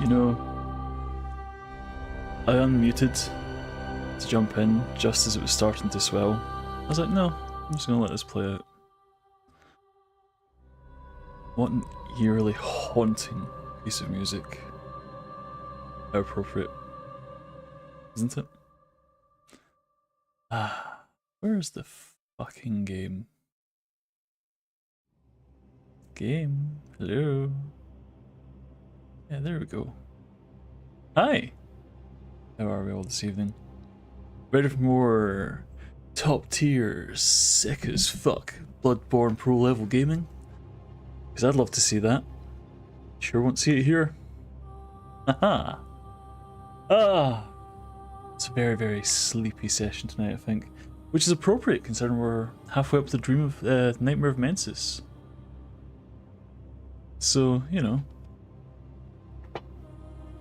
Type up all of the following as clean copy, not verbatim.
You know, I unmuted to jump in just as it was starting to swell. I was like, no, I'm just gonna let this play out. What an eerily haunting piece of music. How appropriate, isn't it? Ah, where's the fucking game? Game, hello? Yeah, there we go. Hi! How are we all this evening? Ready for more top tier, sick as fuck Bloodborne pro level gaming? Because I'd love to see that. Sure won't see it here. Haha! Ah! It's a very, very sleepy session tonight, I think. Which is appropriate considering we're halfway up the dream of Nightmare of Mensis. So, you know.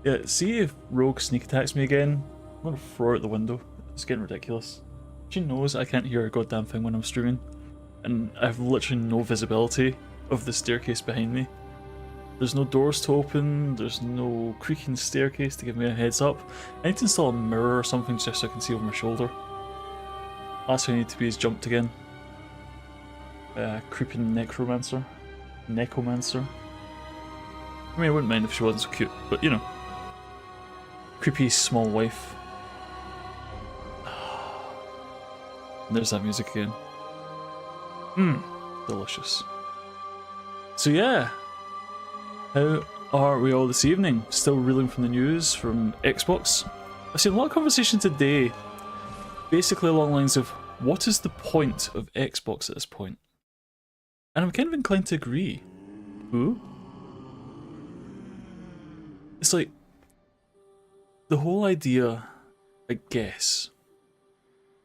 Yeah, see if Rogue sneak attacks me again. I'm gonna throw it out the window. It's getting ridiculous. She knows I can't hear a goddamn thing when I'm streaming. And I have literally no visibility of the staircase behind me. There's no doors to open, there's no creaking staircase to give me a heads up. I need to install a mirror or something just so I can see over my shoulder. Last thing I need to be is jumped again. Creeping necromancer. Necomancer. I mean, I wouldn't mind if she wasn't so cute, but you know. Creepy small wife. And there's that music again. Delicious. So yeah, how are we all this evening? Still reeling from the news from Xbox. I've seen a lot of conversation today, basically along the lines of, what is the point of Xbox at this point? And I'm kind of inclined to agree. Who? It's like, the whole idea, I guess,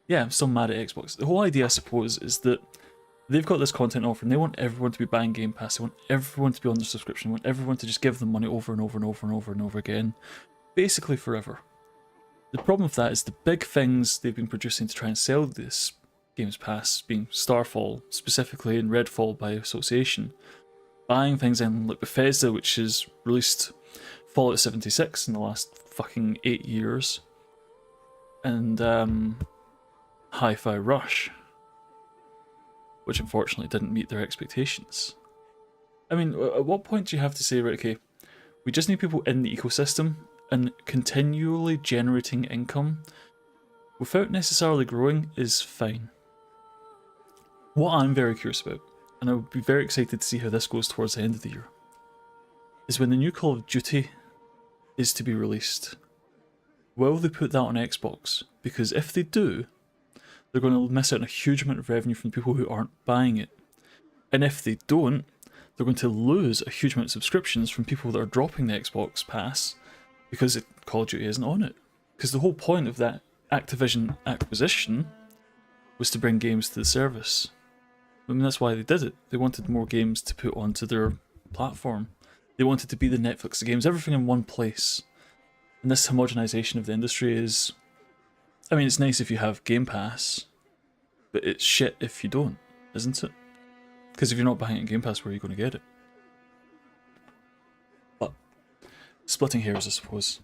yeah, I'm still mad at Xbox. The whole idea, I suppose, is that they've got this content offer and they want everyone to be buying Game Pass. They want everyone to be on their subscription. They want everyone to just give them money over and over and over and over and over again. Basically forever. The problem with that is the big things they've been producing to try and sell this Games Pass, being Starfall specifically and Redfall by association, buying things in like Bethesda, which has released Fallout 76 in the last fucking 8 years, and Hi-Fi Rush, which unfortunately didn't meet their expectations. I mean, at what point do you have to say, right, okay, we just need people in the ecosystem and continually generating income without necessarily growing is fine. What I'm very curious about, and I would be very excited to see how this goes towards the end of the year, is when the new Call of Duty is to be released. Will they put that on Xbox? Because if they do, they're going to miss out on a huge amount of revenue from people who aren't buying it. And if they don't, they're going to lose a huge amount of subscriptions from people that are dropping the Xbox Pass because Call of Duty isn't on it. Because the whole point of that Activision acquisition was to bring games to the service. I mean, that's why they did it. They wanted more games to put onto their platform. They wanted to be the Netflix of games, everything in one place. And this homogenization of the industry is... I mean, it's nice if you have Game Pass, but it's shit if you don't, isn't it? Because if you're not buying it in Game Pass, where are you going to get it? But, splitting hairs, I suppose.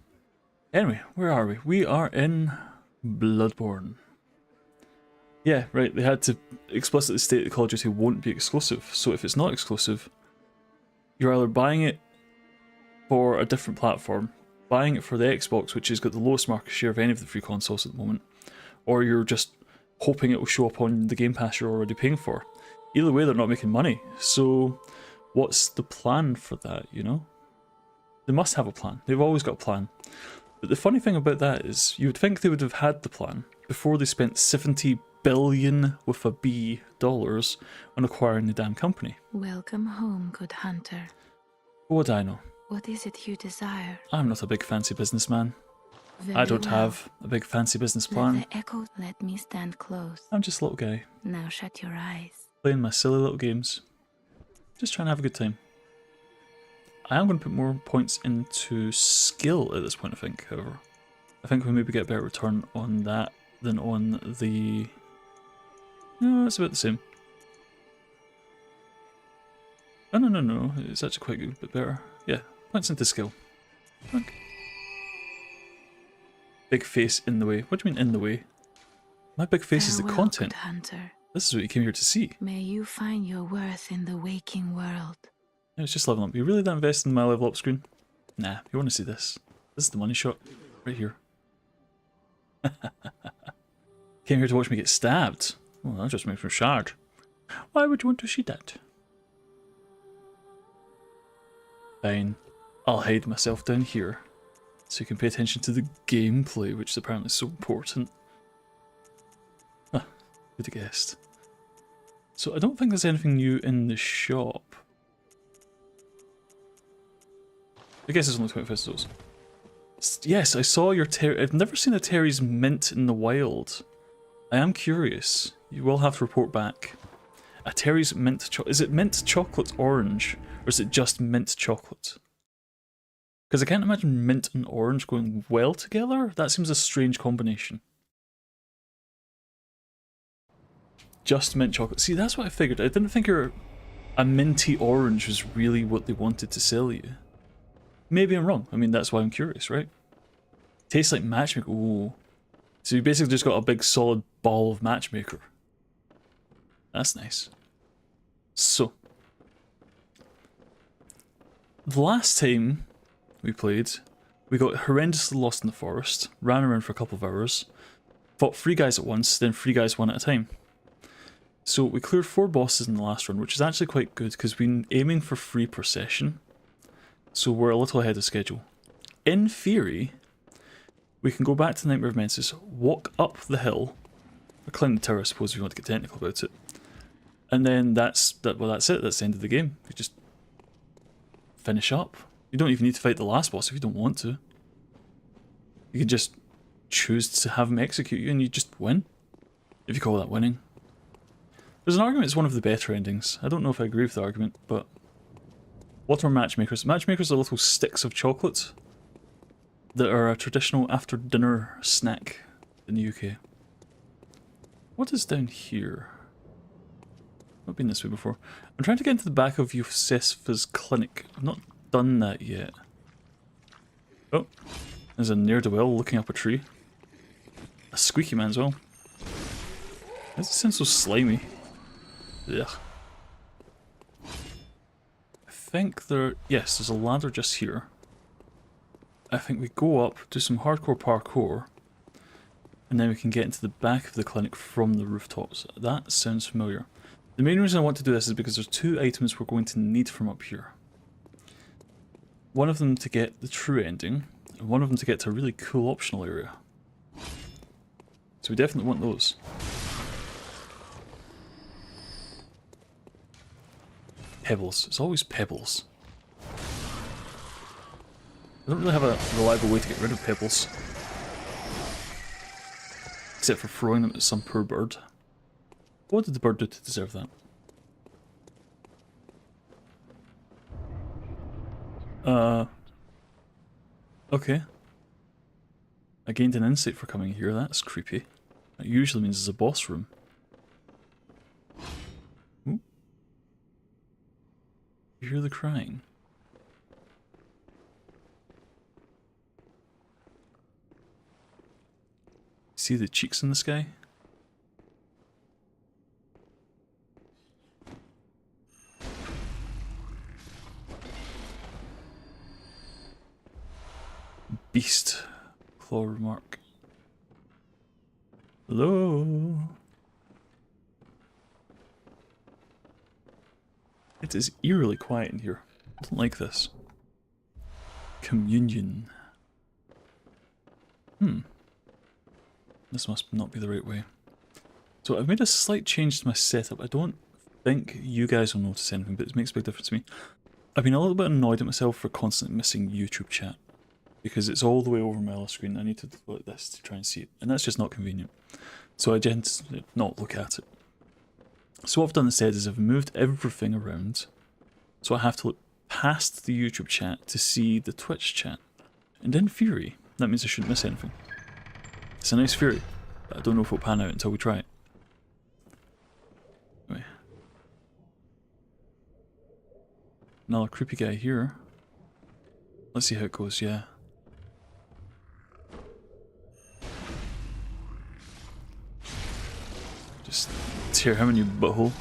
Anyway, where are we? We are in Bloodborne. Yeah, right, they had to explicitly state that Call of Duty won't be exclusive, so if it's not exclusive, you're either buying it for a different platform, buying it for the Xbox, which has got the lowest market share of any of the free consoles at the moment, or you're just hoping it will show up on the Game Pass you're already paying for. Either way, they're not making money, so what's the plan for that, you know? They must have a plan. They've always got a plan. But the funny thing about that is, you would think they would have had the plan before they spent 70 billion with a B dollars on acquiring the damn company. Welcome home, good hunter. What do I know? What is it you desire? I'm not a big fancy businessman. Very I don't well. have a big fancy business plan. Let the echo let me stand close. I'm just a little guy, Now shut your eyes. playing my silly little games. Just trying to have a good time. I am going to put more points into skill at this point, I think, however. I think we maybe get a better return on that than on the... No, it's about the same. Oh, no, it's actually quite a bit better. Yeah, points into skill. Look. Big face in the way. What do you mean in the way? My big face is the Farewell, content. good hunter. This is what you came here to see. May you find your worth in the waking world. Yeah, it's just leveling up. You really that invested in my level up screen? Nah, you want to see this. This is the money shot. Right here. Came here to watch me get stabbed. Well, that just makes me sad. Why would you want to see that? Fine. I'll hide myself down here so you can pay attention to the gameplay, which is apparently so important. Ah, who'd have guessed? So I don't think there's anything new in the shop. I guess it's only 25 souls. Yes, I saw your I've never seen a Terry's mint in the wild. I am curious. You will have to report back. A Terry's mint is it mint chocolate orange, or is it just mint chocolate? Because I can't imagine mint and orange going well together. That seems a strange combination. Just mint chocolate. See, that's what I figured. I didn't think a minty orange was really what they wanted to sell you. Maybe I'm wrong. I mean, that's why I'm curious, right? Tastes like matchmaker. Ooh. So you basically just got a big solid ball of matchmaker. That's nice. So, the last time we played, we got horrendously lost in the forest, ran around for a couple of hours, fought 3 guys at once, then 3 guys one at a time. So we cleared 4 bosses in the last run, which is actually quite good because we've been aiming for 3 per session. So we're a little ahead of schedule. In theory, we can go back to the Nightmare of Menses, walk up the hill, or climb the tower I suppose if you want to get technical about it. And then that's it, that's the end of the game. You just finish up. You don't even need to fight the last boss if you don't want to. You can just choose to have him execute you and you just win. If you call that winning. There's an argument it's one of the better endings. I don't know if I agree with the argument, but what are matchmakers? Matchmakers are little sticks of chocolate that are a traditional after dinner snack in the UK. What is down here? I've been this way before. I'm trying to get into the back of Yosef's clinic. I've not done that yet. Oh, there's a ne'er-do-well looking up a tree. A squeaky man as well. Why does it sound so slimy? Ugh. I think yes, there's a ladder just here. I think we go up, do some hardcore parkour, and then we can get into the back of the clinic from the rooftops. That sounds familiar. The main reason I want to do this is because there's 2 items we're going to need from up here. One of them to get the true ending, and one of them to get to a really cool optional area. So we definitely want those. Pebbles. It's always pebbles. I don't really have a reliable way to get rid of pebbles. Except for throwing them at some poor bird. What did the bird do to deserve that? Okay. I gained an insight for coming here, that's creepy. That usually means there's a boss room. Ooh. You hear the crying? See the cheeks in the sky? Beast. Claw remark. Hello? It is eerily quiet in here. I don't like this. Communion. This must not be the right way. So I've made a slight change to my setup. I don't think you guys will notice anything, but it makes a big difference to me. I've been a little bit annoyed at myself for constantly missing YouTube chat. Because it's all the way over my other screen. I need to look at this to try and see it. And that's just not convenient. So I tend to not look at it. So what I've done instead is I've moved everything around. So I have to look past the YouTube chat to see the Twitch chat. And in theory, that means I shouldn't miss anything. It's a nice theory, but I don't know if it'll pan out until we try it. Anyway. Another creepy guy here. Let's see how it goes, yeah. Just tear him in your butthole.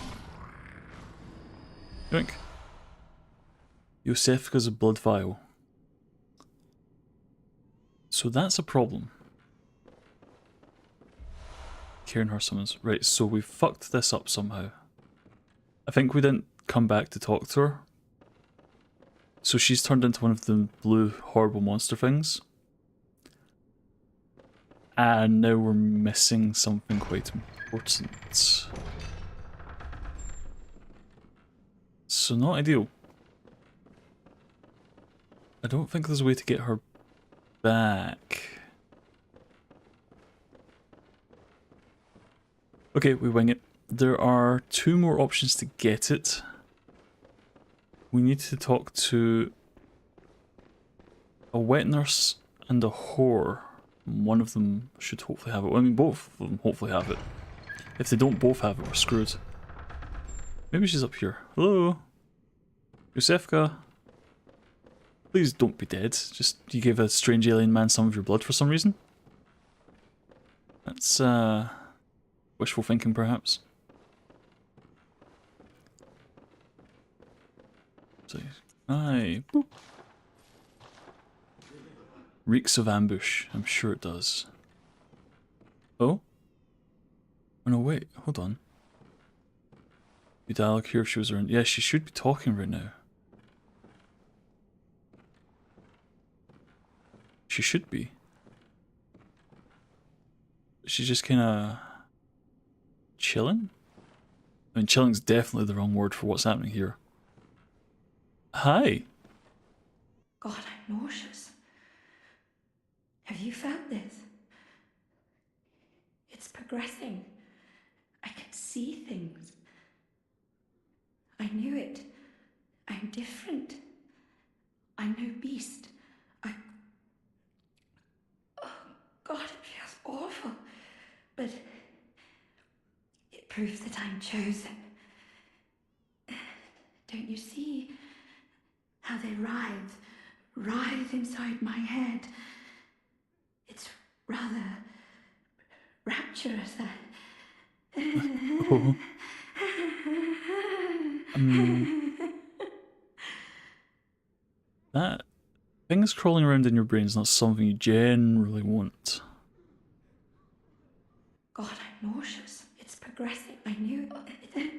Drink. Yosefka's a blood vial. So that's a problem. Kieran her summons. Right, so we fucked this up somehow. I think we didn't come back to talk to her. So she's turned into one of the blue horrible monster things. And now we're missing something quite important. So not ideal. I don't think there's a way to get her back. Okay, we wing it. There are 2 more options to get it. We need to talk to a wet nurse and a whore. One of them should hopefully have it. I mean, both of them hopefully have it. If they don't both have it, we're screwed. Maybe she's up here. Hello? Yosefka? Please don't be dead. Just, you gave a strange alien man some of your blood for some reason? That's, wishful thinking, perhaps. So, aye. Boop. Reeks of ambush. I'm sure it does. Oh? Oh no, wait. Hold on. You dialogue here if she was around. Yeah, she should be talking right now. She should be. She's just kinda chilling? I mean, chilling's definitely the wrong word for what's happening here. Hi. God, I'm nauseous. Have you felt this? It's progressing. I can see things. I knew it. I'm different. I'm no beast. Oh, God, it feels awful. But it proves that I'm chosen. Don't you see how they writhe inside my head? It's rather rapturous. Oh. That things crawling around in your brain is not something you generally want. God, I'm nauseous. It's progressing. I knew it.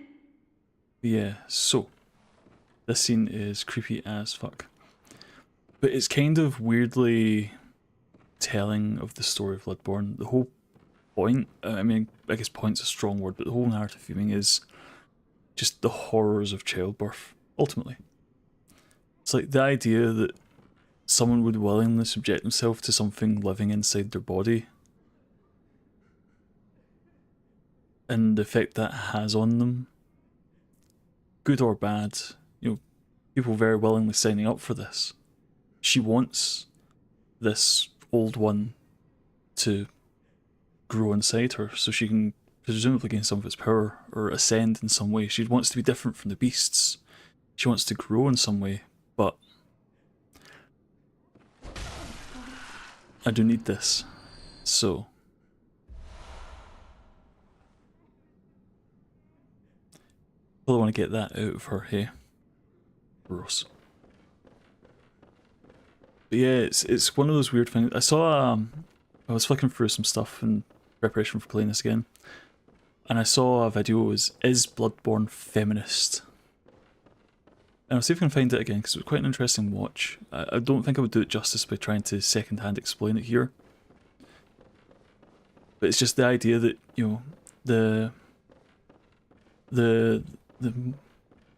Yeah, so this scene is creepy as fuck. But it's kind of weirdly telling of the story of Bloodborne. The whole point, I mean, I guess point's a strong word, but the whole narrative theming is just the horrors of childbirth, ultimately. It's like the idea that someone would willingly subject themselves to something living inside their body and the effect that has on them, good or bad, you know, people very willingly signing up for this. She wants this old one to grow inside her so she can presumably gain some of its power or ascend in some way. She wants to be different from the beasts. She wants to grow in some way, but I do need this. So well, I want to get that out of her, hey? Gross. But yeah, it's one of those weird things. I saw, I was flicking through some stuff in preparation for playing this again, and I saw a video, is Bloodborne feminist? And I'll see if I can find it again, because it was quite an interesting watch. I don't think I would do it justice by trying to second-hand explain it here. But it's just the idea that, you know, the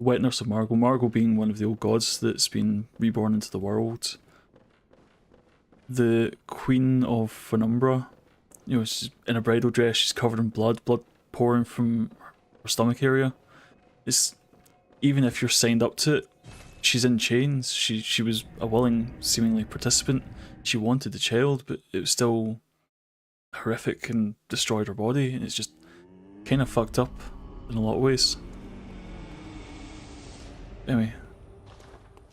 wet nurse of Margot being one of the old gods that's been reborn into the world, the Queen of Penumbra, you know, she's in a bridal dress, she's covered in blood pouring from her stomach area. It's, even if you're signed up to it, she's in chains. She was a willing, seemingly, participant. She wanted the child, but it was still horrific and destroyed her body, and it's just kind of fucked up in a lot of ways. Anyway,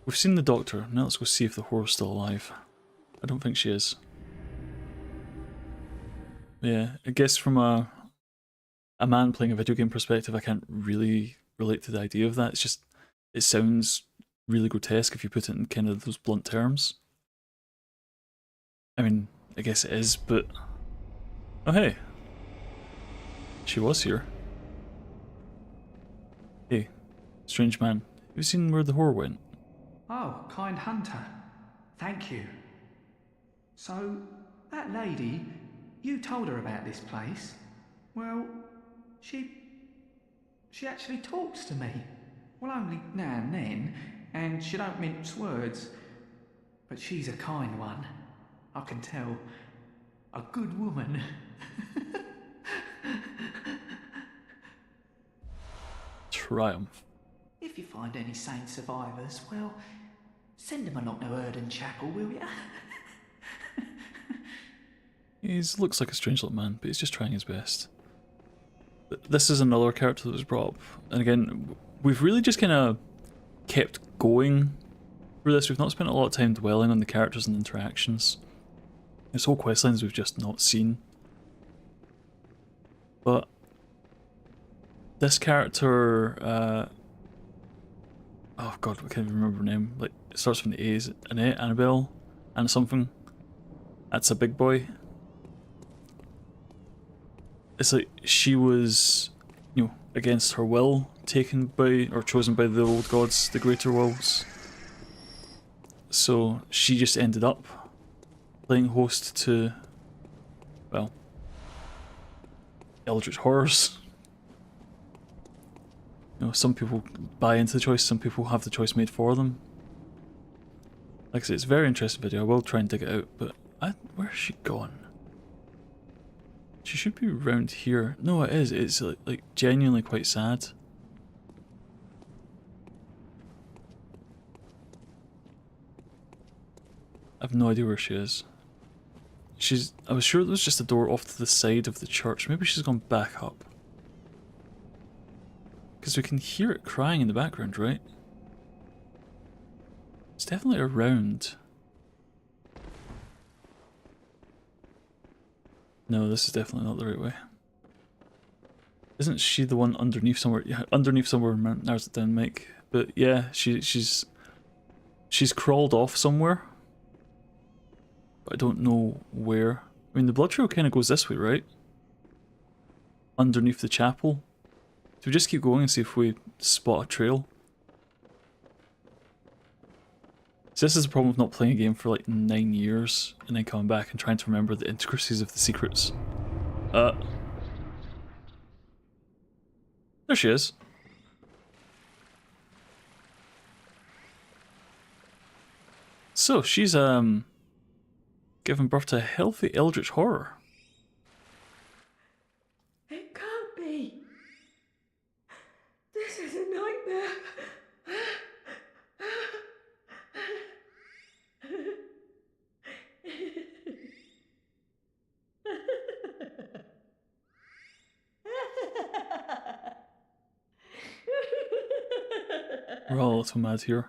We've seen the doctor. Now let's go see if the whore's still alive. I don't think she is. Yeah, I guess from a man playing a video game perspective, I can't really relate to the idea of that. It's just, it sounds really grotesque if you put it in kind of those blunt terms. I mean, I guess it is, but... Oh hey! She was here. Hey, strange man. Have you seen where the whore went? Oh, kind hunter. Thank you. So, that lady, you told her about this place? Well, she actually talks to me. Well, only now and then, and she don't mince words. But she's a kind one. I can tell. A good woman. Triumph. If you find any sane survivors, well, send them along to Erden Chapel, will ya? He looks like a strange little man, but he's just trying his best. But this is another character that was brought up. And again, we've really just kind of kept going through this. We've not spent a lot of time dwelling on the characters and interactions. This whole questlines we've just not seen. But this character, oh god, I can't even remember her name. Like, it starts from the A. Is it Annette, Annabelle, and something? That's a big boy. It's like she was, you know, against her will, taken by, or chosen by the old gods, the greater wills. So she just ended up playing host to, well, eldritch horrors. You know, some people buy into the choice, some people have the choice made for them. Like I say, it's a very interesting video. I will try and dig it out, but where's she gone? She should be around here. No, it is. It's like genuinely quite sad. I have no idea where she is. I was sure there was just a door off to the side of the church. Maybe she's gone back up. Because we can hear it crying in the background, right? It's definitely around. No, this is definitely not the right way. Isn't she the one underneath somewhere? Yeah, underneath somewhere narrows it down, Mike. But yeah, she's crawled off somewhere. But I don't know where. I mean, the blood trail kind of goes this way, right? Underneath the chapel. So we just keep going and see if we spot a trail. So this is the problem with not playing a game for like 9 years and then coming back and trying to remember the intricacies of the secrets. There she is. So she's given birth to a healthy eldritch horror. It can't be. This is a nightmare. We're all a little mad here.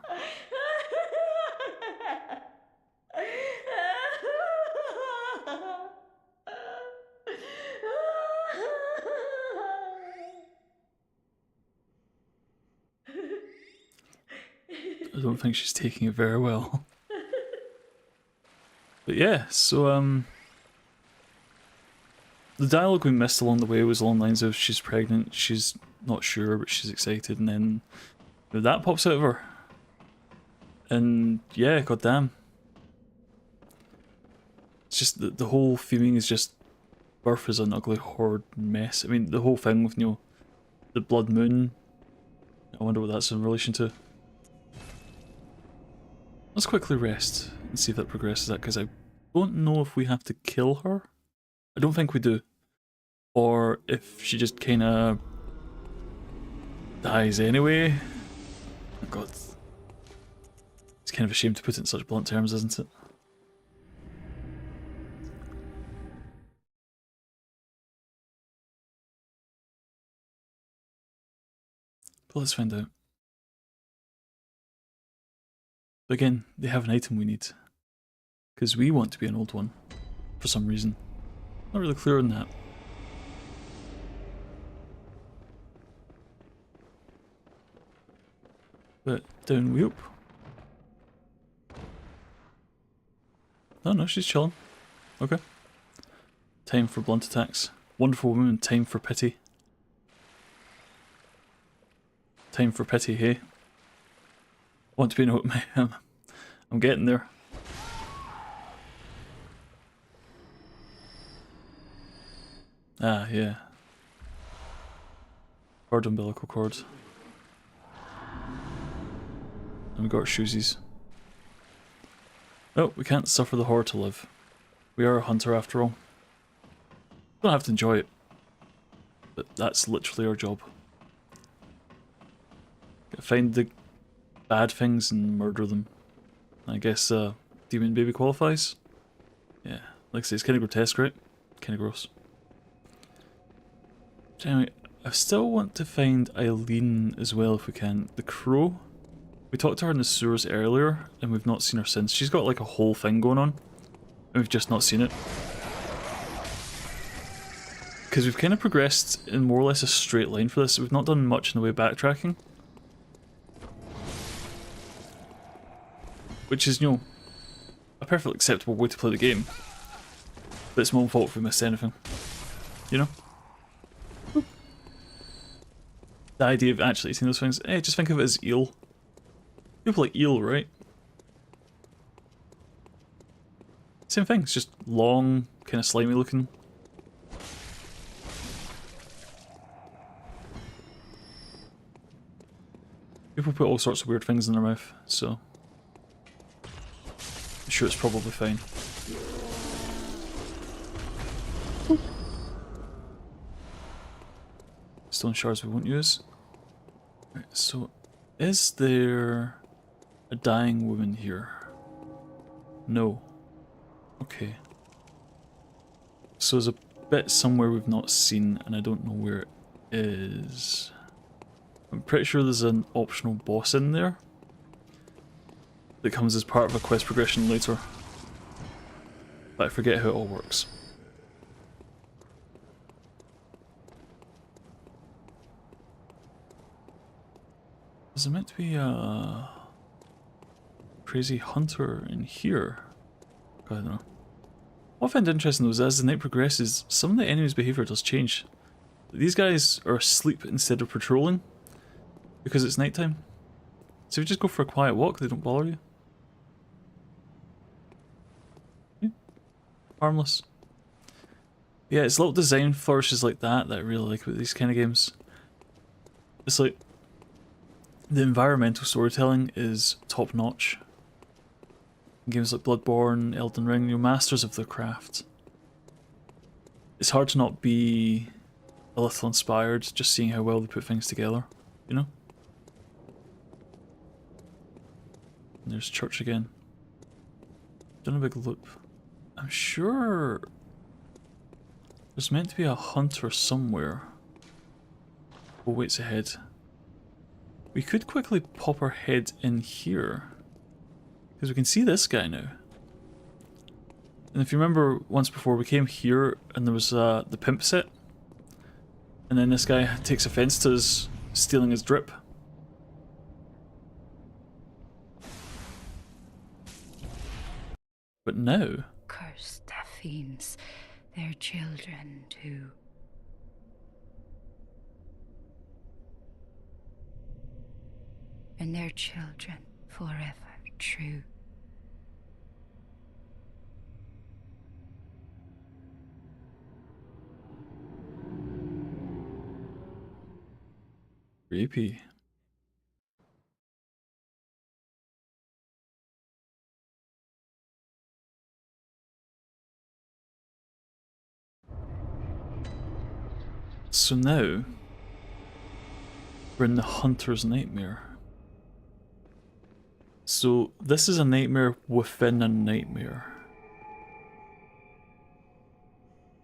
I don't think she's taking it very well. But yeah, so the dialogue we missed along the way was along the lines of she's pregnant, she's not sure, but she's excited, and then that pops out of her. And yeah, goddamn. It's just the whole feeling is just birth is an ugly, horrid mess. I mean, the whole thing with, you know, the blood moon. I wonder what that's in relation to. Let's quickly rest and see if that progresses that, because I don't know if we have to kill her. I don't think we do. Or if she just kinda dies anyway. Oh god. It's kind of a shame to put it in such blunt terms, isn't it? But let's find out. But again, they have an item we need. Because we want to be an old one. For some reason. Not really clear on that. But down we up. Oh no, she's chilling. Okay. Time for blunt attacks. Wonderful woman, time for pity. Time for pity, hey? Want to be no I'm getting there. Ah, yeah. Hard umbilical cord. And we got our shoesies. Oh, we can't suffer the horror to live. We are a hunter after all. Don't have to enjoy it. But that's literally our job. Gotta find the bad things and murder them. I guess Demon Baby qualifies? Yeah, like I say, it's kind of grotesque, right? Kind of gross. But anyway, I still want to find Eileen as well if we can. The crow. We talked to her in the sewers earlier, and we've not seen her since. She's got like a whole thing going on, and we've just not seen it. Because we've kind of progressed in more or less a straight line for this. We've not done much in the way of backtracking. Which is, you know, a perfectly acceptable way to play the game. But it's my own fault if we missed anything. You know? The idea of actually eating those things, just think of it as eel. People like eel, right? Same thing, it's just long, kind of slimy looking. People put all sorts of weird things in their mouth, so I'm sure it's probably fine. Stone shards we won't use. Right, so is there a dying woman here? No. Okay. So there's a bit somewhere we've not seen and I don't know where it is. I'm pretty sure there's an optional boss in there that comes as part of a quest progression later. But I forget how it all works. Is there meant to be a crazy hunter in here? God, I don't know. What I find interesting though is as the night progresses, some of the enemies' behaviour does change. These guys are asleep instead of patrolling because it's nighttime. So if you just go for a quiet walk, they don't bother you. Yeah. Harmless. Yeah, it's little design flourishes like that I really like with these kind of games. It's like the environmental storytelling is top notch. Games like Bloodborne, Elden Ring, you're masters of their craft. It's hard to not be a little inspired just seeing how well they put things together, you know? And there's church again. Done a big loop. I'm sure there's meant to be a hunter somewhere. What waits ahead? We could quickly pop our head in here. Because we can see this guy now. And if you remember once before we came here and there was the pimp set. And then this guy takes offense to us stealing his drip. But now... Cursed fiends, their children too. And their children forever true. Creepy. So now we're in the hunter's nightmare. So this is a nightmare within a nightmare.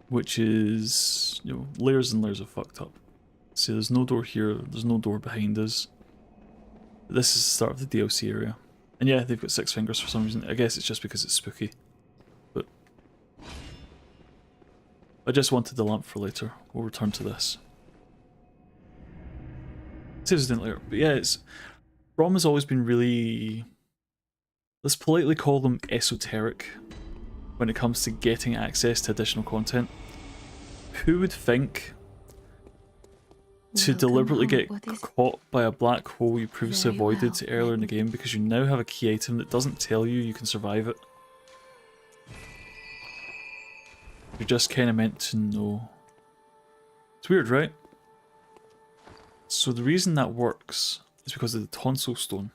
Which is, you know, layers and layers of fucked up. See, there's no door here, there's no door behind us. This is the start of the DLC area. And yeah, they've got 6 fingers for some reason. I guess it's just because it's spooky. But I just wanted the lamp for later. We'll return to this. Saves us didn't later. But yeah, it's... ROM has always been really... Let's politely call them esoteric when it comes to getting access to additional content. Who would think to deliberately get caught by a black hole you previously avoided earlier in the game because you now have a key item that doesn't tell you can survive it? You're just kind of meant to know. It's weird, right? So the reason that works is because of the tonsil stone.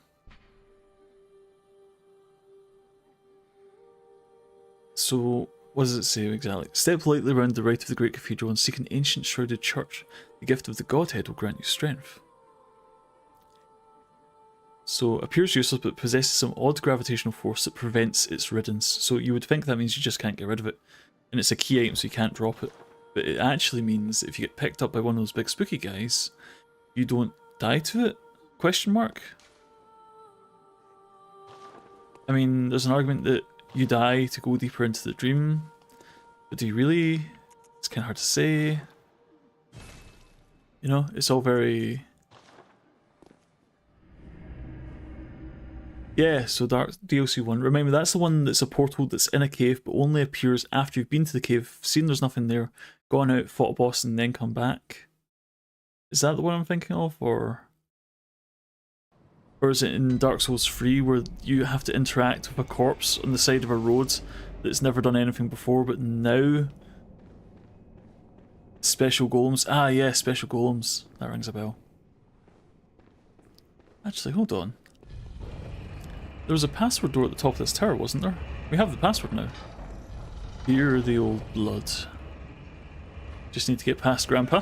So, what does it say exactly? Step lightly round the right of the Great Cathedral and seek an ancient shrouded church. The gift of the Godhead will grant you strength. So, appears useless but possesses some odd gravitational force that prevents its riddance. So you would think that means you just can't get rid of it. And it's a key item so you can't drop it. But it actually means if you get picked up by one of those big spooky guys, you don't die to it? Question mark? I mean, there's an argument that you die to go deeper into the dream, but do you really? It's kind of hard to say. You know, it's all very... Yeah, so Dark DLC 1. Remember, that's the one that's a portal that's in a cave, but only appears after you've been to the cave, seen there's nothing there, gone out, fought a boss, and then come back. Is that the one I'm thinking of, or is it in Dark Souls 3 where you have to interact with a corpse on the side of a road that's never done anything before, but now special golems? Ah, yeah, special golems. That rings a bell. Actually, hold on. There was a password door at the top of this tower, wasn't there? We have the password now. Hear the old blood. Just need to get past Grandpa.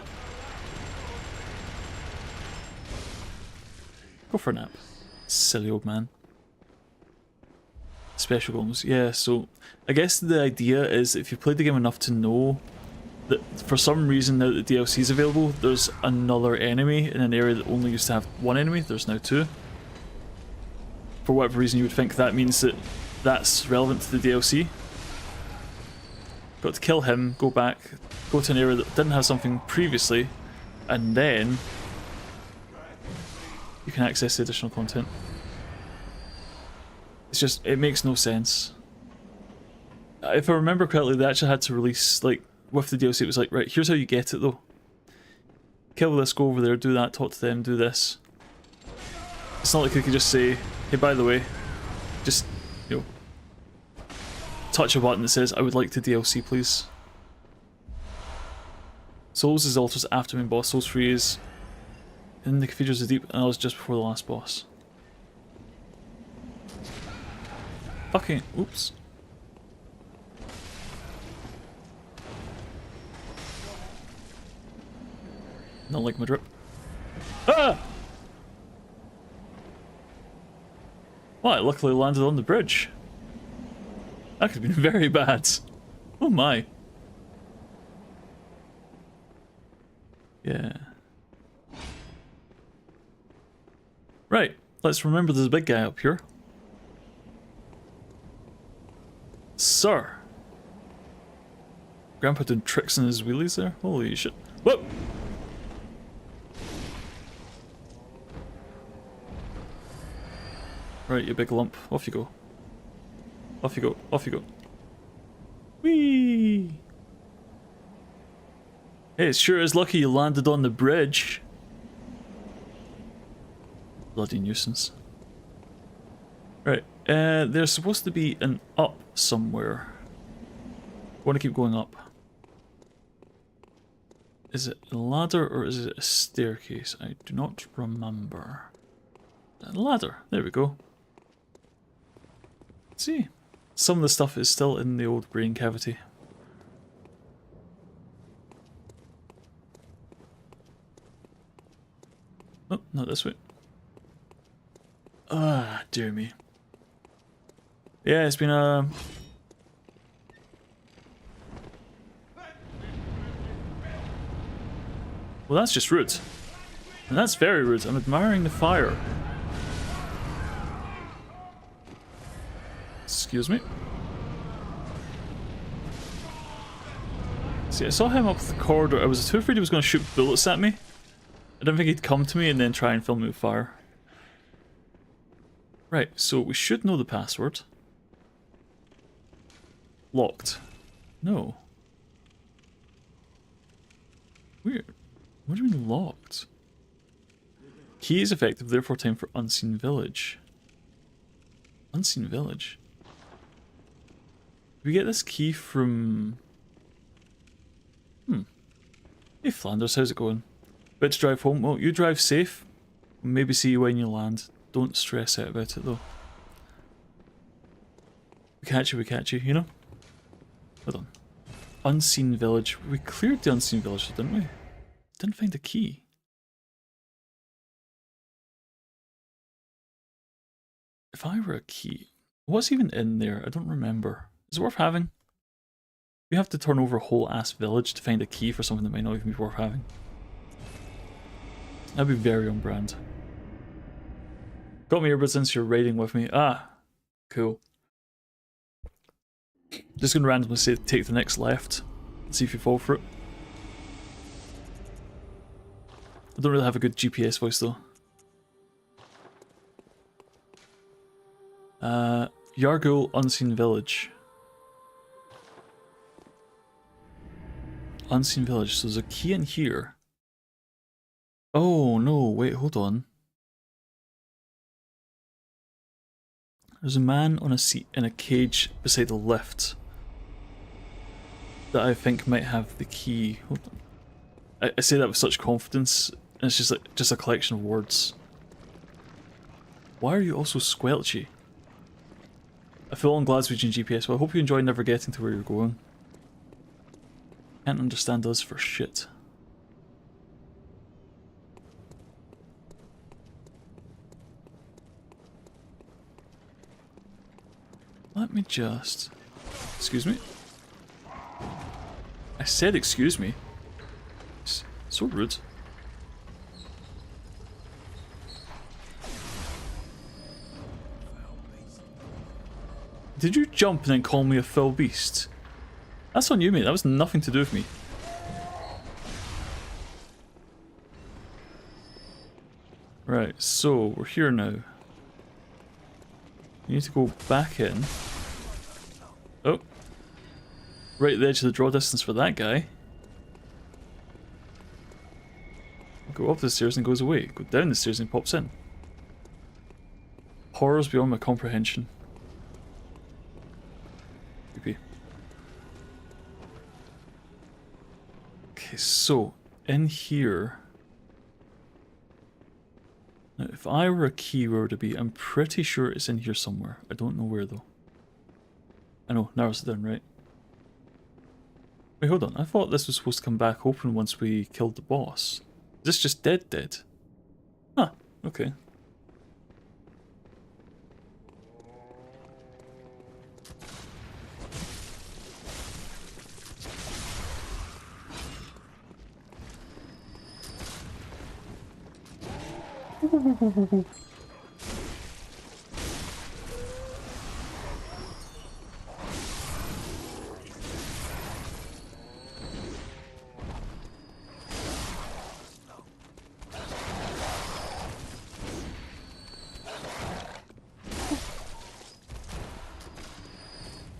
Go for a nap. Silly old man. Special golems. Yeah, so I guess the idea is if you've played the game enough to know that for some reason now that the DLC is available, there's another enemy in an area that only used to have one enemy. There's now 2. For whatever reason you would think that means that that's relevant to the DLC. Got to kill him, go back, go to an area that didn't have something previously, and then you can access the additional content. It's just, it makes no sense. If I remember correctly, they actually had to release, like, with the DLC, it was like, right, here's how you get it though. Kill this, go over there, do that, talk to them, do this. It's not like they could just say, hey, by the way, just, you know, touch a button that says, I would like the DLC, please. Souls is altars after main boss, Souls 3 is in the Cathedrals of Deep, and I was just before the last boss. Fucking, oops. Not like my drip. Ah! Well, I luckily landed on the bridge. That could have been very bad. Oh my. Yeah. Right, let's remember there's a big guy up here. Sir! Grandpa doing tricks in his wheelies there? Holy shit. Whoa! Right, you big lump. Off you go. Off you go. Off you go. Whee! Hey, it sure is lucky you landed on the bridge. Bloody nuisance. Right, there's supposed to be an up somewhere. I want to keep going up. Is it a ladder or is it a staircase? I do not remember. A ladder, there we go. Let's see. Some of the stuff is still in the old brain cavity. Oh, not this way. Ah, dear me. Yeah, it's been a... Well, that's just rude. And that's very rude. I'm admiring the fire. Excuse me. See, I saw him up the corridor. I was too afraid he was going to shoot bullets at me. I didn't think he'd come to me and then try and fill me with fire. Right, so we should know the password. Locked. No. Weird. What do you mean locked? Key is effective, therefore time for Unseen Village. Unseen Village? We get this key from... Hey Flanders, how's it going? Bit to drive home? Well, you drive safe. Maybe see you when you land. Don't stress out about it though. We catch you, you know? Hold on. Unseen Village. We cleared the Unseen Village, didn't we? Didn't find a key. If I were a key, what's even in there? I don't remember. Is it worth having? We have to turn over a whole ass village to find a key for something that might not even be worth having. That'd be very on brand. Got me earbuds since you're raiding with me. Ah, cool. Just gonna randomly say take the next left. See if you fall for it. I don't really have a good GPS voice though. Yargul Unseen Village. Unseen Village, so there's a key in here. Oh no, wait, hold on. There's a man on a seat in a cage beside the lift that I think might have the key. Hold on. I say that with such confidence, and it's just a collection of words. Why are you also squelchy? I feel on Glaswegian GPS, well I hope you enjoy never getting to where you're going. Can't understand us for shit. Let me just... Excuse me? I said excuse me. It's so rude. Did you jump and then call me a foul beast? That's on you, mate. That was nothing to do with me. Right, so we're here now. We need to go back in. Oh. Right at the edge of the draw distance for that guy. Go up the stairs and goes away. Go down the stairs and pops in. Horrors beyond my comprehension. Creepy. Okay, so in here. Now, if I were a key, where would it be? I'm pretty sure it's in here somewhere. I don't know where though. I know, narrows it down, right? Wait, hold on. I thought this was supposed to come back open once we killed the boss. Is this just dead? Huh, okay.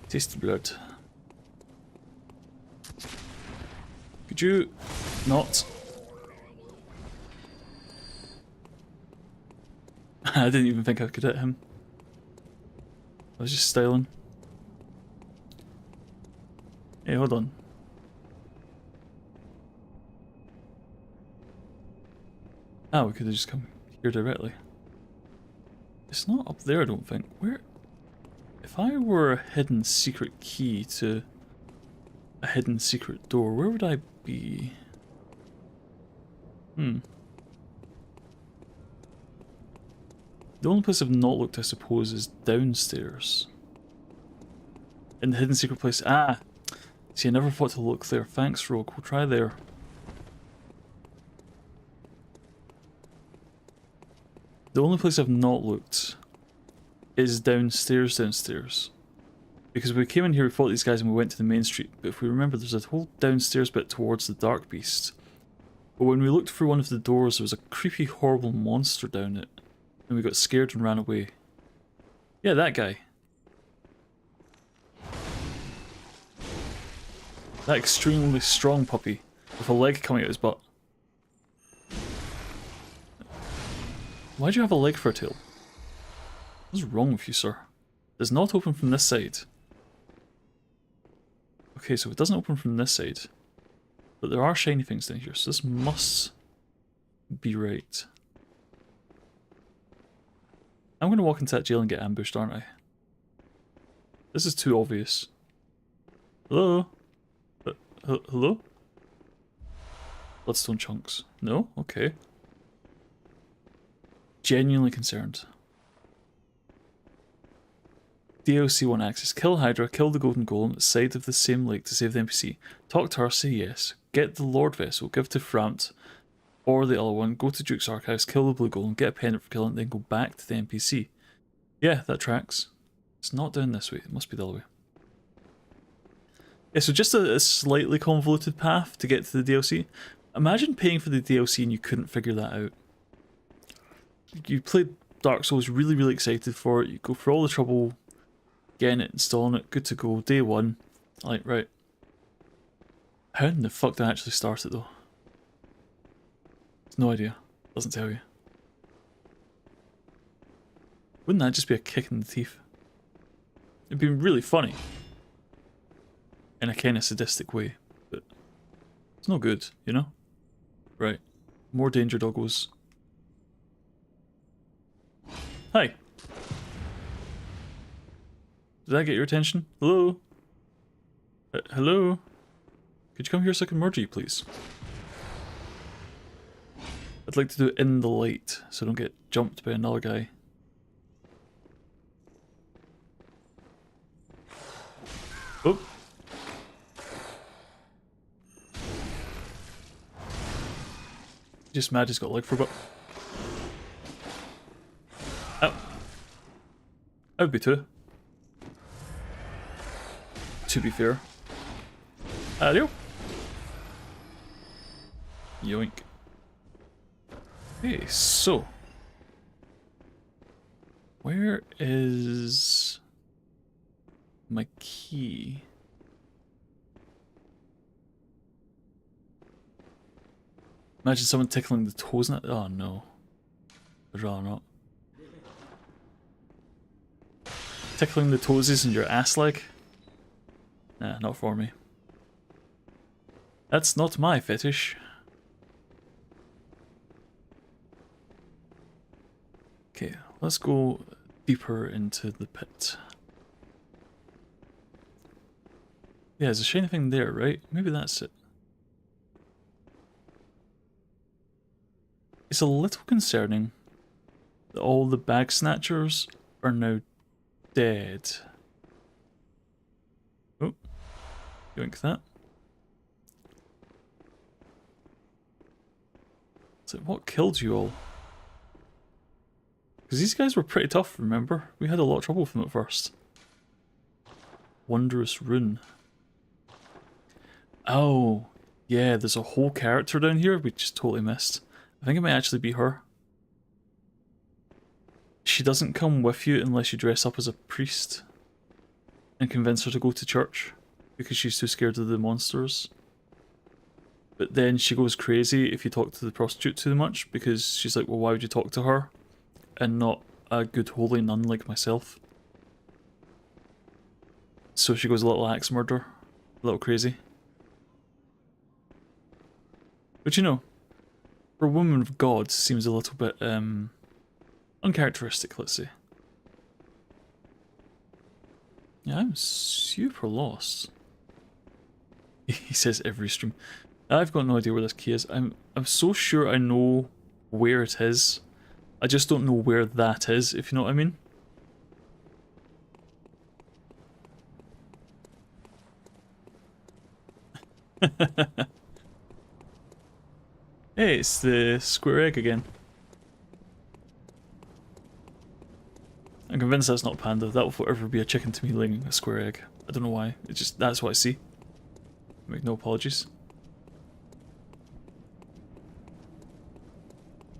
Taste the blood. Could you not? I didn't even think I could hit him. I was just styling. Hey, hold on. Ah, we could have just come here directly. It's not up there, I don't think. Where? If I were a hidden secret key to a hidden secret door, where would I be? The only place I've not looked, I suppose, is downstairs. In the hidden secret place. Ah! See, I never thought to look there. Thanks, Rogue. We'll try there. The only place I've not looked is downstairs. Because we came in here, we fought these guys and we went to the main street, but if we remember there's a whole downstairs bit towards the Dark Beast. But when we looked through one of the doors there was a creepy horrible monster down it, and we got scared and ran away. Yeah, that guy. That extremely strong puppy with a leg coming out his butt. Why do you have a leg for a tail? What's wrong with you, sir? It does not open from this side. Okay, so it doesn't open from this side. But there are shiny things down here, so this must be right. I'm going to walk into that jail and get ambushed, aren't I? This is too obvious. Hello? Hello? Bloodstone chunks. No? Okay. Genuinely concerned. DLC 1 access. Kill Hydra, kill the Golden Golem at the side of the same lake to save the NPC. Talk to her, say yes. Get the Lord Vessel, give to Framt or the other one, go to Duke's Archives, kill the Blue Golem, get a pendant for killing, then go back to the NPC. Yeah, that tracks. It's not down this way, it must be the other way. Yeah, so just a slightly convoluted path to get to the DLC. Imagine paying for the DLC and you couldn't figure that out. You played Dark Souls, really, really excited for it, you go for all the trouble getting it, installing it, good to go, day one. Like, right. How in the fuck did I actually start it though? No idea. Doesn't tell you. Wouldn't that just be a kick in the teeth? It'd be really funny. In a kind of sadistic way, but it's no good, you know? Right. More danger doggos. Hi. Did that get your attention? Hello? Hello? Could you come here so I can murder you, please? I'd like to do it in the light, so I don't get jumped by another guy. Oh! Just mad he's got a leg for a bit. Ow. I would be too. To be fair. Hello? Yoink. Okay, so. Where is my key? Imagine someone tickling the toes in it. Oh no. I'd rather not. Tickling the toesies in your ass leg? Nah, not for me. That's not my fetish. Okay, let's go deeper into the pit. Yeah, there's a shiny thing there, right? Maybe that's it. It's a little concerning that all the bag snatchers are now dead. Oh, yoink that. So what killed you all? Because these guys were pretty tough, remember? We had a lot of trouble with them at first. Wondrous Rune. Oh, yeah, there's a whole character down here we just totally missed. I think it might actually be her. She doesn't come with you unless you dress up as a priest and convince her to go to church because she's too scared of the monsters. But then she goes crazy if you talk to the prostitute too much because she's like, well, why would you talk to her and not a good holy nun like myself? So she goes a little axe murder, a little crazy. But you know, for a woman of God seems a little bit uncharacteristic, let's say. Yeah, I'm super lost. He says every stream. I've got no idea where this key is. I'm so sure I know where it is. I just don't know where that is, if you know what I mean. Hey, it's the square egg again. I'm convinced that's not a panda. That will forever be a chicken to me laying a square egg. I don't know why. It's just, that's what I see. Make no apologies.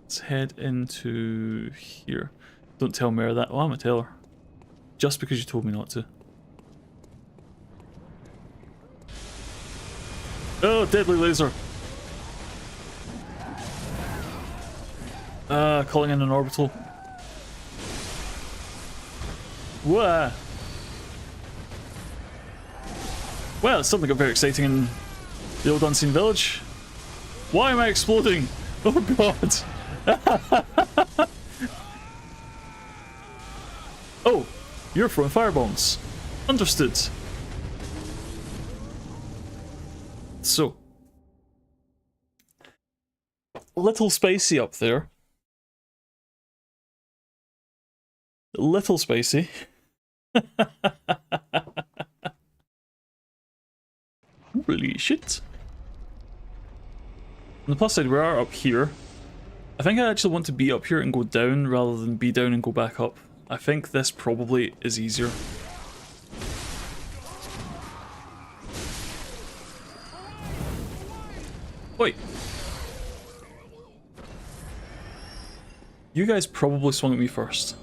Let's head into here. Don't tell Mare that. Oh, I'm gonna tell her. Just because you told me not to. Oh, deadly laser! Calling in an orbital. Whoa! Well, it suddenly got very exciting in the old unseen village. Why am I exploding? Oh god! Oh, you're throwing firebombs. Understood. So, little spicy up there. Little spicy. Holy shit. On the plus side, we are up here. I think I actually want to be up here and go down rather than be down and go back up. I think this probably is easier. Wait. You guys probably swung at me first.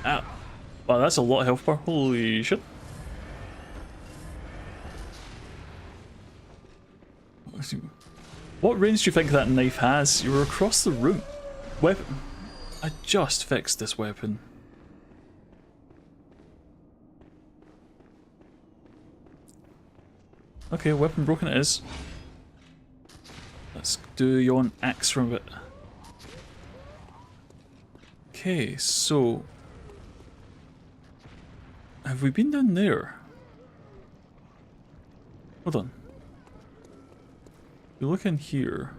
Ah. Wow, that's a lot of health bar. Holy shit. What range do you think that knife has? You were across the room. Weapon. I just fixed this weapon. Okay, weapon broken it is. Let's do yon axe from it. Okay, so have we been down there? Hold on. You look in here.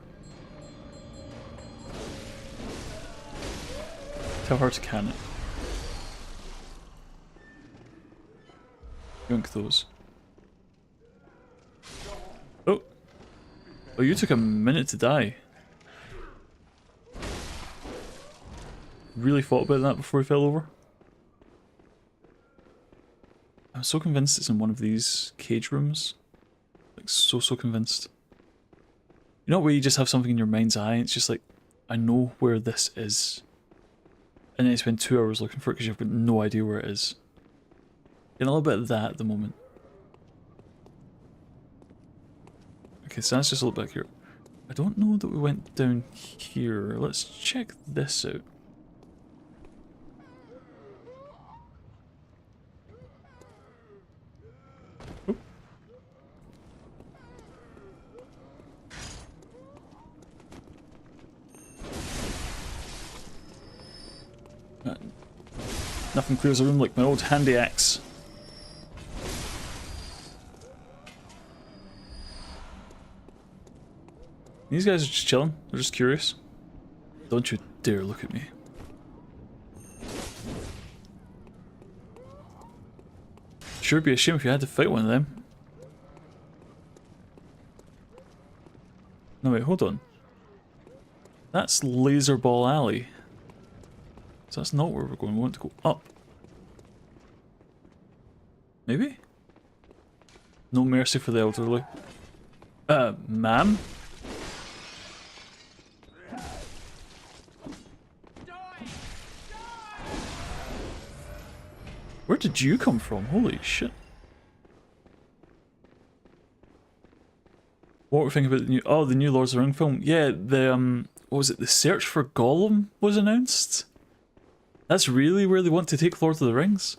Tell her to can it. Yoink those. Oh. Oh, you took a minute to die. Really thought about that before he fell over? I'm so convinced it's in one of these cage rooms. Like, so convinced. You know where you just have something in your mind's eye and it's just like, I know where this is. And then you spend 2 hours looking for it because you've got no idea where it is. Getting a little bit of that at the moment. Okay, so that's just a little back here. I don't know that we went down here. Let's check this out. Oop. Nothing clears a room like my old handy axe. These guys are just chilling. They're just curious. Don't you dare look at me. Sure, it'd be a shame if you had to fight one of them. No, wait, hold on. That's Laser Ball Alley. So that's not where we're going. We want to go up. Maybe? No mercy for the elderly. Ma'am? Where did you come from? Holy shit. What were we thinking about the new... Oh, the new Lords of the Ring film? Yeah, the, what was it? The Search for Gollum was announced? That's really where they want to take Lord of the Rings?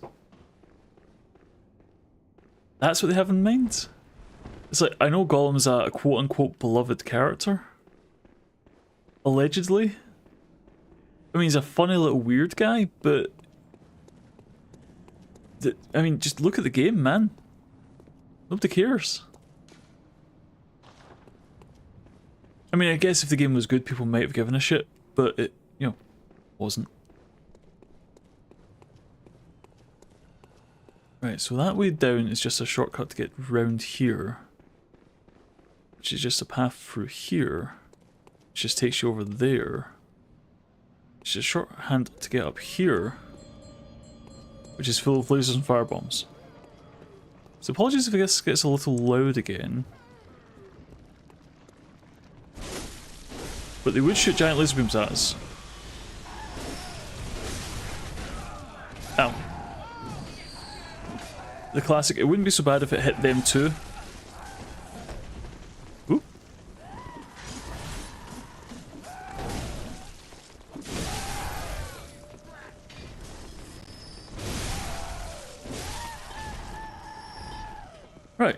That's what they have in mind? It's like, I know Gollum's a quote-unquote beloved character. Allegedly. I mean, he's a funny little weird guy, but... I mean, just look at the game, man. Nobody cares. I mean, I guess if the game was good, people might have given a shit, but it, you know, wasn't. Right, so that way down is just a shortcut to get round here. Which is just a path through here. which just takes you over there. It's a shorthand to get up here, which is full of lasers and firebombs. So apologies if this gets a little loud again. But they would shoot giant laser beams at us. Ow. The classic, it wouldn't be so bad if it hit them too. Ooh. Right.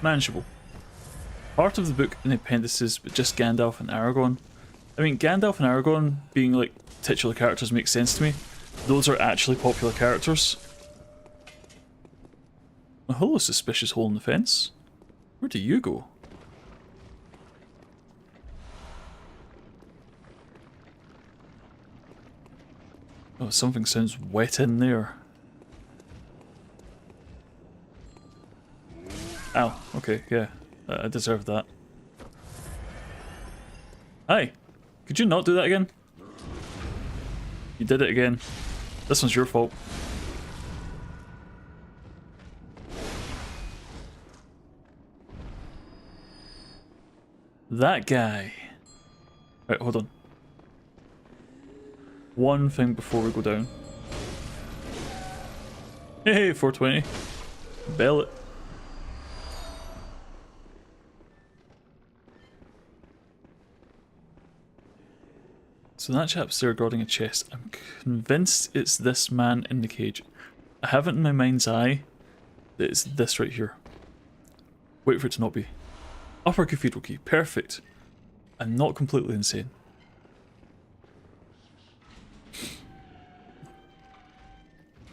Manageable. Part of the book in the appendices, but just Gandalf and Aragorn. I mean, Gandalf and Aragorn being like titular characters makes sense to me. Those are actually popular characters. Oh, hello, suspicious hole in the fence. Where do you go? Oh, something sounds wet in there. Ow, okay, yeah. I deserved that. Hi! Could you not do that again? You did it again. This one's your fault. That guy. Right, hold on. One thing before we go down. Hey, 420. Bail it. So that chap's there guarding a chest. I'm convinced it's this man in the cage. I have it in my mind's eye that it's this right here. Wait for it to not be. Upper cathedral key. Perfect. I'm not completely insane.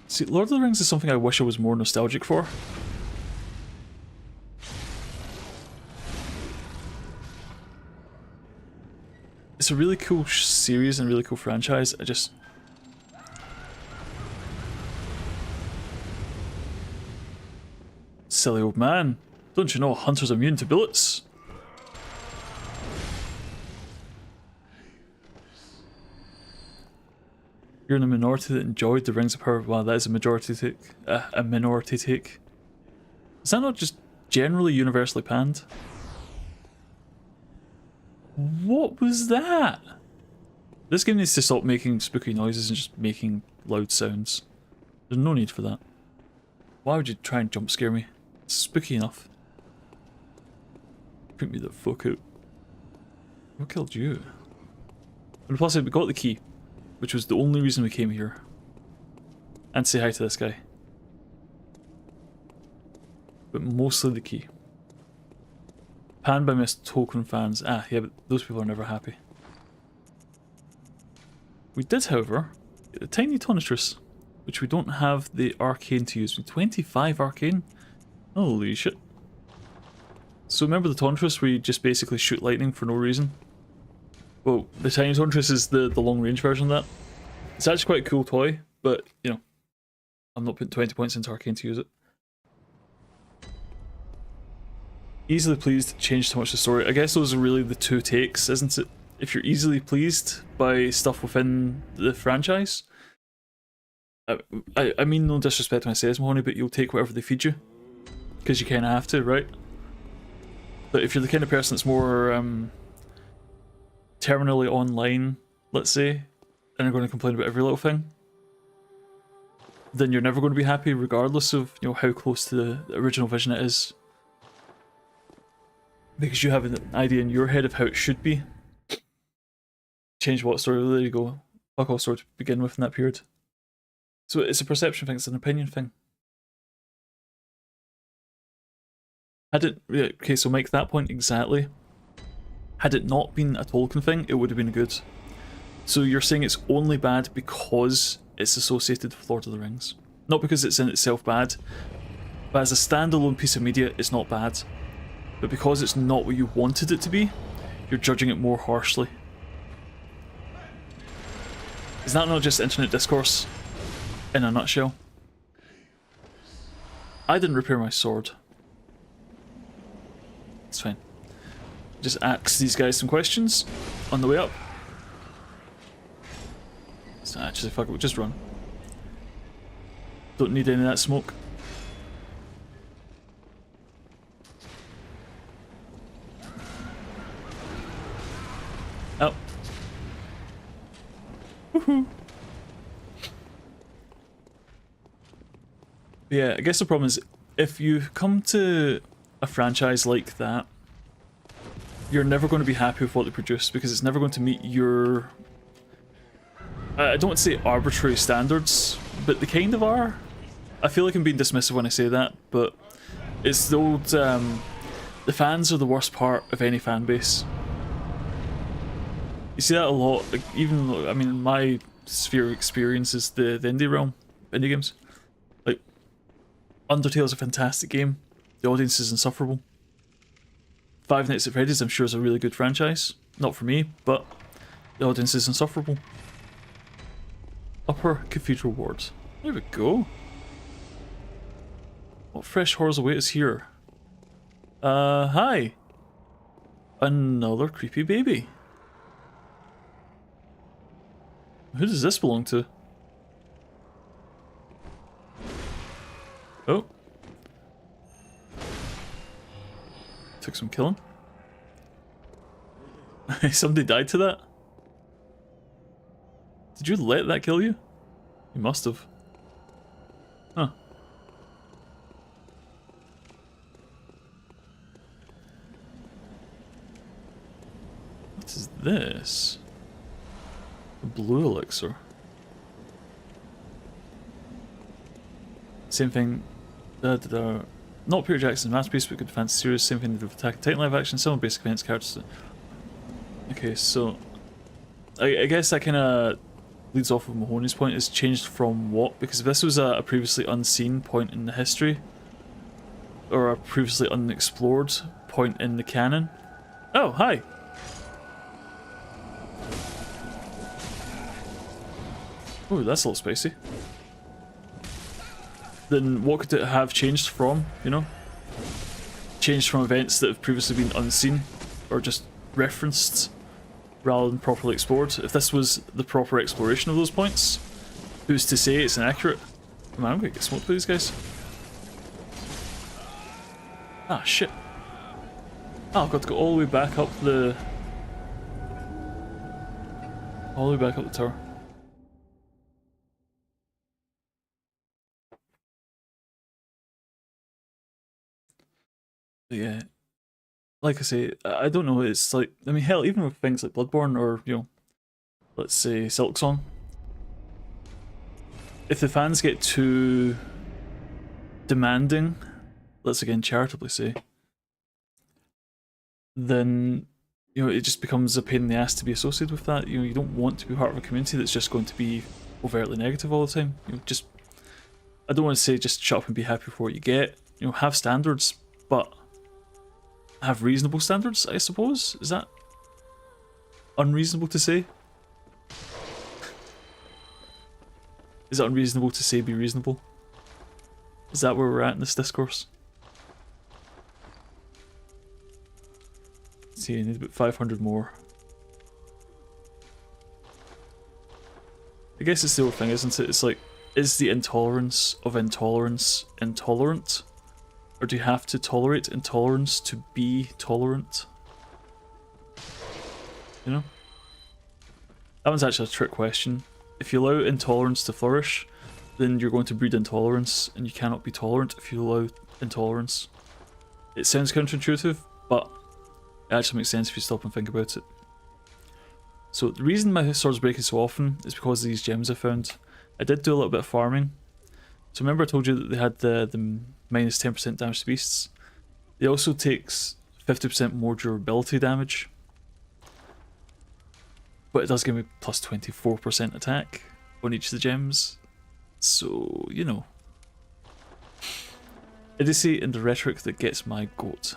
See, Lord of the Rings is something I wish I was more nostalgic for. It's a really cool series and really cool franchise. I just... Silly old man. Don't you know a hunter's immune to bullets? You're in a minority that enjoyed the Rings of Power. Wow, that is a majority take. A minority take. Is that not just generally universally panned? What was that? This game needs to stop making spooky noises and just making loud sounds. There's no need for that. Why would you try and jump scare me? It's spooky enough. Freak me the fuck out. What killed you? And plus we got the key, which was the only reason we came here. And say hi to this guy. But mostly the key. Panned by Miss Tolkien fans. Ah, yeah, but those people are never happy. We did, however, get a tiny Tonitrus, which we don't have the arcane to use. 25 arcane? Holy shit. So remember the Tonitrus where you just basically shoot lightning for no reason? Well, the tiny Tonitrus is the long range version of that. It's actually quite a cool toy, but, you know, I'm not putting 20 points into arcane to use it. Easily pleased, changed so much the story. I guess those are really the two takes, isn't it? If you're easily pleased by stuff within the franchise, I mean no disrespect when I say this, Mahoney, but you'll take whatever they feed you. Because you kind of have to, right? But if you're the kind of person that's more terminally online, let's say, and are going to complain about every little thing, then you're never going to be happy regardless of, you know, how close to the original vision it is. Because you have an idea in your head of how it should be. Change what story? There you go. Fuck all story to begin with in that period. So it's a perception thing, it's an opinion thing. Had it... Okay, so make that point exactly. Had it not been a Tolkien thing, it would have been good. So you're saying it's only bad because it's associated with Lord of the Rings. Not because it's in itself bad, but as a standalone piece of media, it's not bad. But because it's not what you wanted it to be, you're judging it more harshly. Is that not just internet discourse in a nutshell? I didn't repair my sword. It's fine. just ask these guys some questions on the way up. So actually, fuck it, we'll just run. Don't need any of that smoke. Oh. Woohoo. Yeah, I guess the problem is, if you come to a franchise like that, you're never going to be happy with what they produce, because it's never going to meet your... I don't want to say arbitrary standards, but they kind of are. I feel like I'm being dismissive when I say that, but it's the old... the fans are the worst part of any fan base. You see that a lot, like, even, I mean, my sphere of experience is the indie realm, indie games. Like, Undertale's a fantastic game, the audience is insufferable. Five Nights at Freddy's, I'm sure, is a really good franchise. Not for me, but the audience is insufferable. Upper Cathedral Ward. There we go. What fresh horrors await us here? Hi. Another creepy baby. Who does this belong to? Oh. Took some killing. Somebody died to that? Did you let that kill you? You must have. Huh. What is this? A blue elixir. Same thing. Not Peter Jackson's masterpiece, but good fantasy series. Same thing with Attack on Titan live action. Similar basic events, characters. Okay, so I guess that kind of leads off of Mahoney's point. Is changed from what? Because if this was a previously unseen point in the history, or a previously unexplored point in the canon. Oh, hi. Oh, that's a little spicy. Then what could it have changed from, you know? Changed from events that have previously been unseen, or just referenced, rather than properly explored. If this was the proper exploration of those points, who's to say it's inaccurate? Man, I'm gonna get smoked by these guys. Ah, shit. Oh, I've got to go all the way back up the... all the way back up the tower. Yeah, like I say, I don't know, it's like, I mean, hell, even with things like Bloodborne or, you know, let's say Silksong, if the fans get too demanding, let's again charitably say, then, you know, it just becomes a pain in the ass to be associated with that. You know, you don't want to be part of a community that's just going to be overtly negative all the time. You know, just, I don't want to say just shut up and be happy for what you get. You know, have standards, but have reasonable standards, I suppose? Is that unreasonable to say? Is it unreasonable to say be reasonable? Is that where we're at in this discourse? Let's see, I need about 500 more. I guess it's the old thing, isn't it? It's like, is the intolerance of intolerance intolerant? Or do you have to tolerate intolerance to be tolerant? You know? That one's actually a trick question. If you allow intolerance to flourish, then you're going to breed intolerance, and you cannot be tolerant if you allow intolerance. It sounds counterintuitive, but it actually makes sense if you stop and think about it. So the reason my sword's breaking so often is because of these gems I found. I did do a little bit of farming. So remember I told you that they had the minus 10% damage to beasts? It also takes 50% more durability damage. But it does give me plus 24% attack on each of the gems. So, you know. Idiocy and the rhetoric that gets my goat.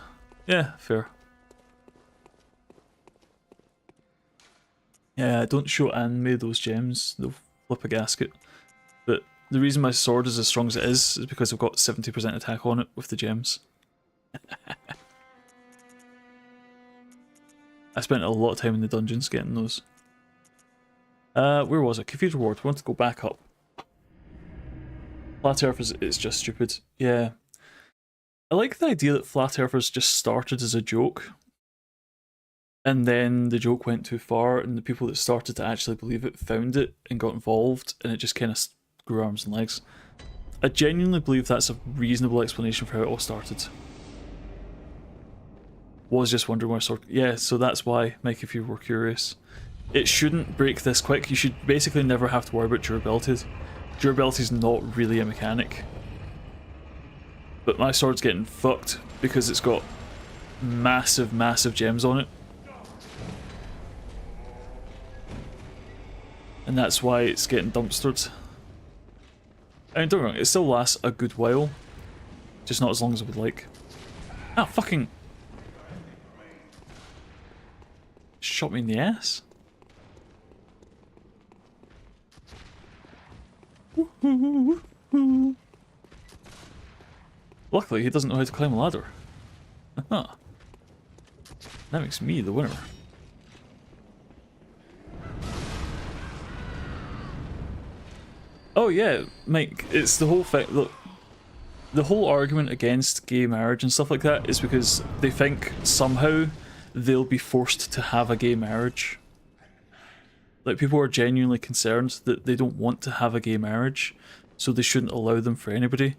Yeah, fair. Yeah, don't show anime those gems, they'll flip a gasket. But the reason my sword is as strong as it is because I've got 70% attack on it with the gems. I spent a lot of time in the dungeons getting those. Where was it? Cathedral Ward. We want to go back up. Flat Earth is just stupid. Yeah. I like the idea that Flat Earthers just started as a joke. And then the joke went too far, and the people that started to actually believe it found it and got involved, and it just kind of grew arms and legs. I genuinely believe that's a reasonable explanation for how it all started. Was just wondering where yeah, so that's why, Mike, if you were curious. It shouldn't break this quick. You should basically never have to worry about durability. Durability is not really a mechanic. But my sword's getting fucked because it's got massive, massive gems on it. And that's why it's getting dumpstered. I mean, don't get me wrong, it still lasts a good while. Just not as long as I would like. Ah, fucking... shot me in the ass. Luckily, he doesn't know how to climb a ladder. That makes me the winner. Oh yeah, Mike, it's the whole thing. Look, the whole argument against gay marriage and stuff like that is because they think somehow they'll be forced to have a gay marriage. Like, people are genuinely concerned that they don't want to have a gay marriage, so they shouldn't allow them for anybody.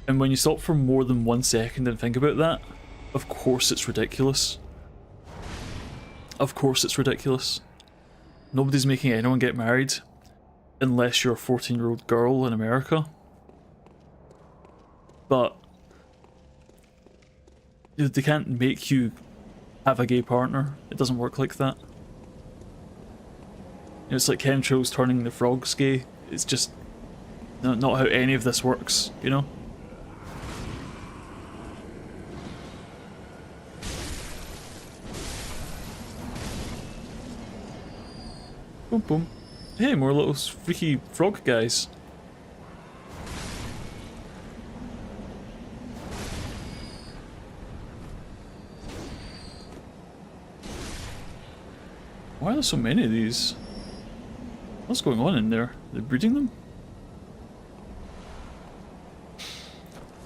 And when you stop for more than 1 second and think about that, of course it's ridiculous. Of course it's ridiculous. Nobody's making anyone get married unless you're a 14-year-old girl in America. But they can't make you have a gay partner. It doesn't work like that. It's like chemtrails turning the frogs gay. It's just not how any of this works, you know? Boom boom. Hey, more little freaky frog guys. Why are there so many of these? What's going on in there? They're breeding them?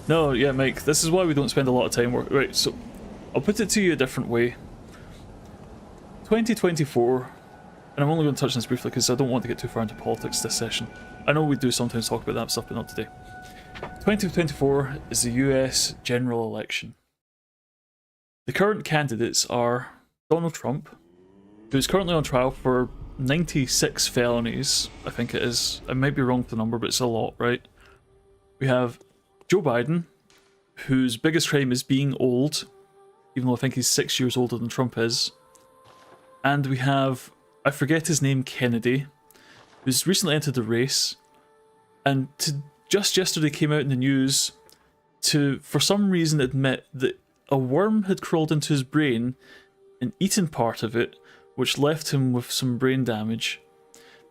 No, yeah, Mike, this is why we don't spend a lot of time working. Right, so I'll put it to you a different way. 2024, and I'm only going to touch on this briefly because I don't want to get too far into politics this session. I know we do sometimes talk about that stuff, but not today. 2024 is the US general election. The current candidates are Donald Trump, who is currently on trial for 96 felonies, I think it is. I might be wrong with the number, but it's a lot, right? We have Joe Biden, whose biggest crime is being old, even though I think he's 6 years older than Trump is. And we have, I forget his name, Kennedy, who's recently entered the race, and just yesterday came out in the news to, for some reason, admit that a worm had crawled into his brain and eaten part of it, which left him with some brain damage.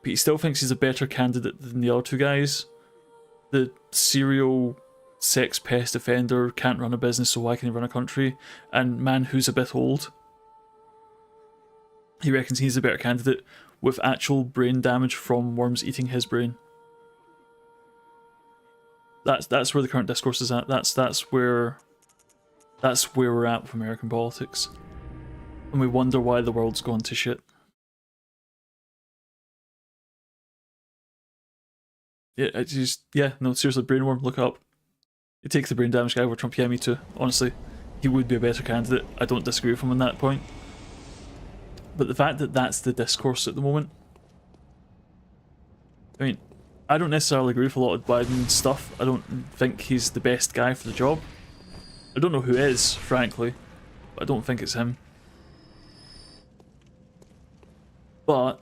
But he still thinks he's a better candidate than the other two guys. The serial sex pest offender, can't run a business, so why can he run a country? And man who's a bit old. He reckons he's a better candidate with actual brain damage from worms eating his brain. That's where the current discourse is at. That's where we're at with American politics. And we wonder why the world's gone to shit. Yeah, it's just, yeah, no, seriously, brainworm, look it up. You take the brain damage guy over Trump, yeah, me too. Honestly, he would be a better candidate. I don't disagree with him on that point. But the fact that that's the discourse at the moment, I mean, I don't necessarily agree with a lot of Biden's stuff. I don't think he's the best guy for the job. I don't know who is, frankly, but I don't think it's him. But,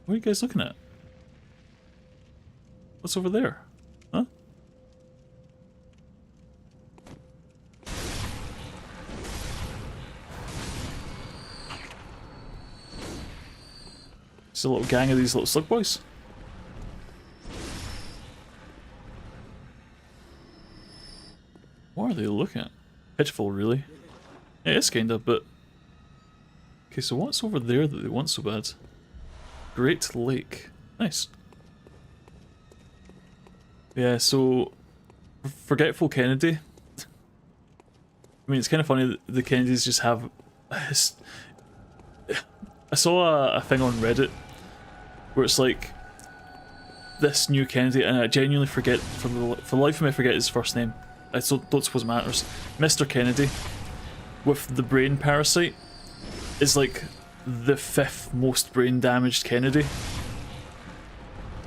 what are you guys looking at? What's over there? Huh? It's a little gang of these little slug boys. What are they looking at? Pitfall, really? Yeah, it's kinda, but Okay, so what's over there that they want so bad? Great Lake. Nice. Yeah, so Forgetful Kennedy. I mean, it's kind of funny that the Kennedys just have... I saw a thing on Reddit where it's like this new Kennedy, and I genuinely forget, for the life of me I forget his first name. I don't suppose it matters. Mr. Kennedy with the brain parasite is like the 5th most brain damaged Kennedy,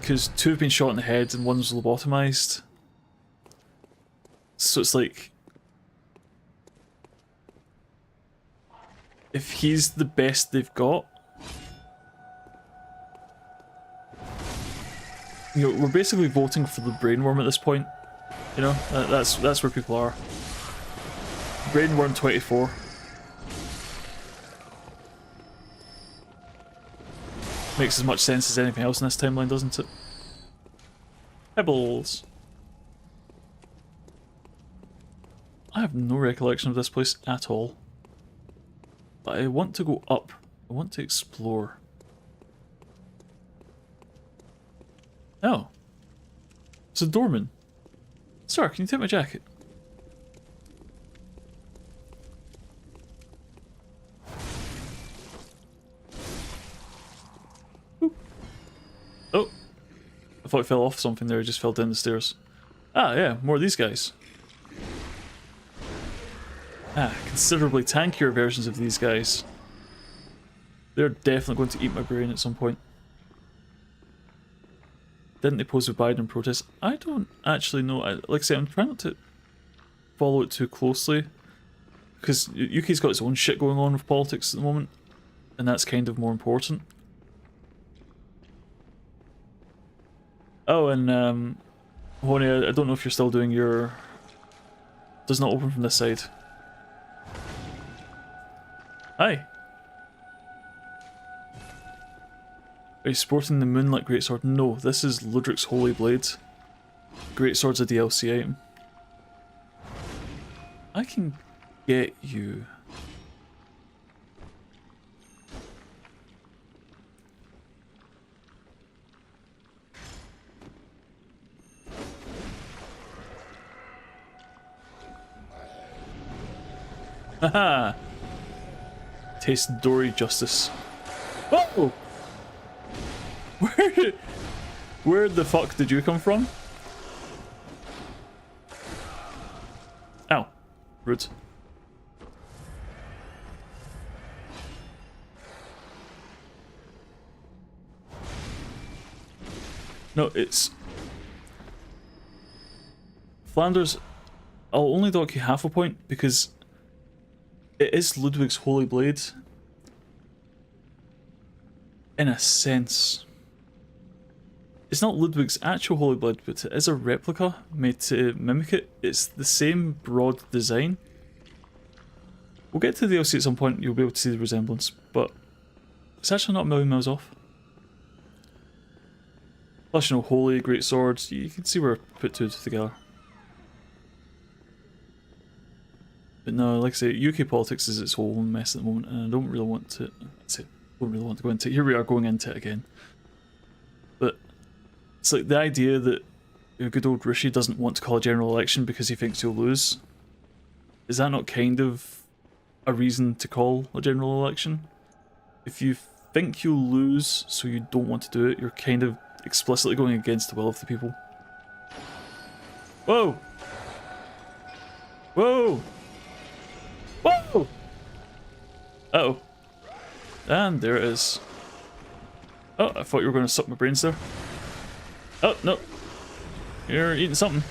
because 2 have been shot in the head and 1 was lobotomized. So it's like, if he's the best they've got, you know, we're basically voting for the brainworm at this point. You know, that's where people are. Brainworm 24. Makes as much sense as anything else in this timeline, doesn't it? Pebbles. I have no recollection of this place at all. But I want to go up. I want to explore. Oh. It's a doorman. Sir, can you take my jacket? Oop. Oh. I thought I fell off something there, I just fell down the stairs. Ah, yeah, more of these guys. Ah, considerably tankier versions of these guys. They're definitely going to eat my brain at some point. Didn't they pose with Biden protest? I don't actually know. Like I say, I'm trying not to follow it too closely, because UK's got its own shit going on with politics at the moment, and that's kind of more important. Oh, and Honey, I don't know if you're still doing your... Does not open from this side. Hi. Are you sporting the Moonlight Greatsword? No, this is Ludric's Holy Blade. Greatsword's a DLC item. I can get you. Haha! Taste Dory justice. Oh! Where the fuck did you come from? Ow. Rude. No, it's... Flanders, I'll only dock you half a point because it is Ludwig's Holy Blade. In a sense. It's not Ludwig's actual Holy Blade, but it is a replica made to mimic it. It's the same broad design. We'll get to the DLC at some point, you'll be able to see the resemblance, but it's actually not a million miles off. Plus, you know, Holy, Great Swords, you can see where I put two together. But no, like I say, UK politics is its whole mess at the moment, and I don't really want to... don't really want to go into it. Here we are going into it again. But it's like the idea that good old Rishi doesn't want to call a general election because he thinks he'll lose. Is that not kind of a reason to call a general election? If you think you'll lose so you don't want to do it, you're kind of explicitly going against the will of the people. Whoa! Whoa! Whoa! Uh-oh. And there it is. Oh, I thought you were going to suck my brains there. Oh, no. You're eating something.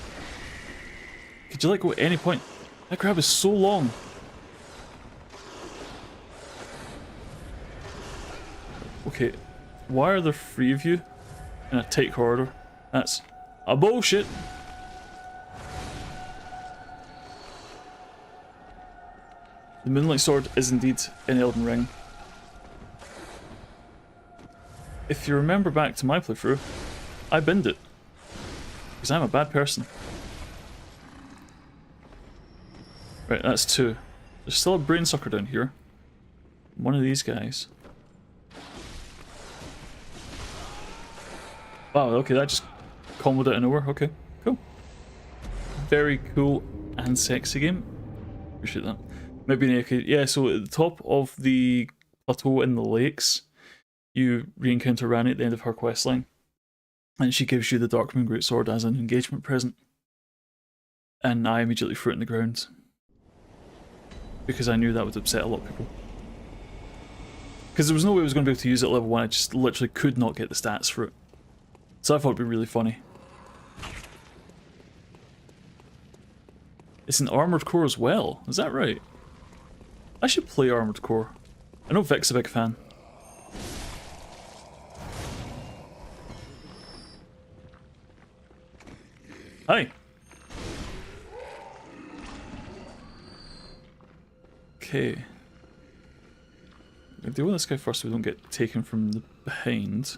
Could you let go at any point? That grab is so long. Okay, why are there three of you in a tight corridor? That's a bullshit. The Moonlight Sword is indeed in Elden Ring. If you remember back to my playthrough, I binned it. Because I'm a bad person. Right, that's two. There's still a brain sucker down here. one of these guys. Wow, okay, that just comboed out of nowhere. Okay, cool. Very cool and sexy game. Appreciate that. Maybe naked. Yeah, so at the top of the plateau in the lakes, you re-encounter Rani at the end of her questline, and she gives you the Darkmoon Greatsword as an engagement present. And I immediately threw it in the ground because I knew that would upset a lot of people. Because there was no way I was going to be able to use it at level 1, I just literally could not get the stats for it. So I thought it'd be really funny. It's an Armored Core as well, is that right? I should play Armored Core. I know Vic's a big fan. Hi! Okay. I'll deal with this guy first so we don't get taken from the behind.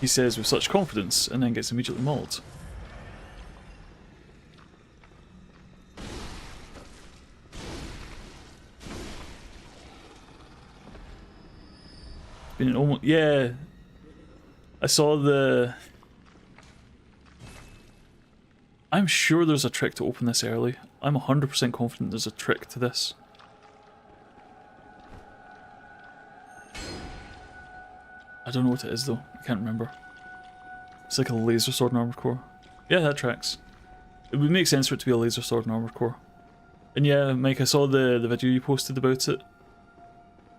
He says with such confidence and then gets immediately mauled. Been an almost, yeah. I saw the. I'm sure there's a trick to open this early. I'm 100% confident there's a trick to this. I don't know what it is though. I can't remember. It's like a laser sword and armored core. Yeah, that tracks. It would make sense for it to be a laser sword and armored core. And yeah, Mike, I saw the video you posted about it.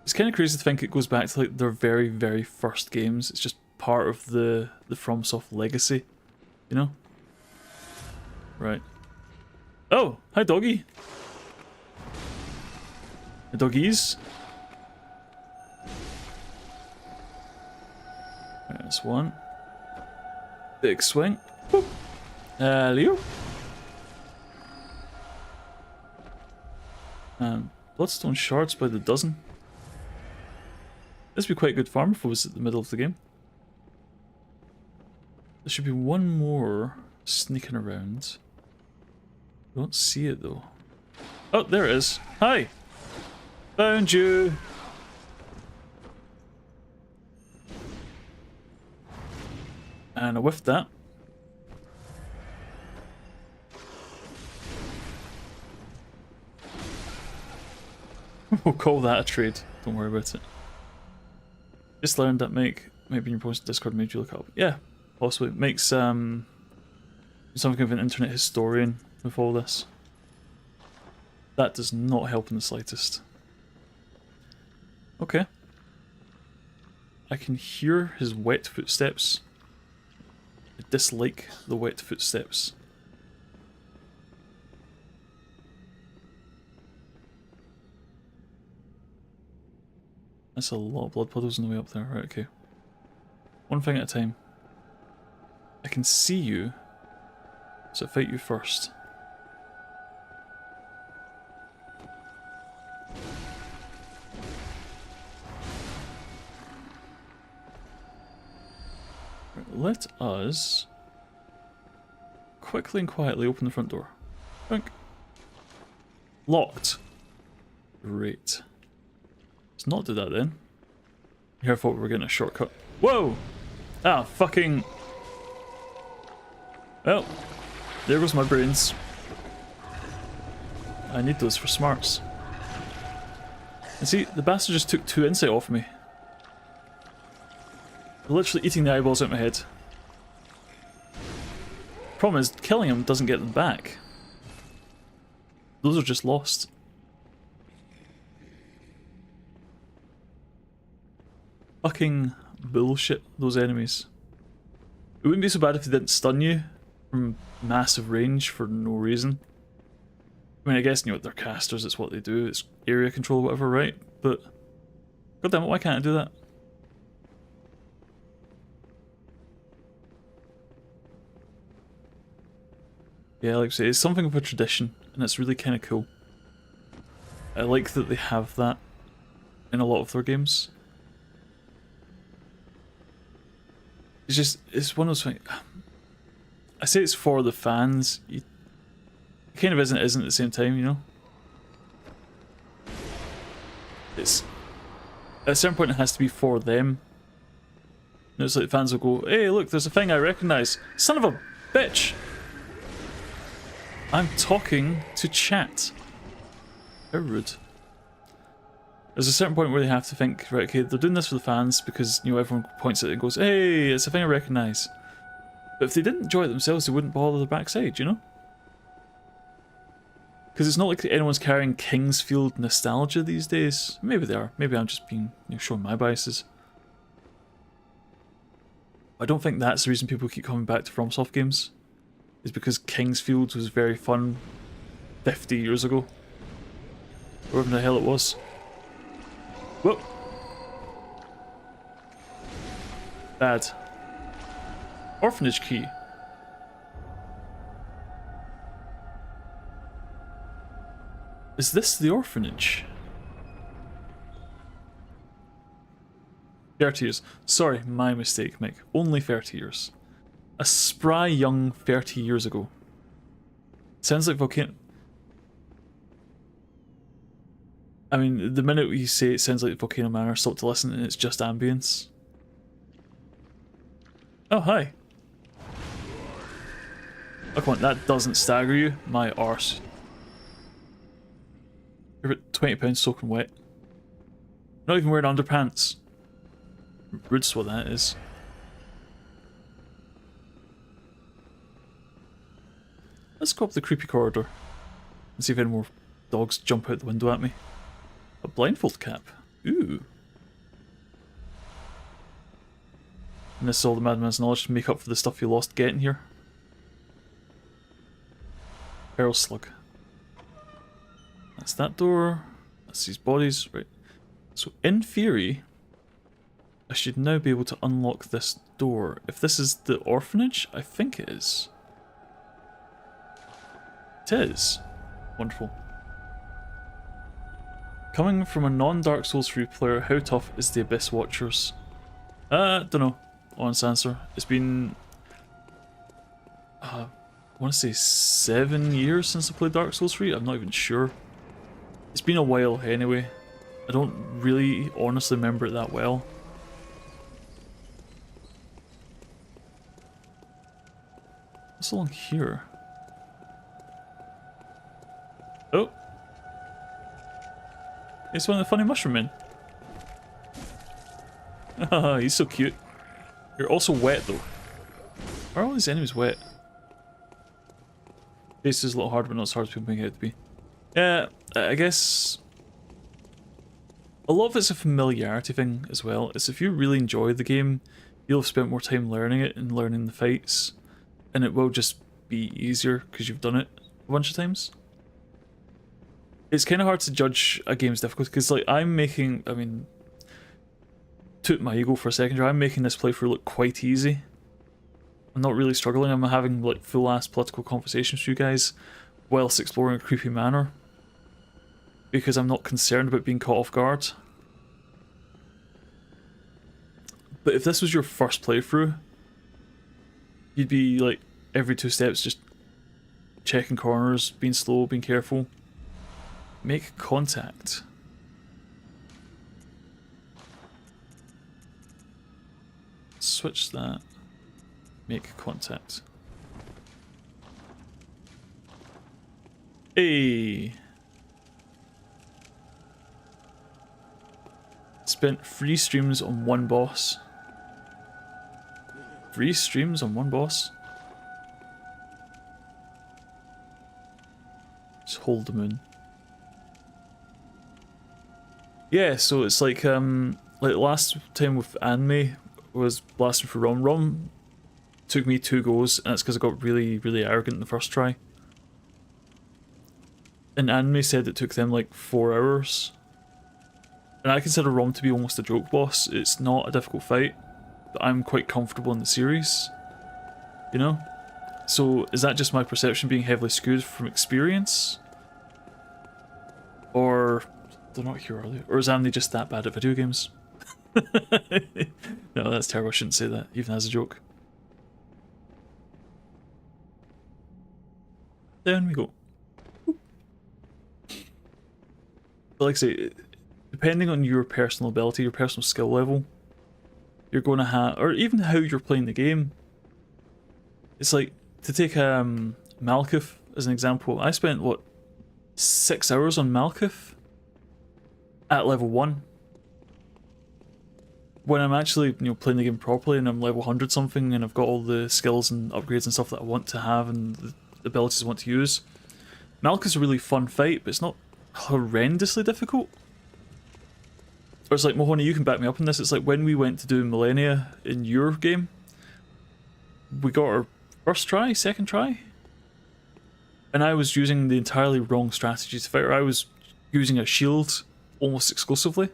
It's kind of crazy to think it goes back to like their very, very first games. It's just part of the FromSoft legacy, you know? Right. Oh, hi doggy. The doggies. Right, that's one. Big swing. Boop. Leo. Bloodstone shards by the dozen. This would be quite good farm if it was at the middle of the game. There should be one more sneaking around. I don't see it though. Oh, there it is. Hi! Found you! And I whiffed that. We'll call that a trade. Don't worry about it. Just learned that Mike might be in your post Discord made you look up. Yeah, possibly. Mike's something of an internet historian with all this. That does not help in the slightest. Okay. I can hear his wet footsteps. I dislike the wet footsteps. That's a lot of blood puddles on the way up there. Right, okay. One thing at a time. I can see you, so I fight you first. Right, let us quickly and quietly open the front door. Boink. Locked. Great. Let's not do that then. Here I thought we were getting a shortcut. Whoa! Ah, fucking... Well, there goes my brains. I need those for smarts. And see, the bastard just took 2 insight off me. Literally eating the eyeballs out my head. Problem is, killing him doesn't get them back. Those are just lost. Fucking bullshit, those enemies. It wouldn't be so bad if they didn't stun you from massive range for no reason. I mean, I guess, you know, they're casters, it's what they do, it's area control, whatever, right? But, goddammit, why can't I do that? Yeah, like I say, it's something of a tradition, and it's really kind of cool. I like that they have that in a lot of their games. It's just, it's one of those things. I say it's for the fans. You kind of isn't at the same time, you know? It's... At a certain point it has to be for them. And it's like fans will go, hey look, there's a thing I recognise. Son of a bitch! I'm talking to chat. How rude. There's a certain point where they have to think, right, okay, they're doing this for the fans because, you know, everyone points at it and goes, hey, it's a thing I recognise. But if they didn't enjoy it themselves, they wouldn't bother the backside, you know? Because it's not like anyone's carrying Kingsfield nostalgia these days. Maybe they are. Maybe I'm just being, you know, showing my biases. I don't think that's the reason people keep coming back to FromSoft games. Is because Kingsfield was very fun 50 years ago. Whatever the hell it was. Whoop! Bad. Orphanage key. Is this the orphanage? 30 years. Sorry, my mistake, Mick. Only 30 years. A spry young 30 years ago. Sounds like volcano. I mean, the minute you say it sounds like Volcano Manor, stop to listen and it's just ambience. Oh, hi. Oh, come on, that doesn't stagger you? My arse. You're about £20 soaking wet. Not even wearing underpants. Rude's what that is. Let's go up the creepy corridor and see if any more dogs jump out the window at me. A blindfold cap. Ooh. And this is all the madman's knowledge to make up for the stuff you lost getting here. Peril slug. That's that door. That's these bodies. Right. So in theory, I should now be able to unlock this door. If this is the orphanage, I think it is. It is. Wonderful. Coming from a non-Dark Souls 3 player, how tough is the Abyss Watchers? Don't know. Honest answer. It's been... I want to say 7 years since I played Dark Souls 3. I'm not even sure. It's been a while anyway. I don't really honestly remember it that well. What's along here? Oh! It's one of the funny mushroom men. Haha, he's so cute. You're also wet though. Are all these enemies wet? This is a little hard, but not as hard as people make it out to be. Yeah, I guess... A lot of it's a familiarity thing as well. It's if you really enjoy the game, you'll have spent more time learning it and learning the fights. And it will just be easier because you've done it a bunch of times. It's kind of hard to judge a game's difficulty because, like, I mean, toot my ego for a second here, I'm making this playthrough look quite easy. I'm not really struggling, I'm having, like, full-ass political conversations with you guys whilst exploring a creepy manor. Because I'm not concerned about being caught off guard. But if this was your first playthrough, you'd be, like, every 2 steps just checking corners, being slow, being careful. Make contact. Switch that. Make contact. Hey! Spent 3 streams on one boss. 3 streams on one boss? Just hold the moon. Yeah, so it's like last time with Anime was blasting for Rom. Rom took me 2 goes, and it's because I got really, really arrogant in the first try. And Anime said it took them like 4 hours. And I consider Rom to be almost a joke boss. It's not a difficult fight, but I'm quite comfortable in the series. You know? So is that just my perception being heavily skewed from experience? Or... they're not here, are they? Or is Anime just that bad at video games? No, that's terrible. I shouldn't say that, even as a joke. Down we go. But like I say, depending on your personal ability, your personal skill level, you're going to have, or even how you're playing the game. It's like, to take Malkuth as an example, I spent, what, 6 hours on Malkuth at level 1. When I'm actually, playing the game properly and I'm level 100 something and I've got all the skills and upgrades and stuff that I want to have and the abilities I want to use, Malkuth's a really fun fight, but it's not horrendously difficult. Or it's like, Mahoney, you can back me up on this, it's like when we went to do Millennia in your game, we got our first try, second try, and I was using the entirely wrong strategy to fight her. I was using a shield almost exclusively.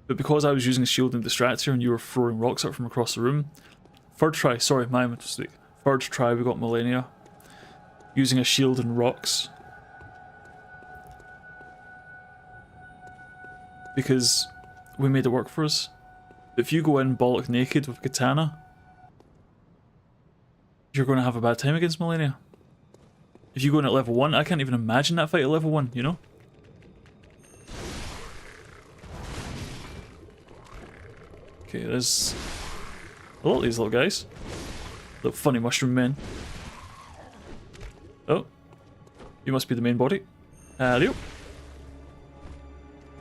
But because I was using a shield and distractor and you were throwing rocks up from across the room, third try, sorry, my mistake. Third try we got Millennia. Using a shield and rocks. Because we made it work for us. If you go in bollock naked with katana, you're going to have a bad time against Millennia. If you go in at level 1, I can't even imagine that fight at level 1, you know? Okay, there's a lot of these little guys. Little funny mushroom men. Oh. You must be the main body. Hello.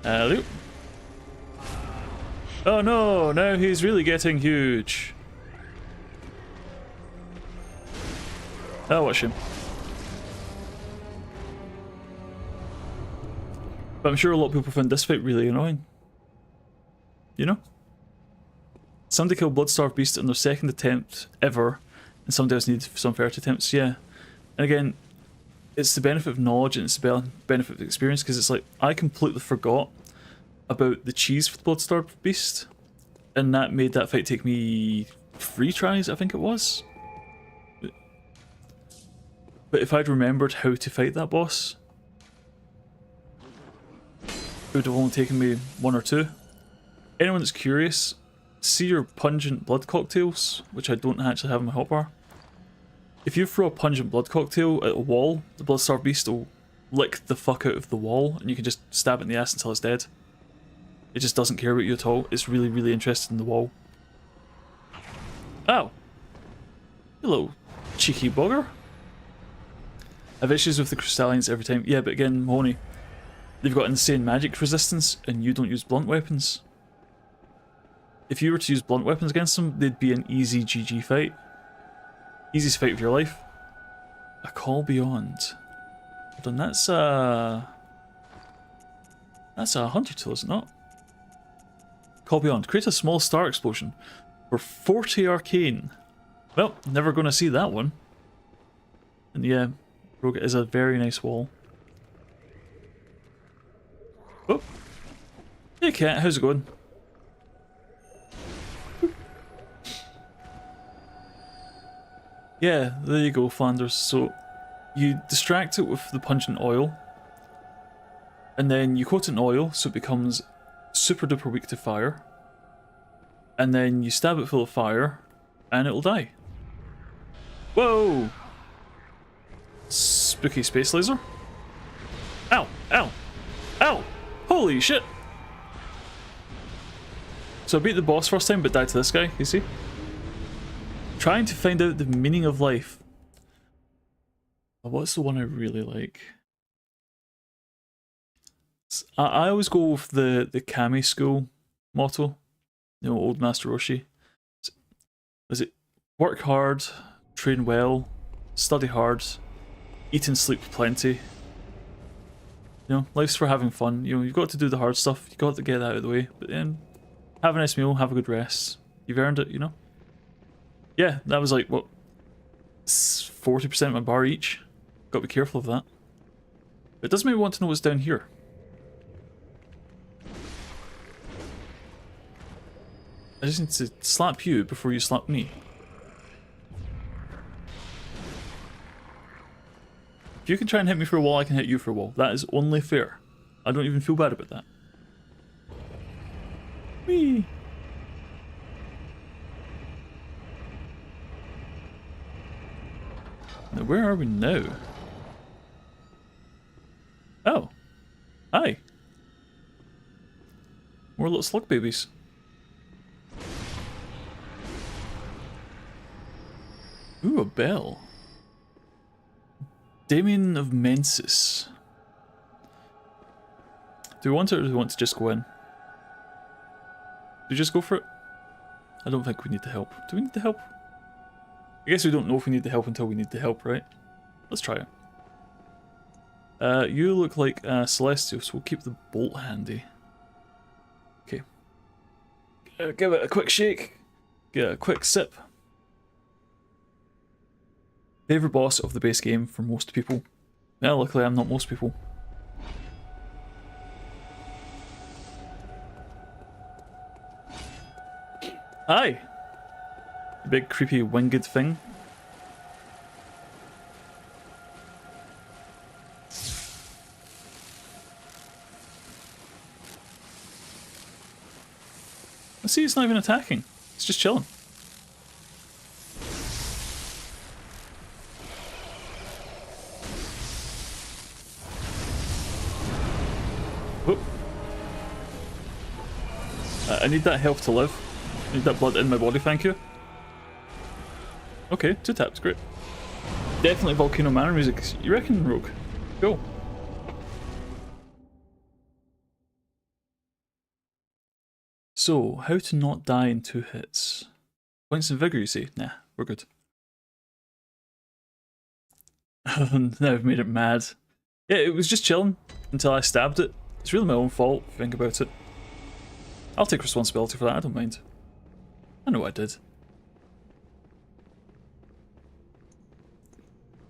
Hello. Oh no, now he's really getting huge. Oh, watch him. But I'm sure a lot of people found this fight really annoying. You know? Somebody killed Bloodstarved Beast on their second attempt ever, and somebody else needed some first attempts, yeah. And again, it's the benefit of knowledge and it's the benefit of experience, because it's like, I completely forgot about the cheese for the Bloodstarved Beast, and that made that fight take me 3 tries, I think it was. But if I'd remembered how to fight that boss, it would have only taken me 1 or 2. Anyone that's curious, see your pungent blood cocktails, which I don't actually have in my hotbar. If you throw a pungent blood cocktail at a wall, the Bloodstarved Beast will lick the fuck out of the wall, and you can just stab it in the ass until it's dead. It just doesn't care about you at all. It's really, really interested in the wall. Ow! You little cheeky bugger. I have issues with the crystallians every time. Yeah, but again, Mahoney, they've got insane magic resistance, and you don't use blunt weapons. If you were to use blunt weapons against them, they'd be an easy GG fight. Easiest fight of your life. A call beyond. Hold on, that's a hunter tool, is it not? Call beyond. Create a small star explosion for 40 arcane. Well, never gonna see that one. And yeah, Rogue is a very nice wall. Oh. Hey cat, how's it going? Yeah, there you go, Flanders. So, you distract it with the pungent oil, and then you coat it in oil so it becomes super duper weak to fire, and then you stab it full of fire, and it'll die. Whoa! Spooky space laser? Ow! Ow! Ow! Holy shit! So I beat the boss first time, but died to this guy, you see? Trying to find out the meaning of life. What's the one I really like? I always go with the Kami school motto. You know, old Master Roshi. Is it work hard, train well, study hard, eat and sleep plenty. You know, life's for having fun. You know, you've got to do the hard stuff. You've got to get that out of the way. But then, have a nice meal, have a good rest. You've earned it, you know? Yeah, that was like, what, 40% of my bar each? Got to be careful of that. It does make me want to know what's down here. I just need to slap you before you slap me. If you can try and hit me for a wall, I can hit you for a wall. That is only fair. I don't even feel bad about that. Whee! Now, where are we now? Oh. Hi. More little slug babies. Ooh, a bell. Damien of Mensis. Do we want it or do we want to just go in? Do we just go for it? I don't think we need the help. Do we need the help? I guess we don't know if we need the help until we need the help, right? Let's try it. You look like Celestial, so we'll keep the bolt handy. Okay. Give it a quick shake. Get a quick sip. Favourite boss of the base game for most people. Well, luckily I'm not most people. Hi! Big creepy winged thing. I see it's not even attacking. It's just chilling. Whoop. I need that health to live. I need that blood in my body, thank you. Okay, 2 taps, great. Definitely Volcano Manor music. You reckon, Rogue? Go. So, how to not die in 2 hits? Points in vigor, you say? Nah, we're good. Now I've made it mad. Yeah, it was just chilling until I stabbed it. It's really my own fault, if you think about it. I'll take responsibility for that, I don't mind. I know what I did.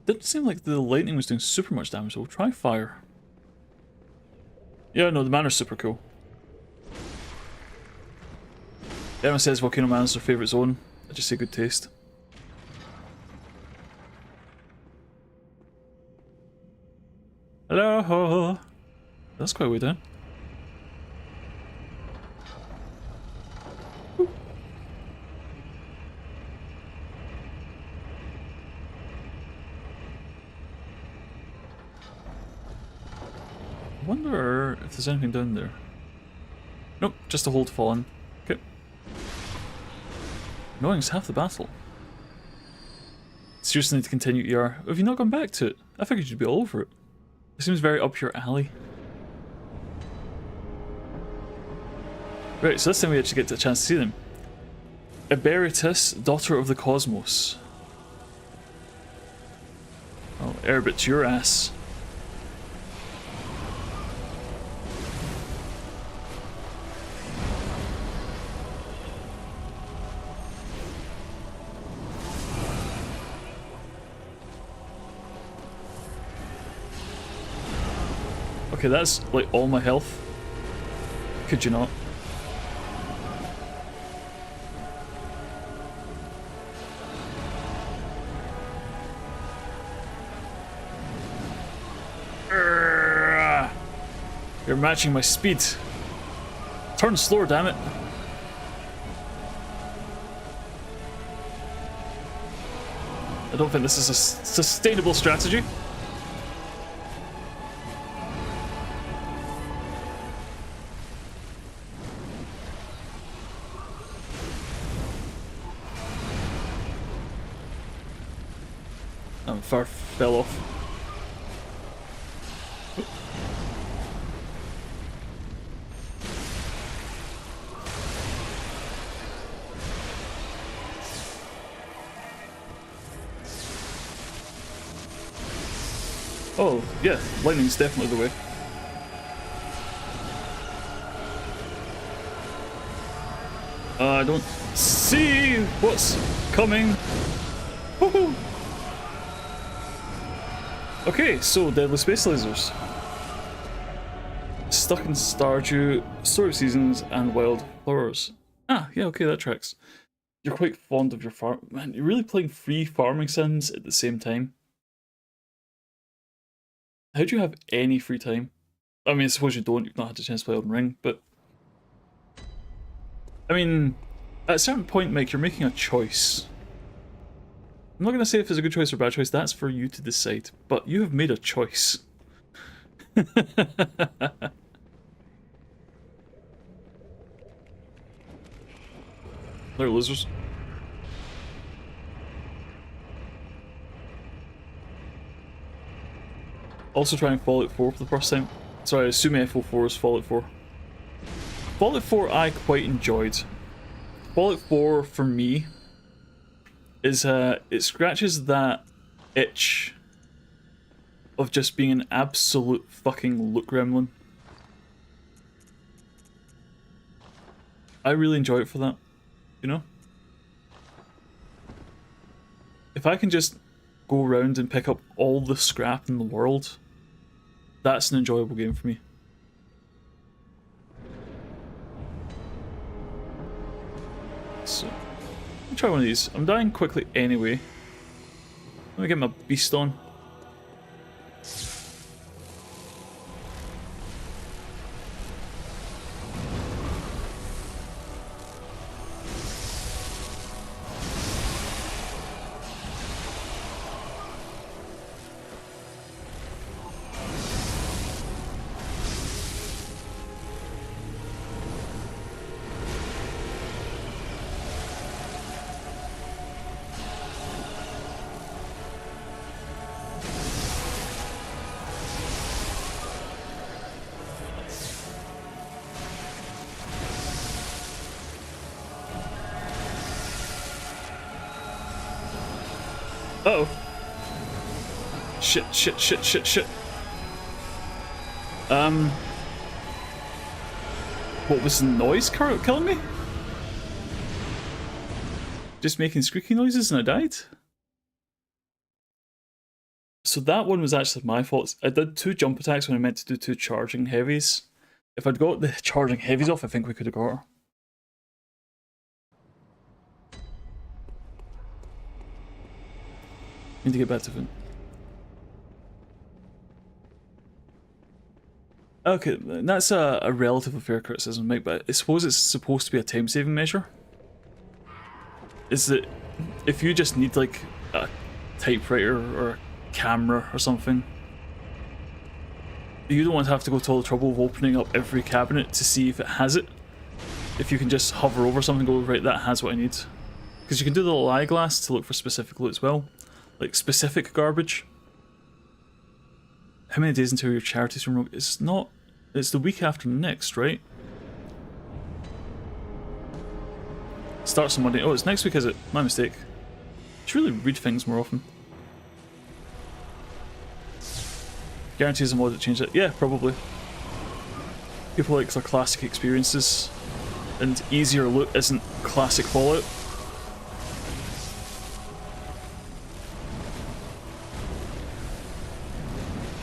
Didn't seem like the lightning was doing super much damage, so try fire. Yeah, no, the manor's super cool. Everyone says Volcano Manor's their favourite zone. I just say good taste. Hello! That's quite a way down. I wonder if there's anything down there. Nope, just a hole to fall in. Okay. Annoying's half the battle. Seriously need to continue ER. Have you not gone back to it? I figured you'd be all over it. It seems very up your alley. Right, so this time we actually get a chance to see them. Iberitus, daughter of the cosmos. Oh, Erbit, your ass. Okay, that's like all my health. Could you not? You're matching my speed. Turn slower, damn it. I don't think this is a sustainable strategy. Far fell off. Oh, yeah, lightning's definitely the way. I don't see what's coming. Woohoo! Okay, so deadly space lasers. Stuck in Stardew, Story of Seasons, and Wild Flowers. Ah, yeah, okay, that tracks. You're quite fond of your farm. Man, you're really playing 3 farming sims at the same time. How do you have any free time? I mean, I suppose you don't, you've not had a chance to play Elden Ring, but... I mean, at a certain point, Mike, you're making a choice. I'm not going to say if it's a good choice or a bad choice, that's for you to decide, but you have made a choice. They're losers. Also trying Fallout 4 for the first time. Sorry, I assume FO4 is Fallout 4. Fallout 4 I quite enjoyed. Fallout 4 for me is it scratches that itch of just being an absolute fucking loot gremlin. I really enjoy it for that, you know? If I can just go around and pick up all the scrap in the world, that's an enjoyable game for me. So, let me try one of these. I'm dying quickly anyway. Let me get my beast on. Uh-oh. Shit. What was the noise killing me? Just making squeaky noises and I died? So that one was actually my fault. I did 2 jump attacks when I meant to do 2 charging heavies. If I'd got the charging heavies off, I think we could have got her. Need to get back to Vin. Okay, that's a relatively fair criticism, Mike, but I suppose it's supposed to be a time-saving measure. Is that if you just need like a typewriter or a camera or something, you don't want to have to go to all the trouble of opening up every cabinet to see if it has it. If you can just hover over something and go, right, that has what I need. Because you can do the little eyeglass to look for specific loot as well. Like specific garbage. How many days until your charity's from Rogue? It's not. It's the week after next, right? Starts on Monday. Oh, it's next week, is it? My mistake. Should really read things more often. Guarantees a mod that changed it. Yeah, probably. People like their classic experiences, and easier loot isn't classic Fallout.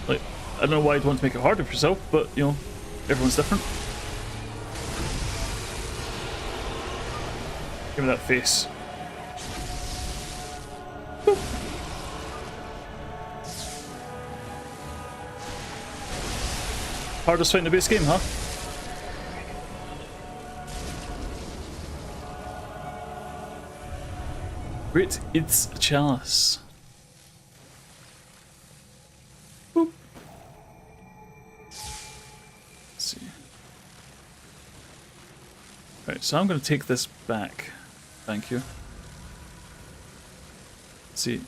Like, I don't know why I'd want to make it harder for yourself, but, you know, everyone's different. Give me that face. Boop. Hardest fight in the base game, huh? Great, it's a chalice. Boop. Let's see. Right, so I'm going to take this back. Thank you. Let's see.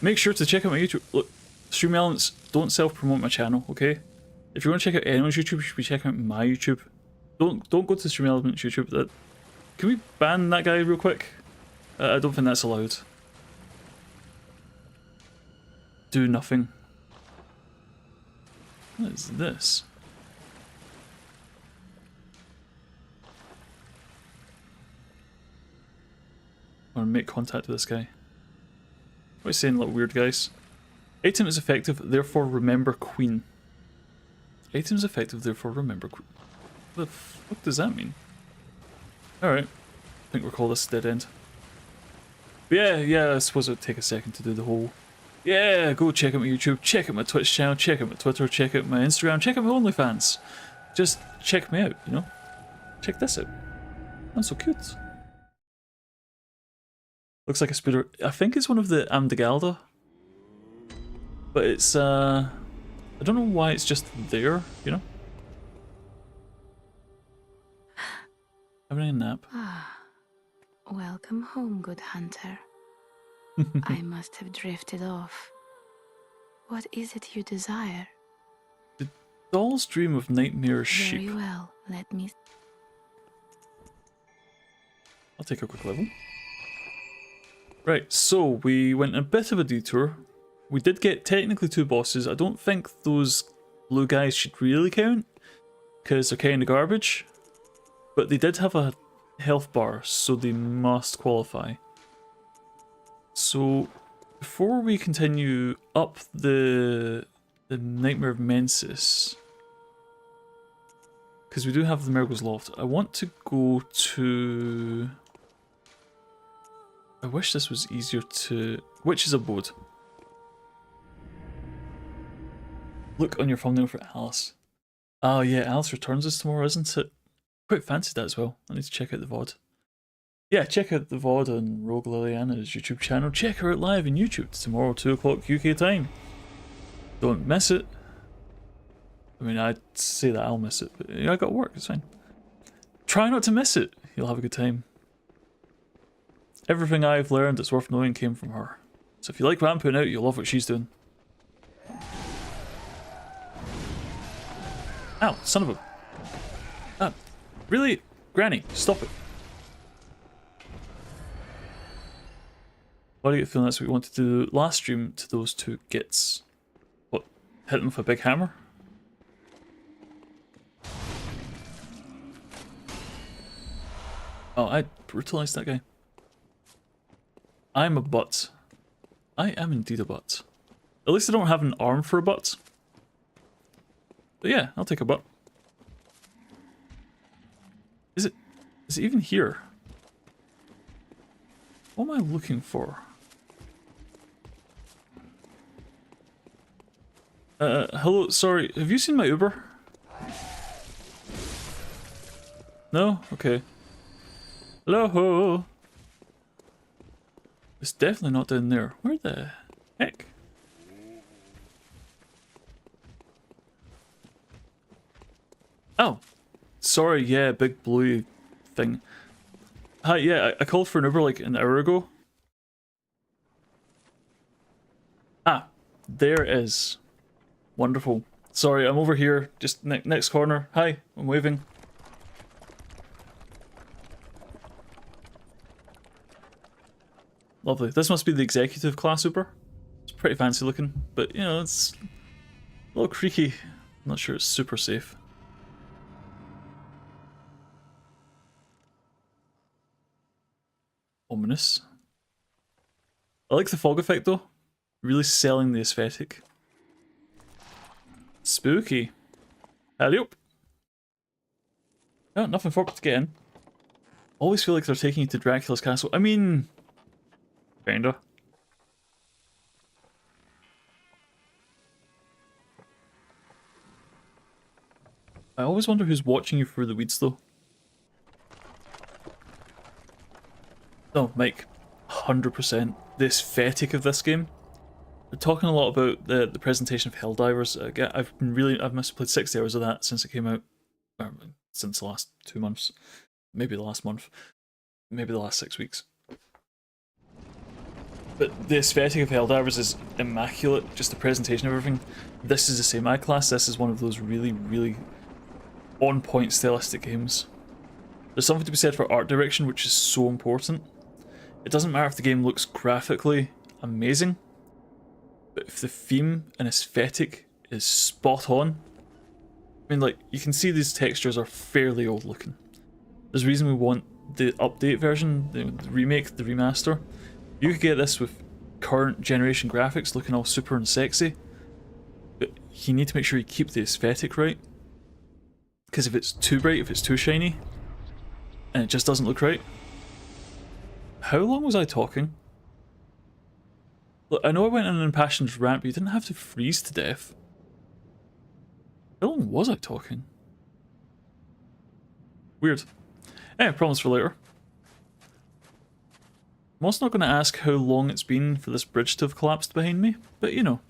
Make sure to check out my YouTube. Look, Stream Elements don't self-promote my channel, okay? If you want to check out anyone's YouTube, you should be checking out my YouTube. Don't go to Stream Elements YouTube. Can we ban that guy real quick? I don't think that's allowed. Do nothing. What is this? I want to make contact with this guy. What are you saying, little weird guys? Item is effective, therefore remember Queen. Item is effective, therefore remember Queen. What the fuck does that mean? Alright. I think we'll call this dead end. But yeah, I suppose it would take a second to do the whole... Yeah, go check out my YouTube, check out my Twitch channel, check out my Twitter, check out my Instagram, check out my OnlyFans. Just check me out, you know? Check this out. I'm so cute. Looks like a speeder. I think it's one of the Amdigalda. But it's, I don't know why it's just there, you know? Having a nap. Welcome home, good hunter. I must have drifted off. What is it you desire? Dolls dream of nightmare sheep. Very well, let me... I'll take a quick level. Right, so we went a bit of a detour. We did get technically 2 bosses. I don't think those blue guys should really count, because they're kind of garbage. But they did have a health bar, so they must qualify. So, before we continue up the Nightmare of Mensis, because we do have the Mergo's Loft, I want to go to... I wish this was easier to... Witch's Abode. Look on your thumbnail for Alice. Oh yeah, Alice Returns is tomorrow, isn't it? Quite fancied that as well. I need to check out the VOD. Yeah, check out the VOD on Rogue Liliana's YouTube channel. Check her out live on YouTube tomorrow, 2 o'clock UK time. Don't miss it. I mean, I'd say that I'll miss it, but I got work, it's fine. Try not to miss it. You'll have a good time. Everything I've learned that's worth knowing came from her. So if you like what I'm putting out, you'll love what she's doing. Ow, son of a... Ah, really? Granny, stop it. Why do you get the feeling that's what we wanted to do last stream to those 2 gits? What, hit them with a big hammer? Oh, I brutalized that guy. I'm a butt. I am indeed a butt. At least I don't have an arm for a butt. But yeah, I'll take a butt. Is it even here? What am I looking for? Hello, sorry, have you seen my Uber? No? Okay. Hello? It's definitely not down there. Where the heck? Oh, sorry, yeah, big blue thing. Hi, yeah, I called for an Uber like an hour ago. Ah, there it is. Wonderful. Sorry, I'm over here, just next corner. Hi, I'm waving. Lovely. This must be the executive class Uber. It's pretty fancy looking, but you know, it's a little creaky. I'm not sure it's super safe. Ominous. I like the fog effect though. Really selling the aesthetic. Spooky. Hello. Oh, nothing for it to get in. Always feel like they're taking you to Dracula's castle. I mean... kinda. I always wonder who's watching you through the weeds though. Oh, Mike. 100%. The aesthetic of this game. We're talking a lot about the presentation of Helldivers. I've must have played 60 hours of that since it came out. Since the last 2 months. Maybe the last month. Maybe the last 6 weeks. But the aesthetic of Helldivers is immaculate. Just the presentation of everything. This is the same. My class, this is one of those really, really on-point stylistic games. There's something to be said for art direction, which is so important. It doesn't matter if the game looks graphically amazing, but if the theme and aesthetic is spot on, I mean, like, you can see these textures are fairly old looking. There's a reason we want the update version, the remake, the remaster. You could get this with current generation graphics looking all super and sexy, but you need to make sure you keep the aesthetic right. Because if it's too bright, if it's too shiny, and it just doesn't look right. How long was I talking? Look, I know I went on an impassioned rant, but you didn't have to freeze to death. How long was I talking? Weird. Problems for later. I'm also not going to ask how long it's been for this bridge to have collapsed behind me, but you know.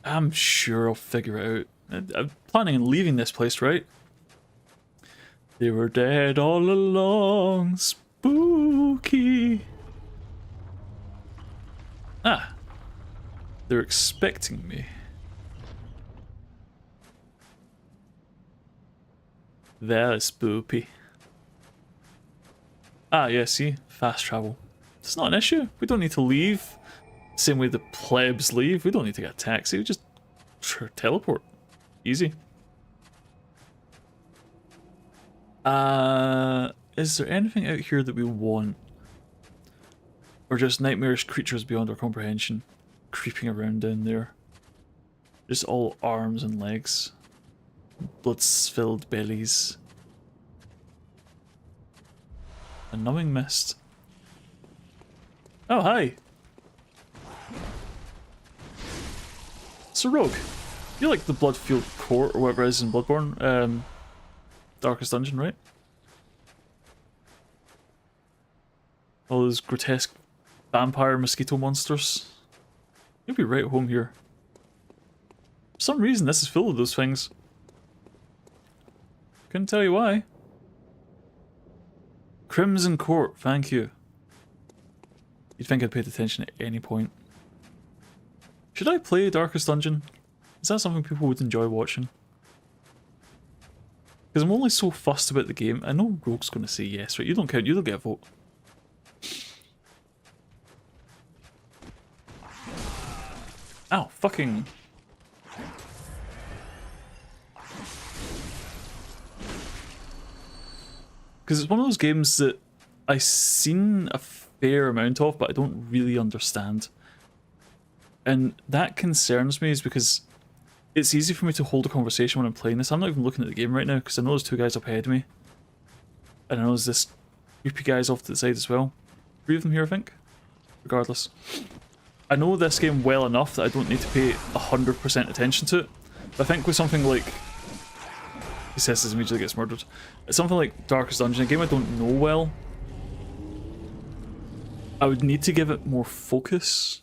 I'm sure I'll figure it out. I'm planning on leaving this place, right? They were dead all along. Spooky. Ah. They're expecting me. That is spooky. Ah, yeah, see? Fast travel. It's not an issue. We don't need to leave. Same way the plebs leave. We don't need to get a taxi. We just teleport. Easy. Is there anything out here that we want? Or just nightmarish creatures beyond our comprehension creeping around down there? Just all arms and legs. Blood-filled bellies. A numbing mist. Oh, hi! So, Rogue, you're like the Bloodfield Court or whatever it is in Bloodborne. Darkest Dungeon, right? All those grotesque vampire mosquito monsters. You'll be right at home here. For some reason, this is full of those things. Couldn't tell you why. Crimson Court, thank you. You'd think I'd paid attention at any point. Should I play Darkest Dungeon? Is that something people would enjoy watching? Because I'm only so fussed about the game. I know Rogue's going to say yes, right? You don't count, you don't get a vote. Ow, fucking... Because it's one of those games that I've seen a fair amount of, but I don't really understand. And that concerns me is because it's easy for me to hold a conversation when I'm playing this. I'm not even looking at the game right now because I know there's two guys up ahead of me. And I know there's this creepy guys off to the side as well. 3 of them here, I think. Regardless. I know this game well enough that I don't need to pay 100% attention to it. But I think with something like... He says this immediately gets murdered. It's something like Darkest Dungeon, a game I don't know well. I would need to give it more focus.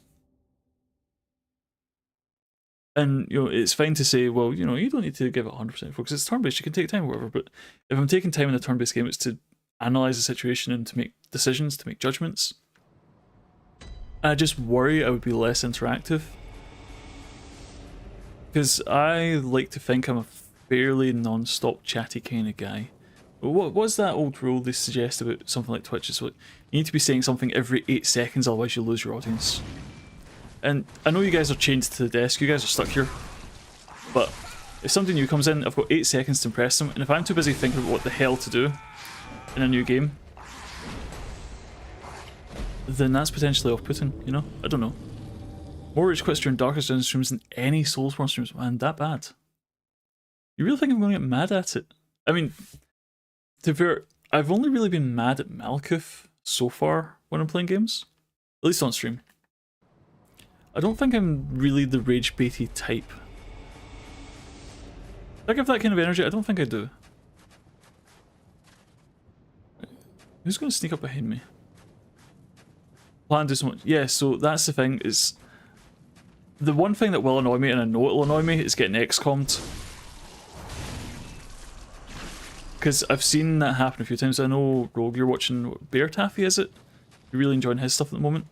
And, you know, it's fine to say, well, you know, you don't need to give it 100% focus. It's turn-based, you can take time or whatever. But if I'm taking time in a turn-based game, it's to analyse the situation and to make decisions, to make judgments. And I just worry I would be less interactive. Because I like to think I'm a fairly non-stop chatty kind of guy. But what was that old rule they suggest about something like Twitch? It's like, you need to be saying something every 8 seconds, otherwise you lose your audience. And I know you guys are chained to the desk, you guys are stuck here. But if somebody new comes in, I've got 8 seconds to impress them, and if I'm too busy thinking about what the hell to do in a new game, then that's potentially off-putting, you know? I don't know. More rage quits during Darkest Dungeon streams than any Soulsborne streams. Man, that bad. You really think I'm going to get mad at it? I mean, to be fair, I've only really been mad at Malkuth so far when I'm playing games. At least on stream. I don't think I'm really the rage baity type. Do I give that kind of energy? I don't think I do. Who's going to sneak up behind me? Plan to do so much. Yeah, so that's the thing, is the one thing that will annoy me, and I know it'll annoy me, is getting XCOM'd. Because I've seen that happen a few times. I know, Rogue, you're watching Bear Taffy, is it? You're really enjoying his stuff at the moment.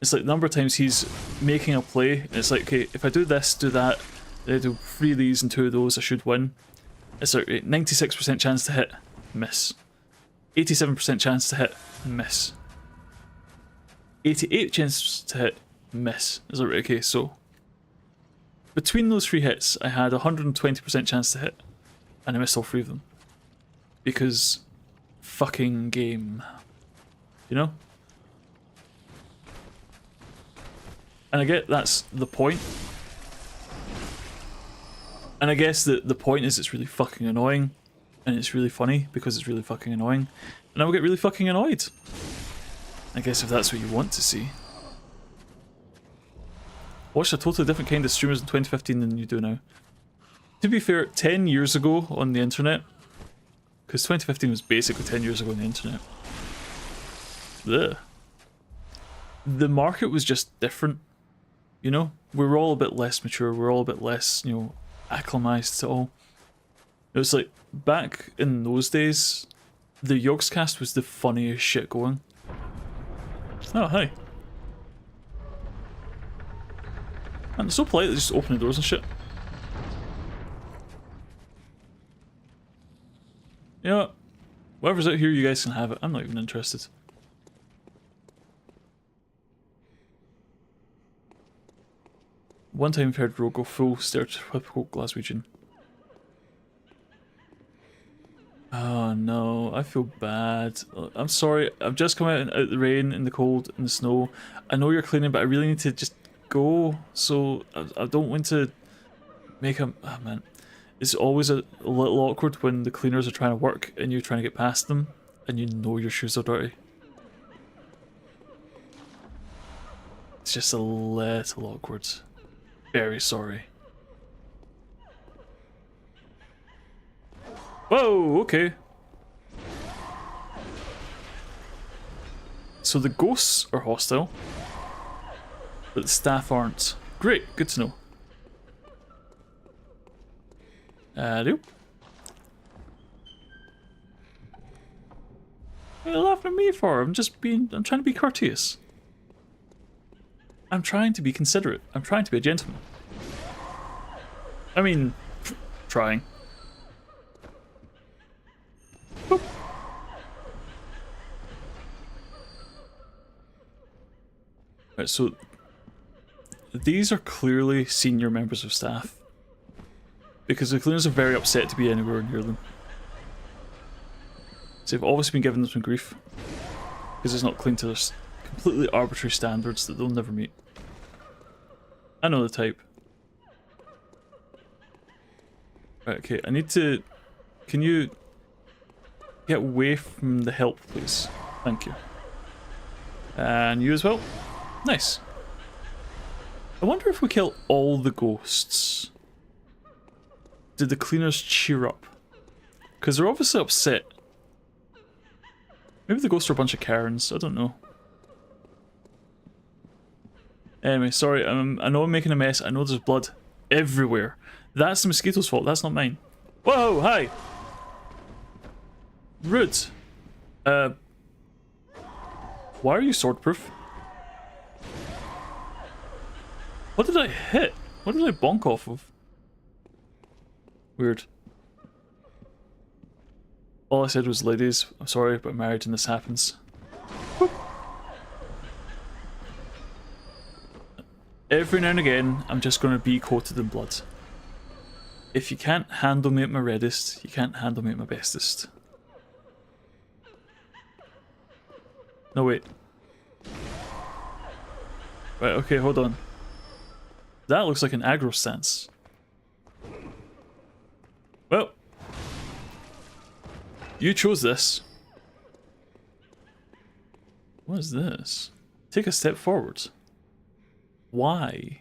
It's like the number of times he's making a play, and it's like, okay, if I do this, do that, then I do 3 of these and 2 of those, I should win. It's like 96% chance to hit, miss. 87% chance to hit, miss. 88 chance to hit, miss. Is that right? Okay, so between those 3 hits, I had 120% chance to hit, and I missed all 3 of them. Because fucking game. You know? And I get that's the point. And I guess the point is it's really fucking annoying. And it's really funny because it's really fucking annoying. And I will get really fucking annoyed. I guess if that's what you want to see. Watched a totally different kind of streamers in 2015 than you do now. To be fair, 10 years ago on the internet, because 2015 was basically 10 years ago on the internet, the market was just different. You know, we were all a bit less mature, we were all a bit less, you know, acclimatized to all. It was like, back in those days, The Yogscast was the funniest shit going. Oh, hi. Man, they're so polite, they just open the doors and shit. You know what? Whatever's out here, you guys can have it. I'm not even interested. One time I've heard Rogue go full stereotypical Glaswegian. Oh no, I feel bad. I'm sorry, I've just come out in the rain, in the cold, in the snow. I know you're cleaning, but I really need to just go. So I don't want to make a... Oh man. It's always a little awkward when the cleaners are trying to work and you're trying to get past them and you know your shoes are dirty. It's just a little awkward. Very sorry. Whoa, okay. So the ghosts are hostile, but the staff aren't. Great, good to know. Hello? What are you laughing at me for? I'm trying to be courteous. I'm trying to be considerate. I'm trying to be a gentleman. I mean, trying. Boop. Right, so these are clearly senior members of staff. Because the cleaners are very upset to be anywhere near them. So they've obviously been giving them some grief. Because it's not clean to their completely arbitrary standards that they'll never meet. I know the type. Right, okay, I need to... Can you get away from the help, please? Thank you. And you as well? Nice. I wonder if we kill all the ghosts, did the cleaners cheer up? Because they're obviously upset. Maybe the ghosts are a bunch of Karens, I don't know. Anyway, sorry, I know I'm making a mess, I know there's blood everywhere. That's the mosquito's fault, that's not mine. Whoa, hi! Rude. Why are you swordproof? What did I hit? What did I bonk off of? Weird. All I said was, ladies, I'm sorry, but I'm married and this happens. Whoop. Every now and again, I'm just going to be coated in blood. If you can't handle me at my reddest, you can't handle me at my bestest. No, wait. Right, okay, hold on. That looks like an aggro stance. Well, you chose this. What is this? Take a step forward. Why?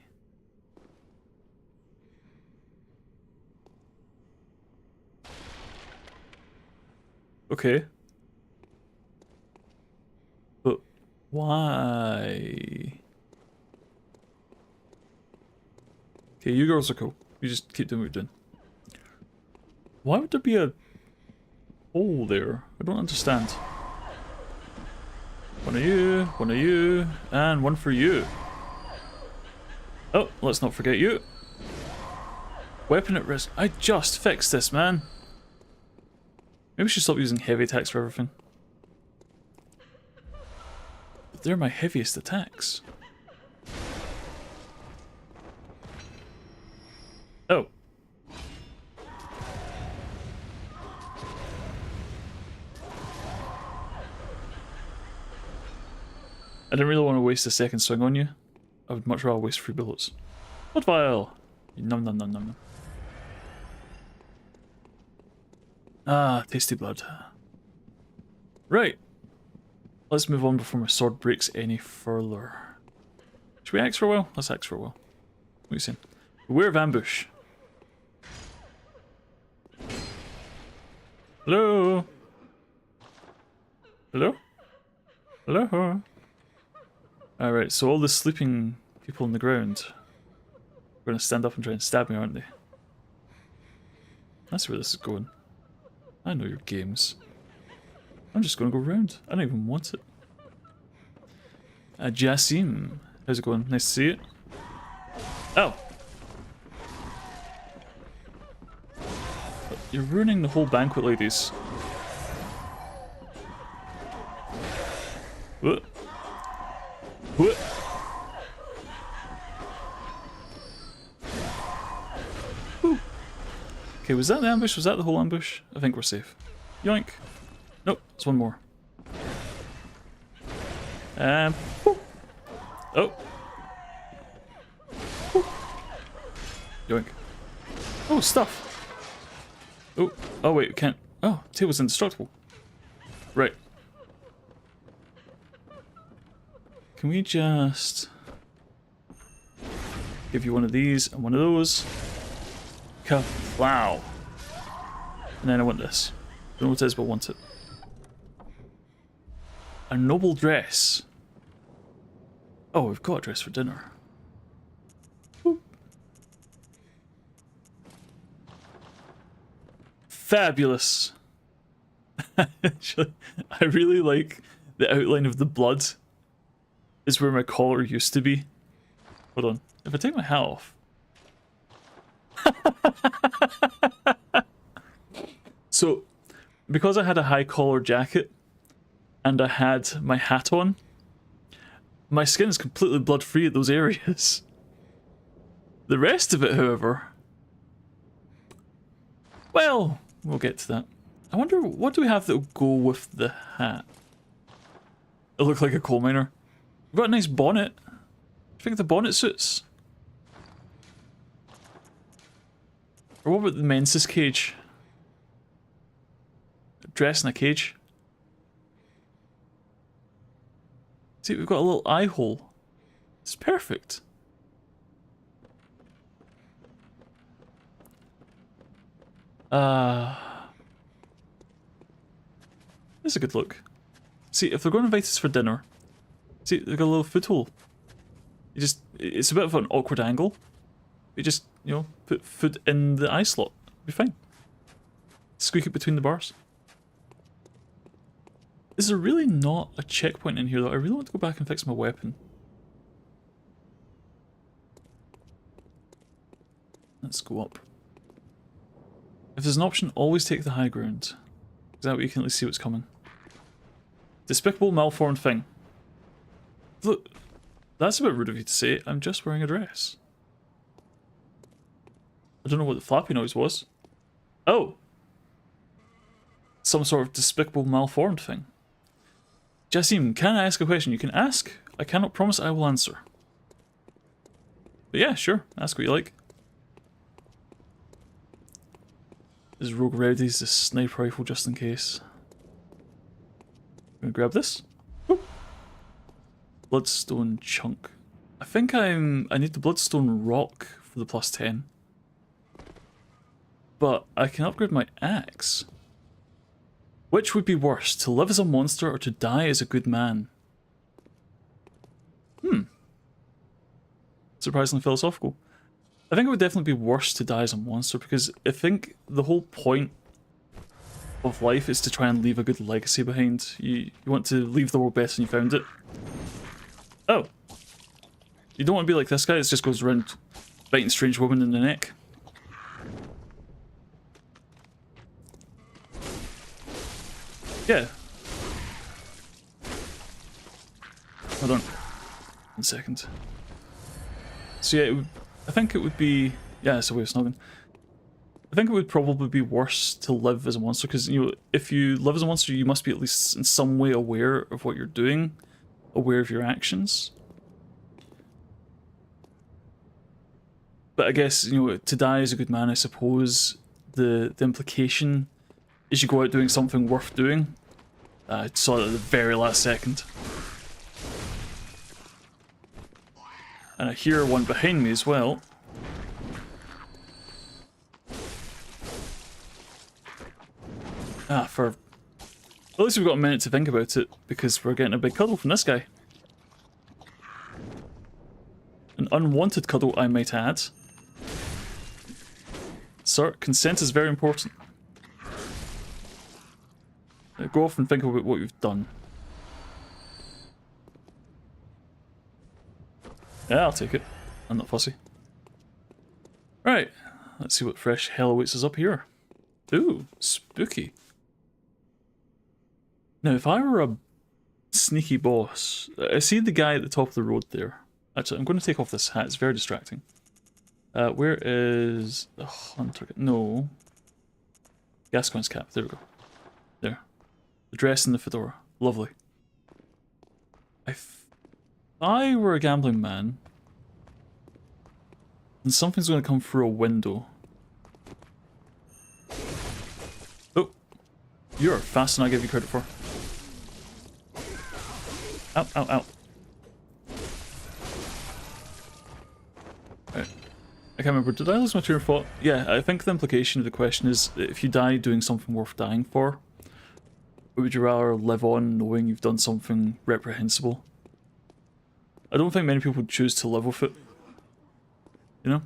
Okay. But why? Okay, you girls are cool. You just keep doing what you're doing. Why would there be a hole there? I don't understand. One of you, and one for you. Oh, let's not forget you. Weapon at risk. I just fixed this, man. Maybe we should stop using heavy attacks for everything. But they're my heaviest attacks. Oh. I didn't really want to waste a second swing on you. I would much rather waste 3 bullets. Blood vial! Num num num num. Ah, tasty blood. Right. Let's move on before my sword breaks any further. Should we axe for a while? Let's axe for a while. What are you saying? Beware of ambush. Hello? Hello? Hello? Alright, so all the sleeping people on the ground are going to stand up and try and stab me, aren't they? That's where this is going. I know your games. I'm just gonna go round. I don't even want it. Jassim. How's it going? Nice to see it. Oh! You're ruining the whole banquet, ladies. What? What? Whew. Okay, was that the ambush? Was that the whole ambush? I think we're safe. Yoink. Nope, there's one more. Whew. Oh. Whew. Yoink. Oh, stuff. Oh, oh wait, we can't. Oh, table's indestructible. Right. Can we just give you one of these and one of those? Wow. And then I want this. Don't know what it is, but I want it. A noble dress. Oh, we've got a dress for dinner. Woo. Fabulous. Actually, I really like the outline of the blood. Is where my collar used to be. Hold on. If I take my hat off. So, because I had a high collar jacket and I had my hat on, my skin is completely blood free at those areas. The rest of it, however, well, we'll get to that. I wonder, what do we have that will go with the hat? It looked like a coal miner. We've got a nice bonnet. Do you think the bonnet suits? Or what about the menses cage? Dress in a cage. See, we've got a little eye hole. It's perfect. This is a good look. See, if they're going to invite us for dinner, see, they've got a little foothold. You just, it's a bit of an awkward angle. You just, you know, put foot in the eye slot. Be fine. Squeak it between the bars. Is there really not a checkpoint in here though? I really want to go back and fix my weapon. Let's go up. If there's an option, always take the high ground. Is that way you can at least see what's coming? Despicable, malformed thing. Look, that's a bit rude of you to say. I'm just wearing a dress. I don't know what the flappy noise was. Oh! Some sort of despicable, malformed thing. Jassim, can I ask a question? You can ask. I cannot promise I will answer. But yeah, sure. Ask what you like. Is Rogue ready? Is the sniper rifle just in case? I'm gonna grab this. Whoop. Bloodstone chunk. I think I need the bloodstone rock for the plus 10. But I can upgrade my axe. Which would be worse, to live as a monster or to die as a good man? Surprisingly philosophical. I think it would definitely be worse to die as a monster because I think the whole point of life is to try and leave a good legacy behind. You want to leave the world better than you found it. Oh. You don't want to be like this guy that just goes around biting strange women in the neck. Yeah. Hold on. 1 second. So yeah, I think it would be... Yeah, it's a way of snogging. I think it would probably be worse to live as a monster, because, you know, if you live as a monster, you must be at least in some way aware of what you're doing, aware of your actions. But I guess, you know, to die as a good man, I suppose the implication is you go out doing something worth doing. I saw it at the very last second. And I hear one behind me as well. At least we've got a minute to think about it, because we're getting a big cuddle from this guy. An unwanted cuddle, I might add. Sir, consent is very important. Go off and think about what you've done. Yeah, I'll take it. I'm not fussy. Right, let's see what fresh hell awaits us up here. Ooh, spooky. Now, if I were a sneaky boss, I see the guy at the top of the road there. Actually, I'm going to take off this hat, it's very distracting. Where is the hunter? No. Gascoigne's cap, there we go. There. The dress and the fedora. Lovely. If I were a gambling man, then something's going to come through a window. Oh, you're faster than I give you credit for. Ow, ow, ow. Right. I can't remember, did I lose my train of thought? Yeah, I think the implication of the question is, if you die doing something worth dying for, or would you rather live on knowing you've done something reprehensible? I don't think many people would choose to live with it. You know?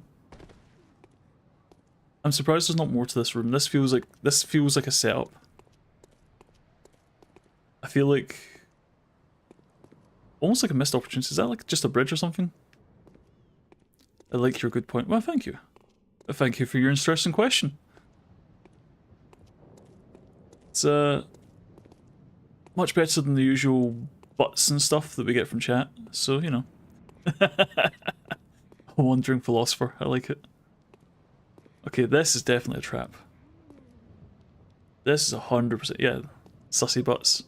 I'm surprised there's not more to this room. This feels like a setup. I feel like almost like a missed opportunity. Is that like just a bridge or something? I like your good point. Well, thank you. Thank you for your interesting question. It's much better than the usual butts and stuff that we get from chat. So, you know. A wandering philosopher. I like it. Okay, this is definitely a trap. This is 100%. Yeah, sussy butts.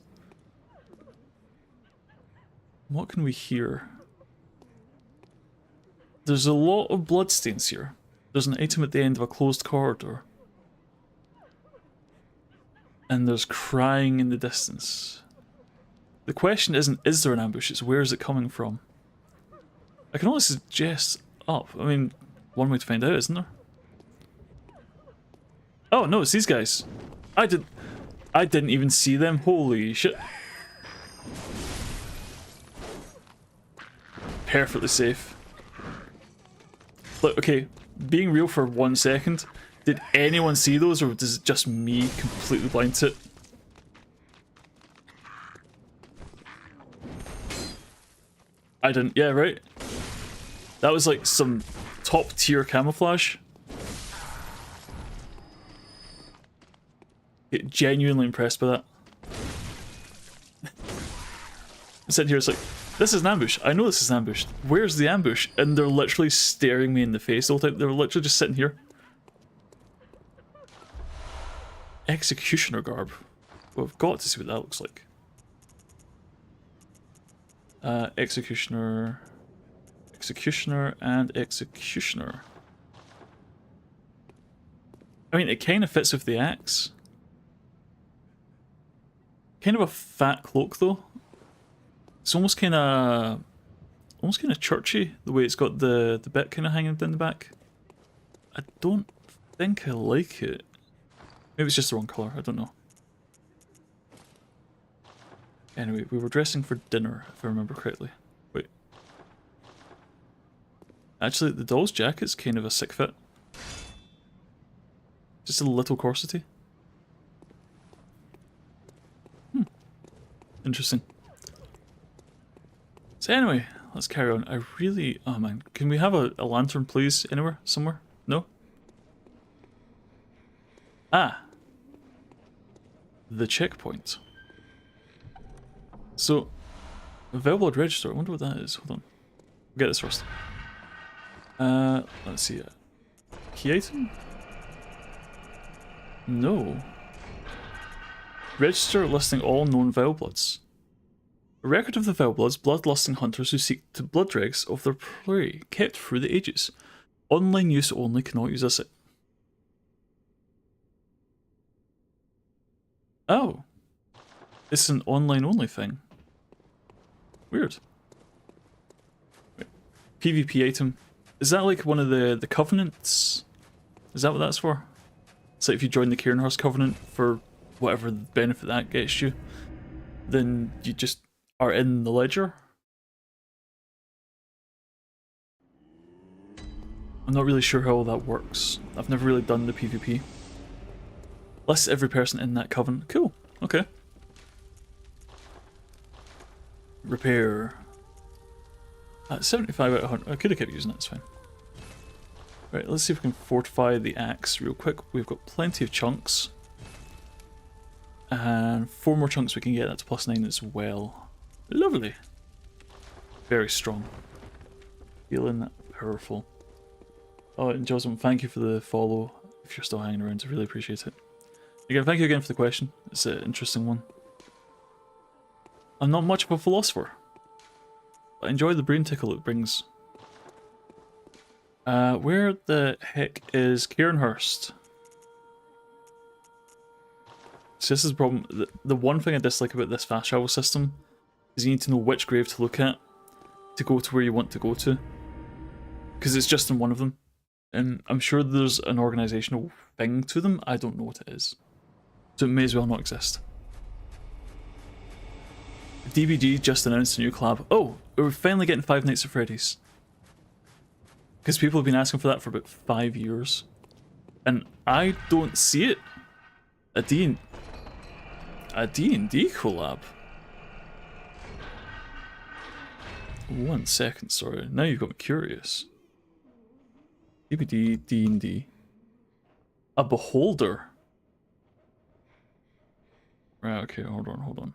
What can we hear? There's a lot of bloodstains here. There's an item at the end of a closed corridor. And there's crying in the distance. The question isn't, is there an ambush? It's where is it coming from? I can only suggest up. I mean, one way to find out, isn't there? Oh no, it's these guys. I didn't even see them. Holy shit. Perfectly safe. Look, okay, being real for 1 second, did anyone see those, or is it just me completely blind to it? I didn't, yeah, right? That was like some top tier camouflage. Get genuinely impressed by that. I'm sitting here, it's like, this is an ambush. I know this is an ambush. Where's the ambush? And they're literally staring me in the face the whole time. They're literally just sitting here. Executioner garb. Well, I've got to see what that looks like. Executioner. Executioner and executioner. I mean, it kind of fits with the axe. Kind of a fat cloak, though. It's almost kind of churchy, the way it's got the bit kind of hanging down the back. I don't think I like it. Maybe it's just the wrong colour, I don't know. Anyway, we were dressing for dinner, if I remember correctly. Wait. Actually, the doll's jacket's kind of a sick fit. Just a little corsety. Interesting. So anyway, let's carry on. I really... Oh man, can we have a lantern please? Anywhere? Somewhere? No? Ah! The checkpoint. So, Velblood Register, I wonder what that is. Hold on. We'll get this first. Let's see. Key item? No. Register listing all known Velbloods. A record of the Velbloods, bloodlusting hunters who seek to blood dregs of their prey, kept through the ages. Online use only, cannot use this. Oh. It's an online only thing. Weird. Wait. PvP item. Is that like one of the covenants? Is that what that's for? It's like if you join the Cairnhurst Covenant for whatever benefit that gets you, then you just are in the ledger? I'm not really sure how all that works. I've never really done the PvP. Lists every person in that covenant. Cool. Okay. Repair. 75 out of 100. I could have kept using it, it's fine. Right, let's see if we can fortify the axe real quick. We've got plenty of chunks. And 4 more chunks we can get, that's +9 as well. Lovely. Very strong. Feeling powerful. Oh, and Joseph, thank you for the follow. If you're still hanging around, I really appreciate it. Again, thank you again for the question. It's an interesting one. I'm not much of a philosopher. I enjoy the brain tickle it brings. Where the heck is Cairnhurst? So this is the problem. The one thing I dislike about this fast travel system is you need to know which grave to look at to go to where you want to go to. Because it's just in one of them. And I'm sure there's an organisational thing to them. I don't know what it is. So it may as well not exist. DBG just announced a new collab. Oh, we're finally getting Five Nights at Freddy's. Because people have been asking for that for about 5 years. And I don't see it. A D&D collab. 1 second, sorry. Now you've got me curious. DBD, D&D. A beholder. Right, okay, hold on.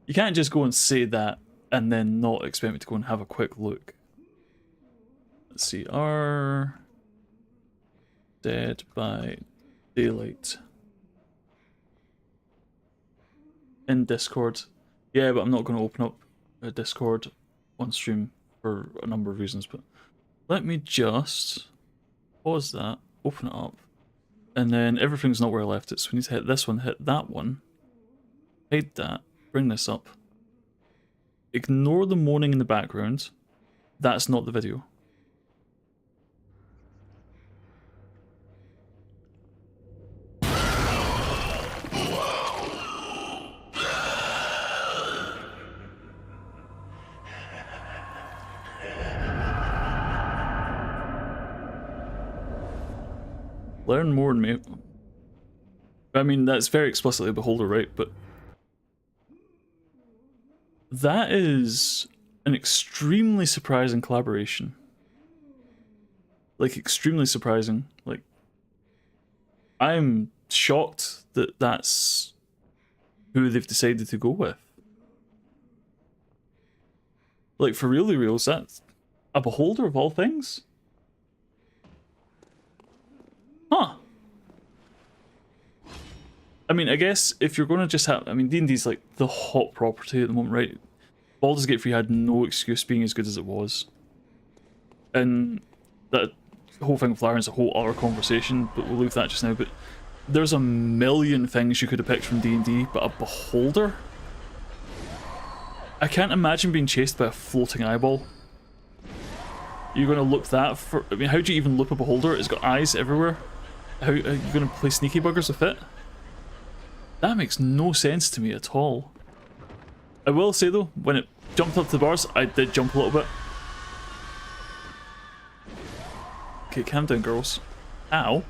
You can't just go and say that and then not expect me to go and have a quick look. Let's see, are Dead by Daylight. In Discord. Yeah, but I'm not going to open up a Discord on stream for a number of reasons, but let me just pause that, open it up, and then everything's not where I left it, so we need to hit this one, hit that one, hide that, bring this up. Ignore the moaning in the background. That's not the video. Learn more, mate. I mean, that's very explicitly a beholder, right? But that is an extremely surprising collaboration. Like, extremely surprising. Like, I'm shocked that that's who they've decided to go with. Like, for reals, that's a beholder of all things? Huh. I mean, I guess if you're going to just have... I mean, D&D's like the hot property at the moment, right? Baldur's Gate 3 had no excuse being as good as it was. And that whole thing with Laren's a whole other conversation, but we'll leave that just now. But there's a million things you could have picked from D&D, but a beholder? I can't imagine being chased by a floating eyeball. You're going to look that for... I mean, how do you even loop a beholder? It's got eyes everywhere. How are you going to play sneaky buggers with it? That makes no sense to me at all. I will say though, when it jumped up to the bars, I did jump a little bit. Okay, calm down, girls. Ow.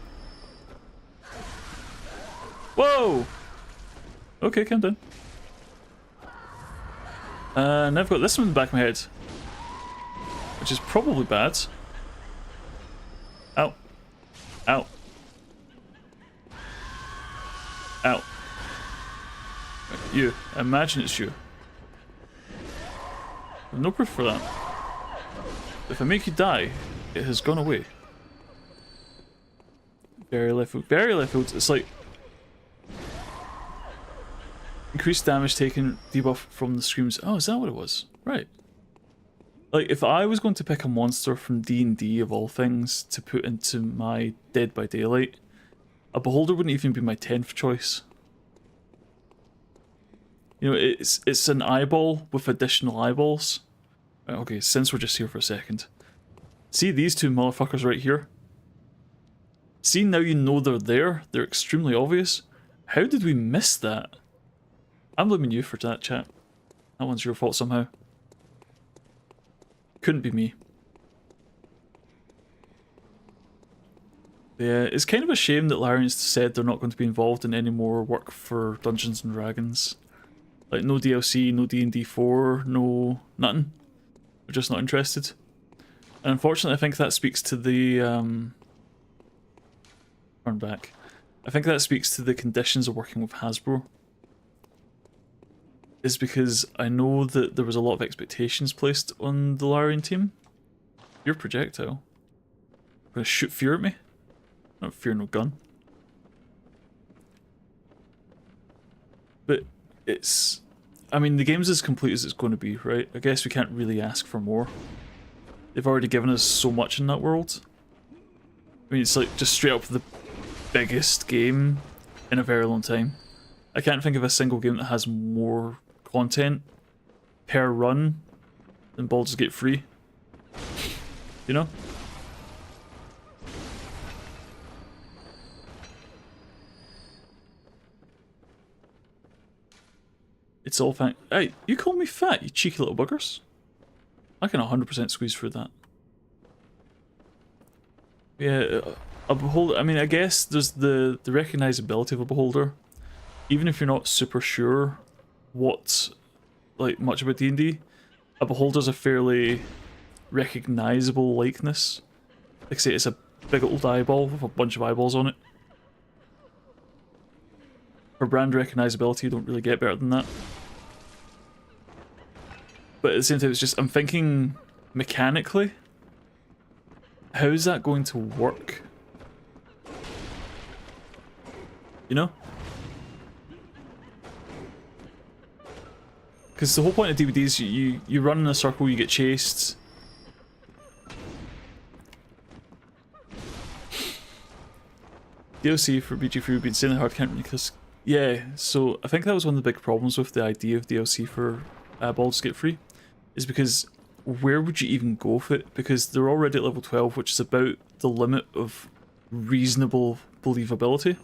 Whoa! Okay, calm down. Now I've got this one in the back of my head. Which is probably bad. Ow. Ow. Ow. You. Imagine it's you. No proof for that. If I make you die, it has gone away. Very left field. Very left field. It's like... increased damage taken, debuff from the screams. Oh, is that what it was? Right. Like, if I was going to pick a monster from D&D of all things to put into my Dead by Daylight, a beholder wouldn't even be my 10th choice. You know, it's an eyeball with additional eyeballs. Okay, since we're just here for a second. See these two motherfuckers right here? See, now you know they're there. They're extremely obvious. How did we miss that? I'm blaming you for that, chat. That one's your fault somehow. Couldn't be me. Yeah, it's kind of a shame that Larian's said they're not going to be involved in any more work for Dungeons and Dragons. Like no DLC, no D&D 4, no nothing. We're just not interested. And unfortunately, I think that speaks to the turn back. I think that speaks to the conditions of working with Hasbro. Is because I know that there was a lot of expectations placed on the Larian team. Your projectile. Gonna shoot fear at me? Not fear no gun. But it's... I mean, the game's as complete as it's going to be, right? I guess we can't really ask for more. They've already given us so much in that world. I mean, it's like just straight up the biggest game in a very long time. I can't think of a single game that has more content per run than Baldur's Gate 3. You know? It's all fine. Hey, you call me fat, you cheeky little buggers. I can 100% squeeze through that. Yeah, a beholder. I mean, I guess there's the recognizability of a beholder. Even if you're not super sure what, like, much about D&D, a beholder's a fairly recognizable likeness. Like I say, it's a big old eyeball with a bunch of eyeballs on it. For brand recognizability, you don't really get better than that. But at the same time, it's just, I'm thinking mechanically, how is that going to work? You know? Because the whole point of DVDs, you run in a circle, you get chased. DLC for BG3 would be insanely hard, can't really, because... Yeah, so I think that was one of the big problems with the idea of DLC for Baldur's Gate 3, is because where would you even go with it? Because they're already at level 12, which is about the limit of reasonable believability.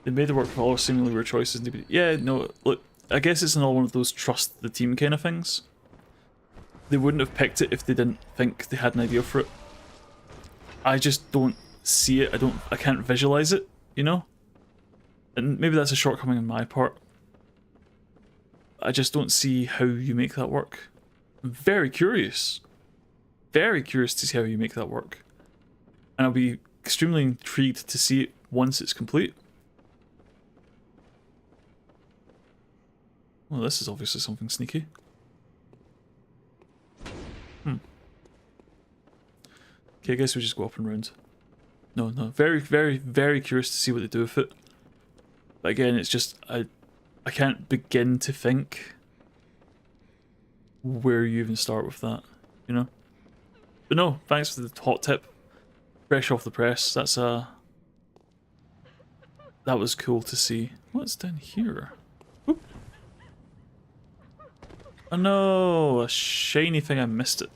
They made the work for all seemingly weird choices. Yeah, no, look, I guess it's another one of those trust the team kind of things. They wouldn't have picked it if they didn't think they had an idea for it. I just don't see it. I can't visualize it, you know? And maybe that's a shortcoming on my part. I just don't see how you make that work. I'm very curious. Very curious to see how you make that work. And I'll be extremely intrigued to see it once it's complete. Well, this is obviously something sneaky. Okay, I guess we just go up and round. No, very, very, very curious to see what they do with it. But again, it's just, I can't begin to think where you even start with that, you know? But no, thanks for the hot tip. Fresh off the press, that's that was cool to see. What's down here? Whoop. Oh no, a shiny thing, I missed it.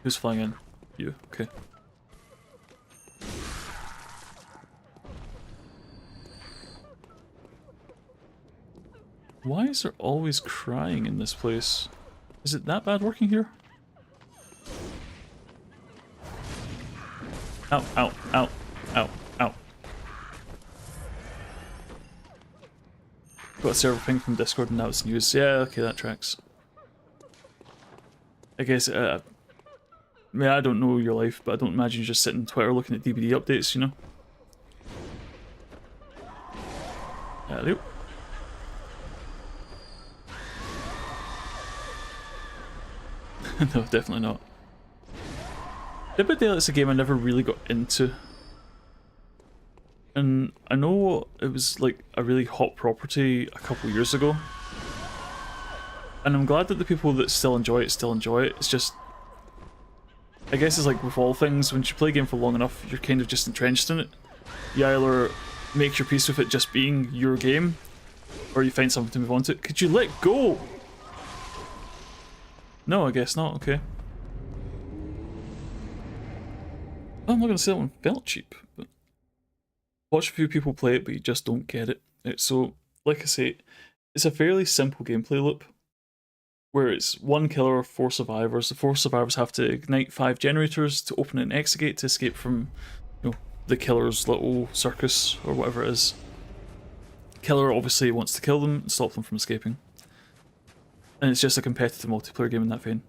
Who's flying in? You, okay. Why is there always crying in this place? Is it that bad working here? Ow, ow, ow, ow, ow. Got a server ping from Discord and now it's news. Yeah, okay, that tracks. I guess, I mean, I don't know your life, but I don't imagine you're just sitting on Twitter looking at DVD updates, you know? Hello. No, definitely not. Dead by Daylight's a game I never really got into. And I know it was like a really hot property a couple years ago. And I'm glad that the people that still enjoy it still enjoy it. It's just, I guess it's like with all things, when you play a game for long enough, you're kind of just entrenched in it. You either make your peace with it just being your game, or you find something to move on to. Could you let go? No, I guess not, okay. I'm not going to say that one felt cheap, but watch a few people play it, but you just don't get it. So, like I say, it's a fairly simple gameplay loop, where it's one killer, 4 survivors. The 4 survivors have to ignite 5 generators to open an exit gate to escape from, you know, the killer's little circus or whatever it is. Killer obviously wants to kill them and stop them from escaping. And it's just a competitive multiplayer game in that vein.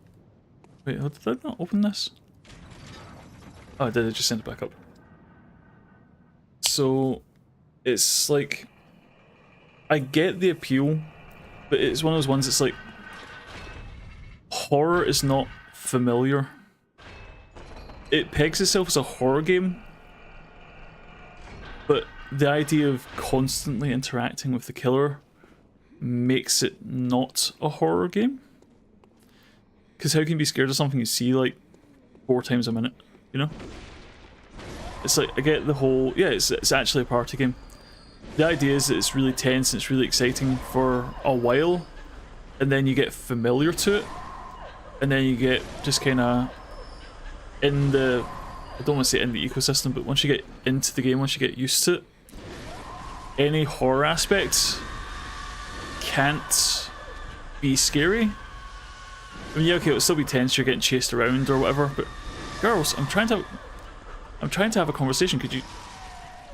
Wait, did I not open this? Oh, I did, I just sent it back up. So, it's like, I get the appeal, but it's one of those ones that's like, horror is not familiar. It pegs itself as a horror game, but the idea of constantly interacting with the killer makes it not a horror game. Because how can you be scared of something you see like 4 times a minute, you know? It's like, I get the whole, yeah, it's actually a party game. The idea is that it's really tense and it's really exciting for a while, and then you get familiar to it, and then you get just kind of in the, I don't want to say in the ecosystem, but once you get into the game, once you get used to it, any horror aspects can't be scary. I mean, yeah, okay, it'll still be tense, you're getting chased around or whatever, but girls, I'm trying to have a conversation, could you...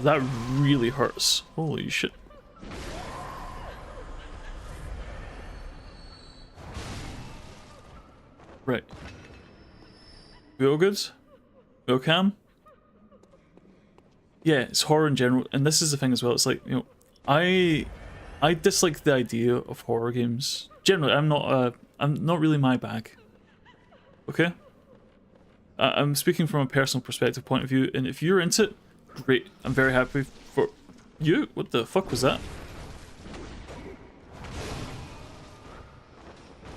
That really hurts. Holy shit. Right. We all good? We all calm? Yeah, it's horror in general, and this is the thing as well, it's like, you know, I dislike the idea of horror games. Generally, I'm not really my bag. Okay? I'm speaking from a personal perspective point of view, and if you're into it, great. I'm very happy for you. What the fuck was that?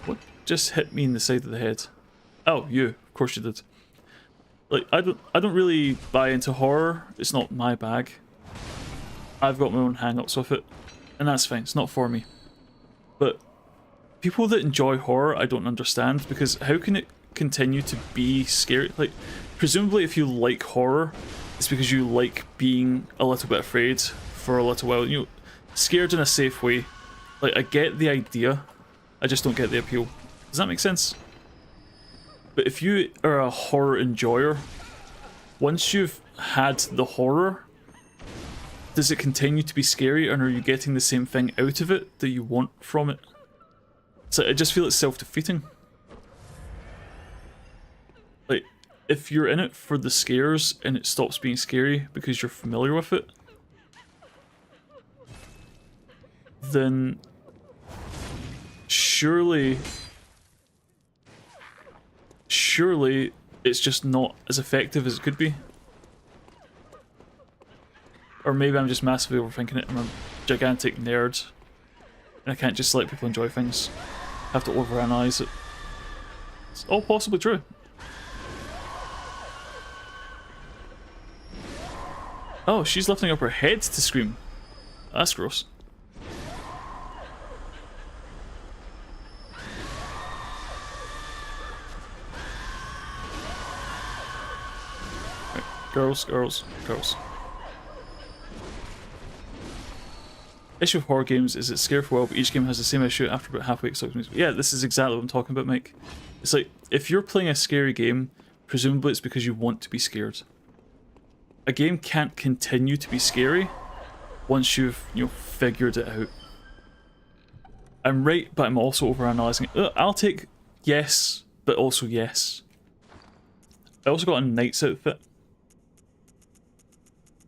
What just hit me in the side of the head? Oh, you. Of course you did. Like, I don't really buy into horror. It's not my bag. I've got my own hang-ups with it, and that's fine. It's not for me. But people that enjoy horror, I don't understand, because how can it continue to be scary? Like, presumably if you like horror, it's because you like being a little bit afraid for a little while. You know, scared in a safe way. Like, I get the idea, I just don't get the appeal. Does that make sense? But if you are a horror enjoyer, once you've had the horror, does it continue to be scary, and are you getting the same thing out of it that you want from it? So I just feel it's self-defeating. Like, if you're in it for the scares and it stops being scary because you're familiar with it, then surely it's just not as effective as it could be. Or maybe I'm just massively overthinking it. I'm a gigantic nerd and I can't just let people enjoy things. I have to overanalyze it. It's all possibly true. Oh, she's lifting up her head to scream. That's gross. Right. Girls, girls, girls. Issue of horror games is it's scary for a while, but each game has the same issue after about halfway. Yeah, this is exactly what I'm talking about, Mike. It's like, if you're playing a scary game, presumably it's because you want to be scared. A game can't continue to be scary once you've, you know, figured it out. I'm right, but I'm also overanalyzing it. I'll take yes, but also yes. I also got a knight's outfit,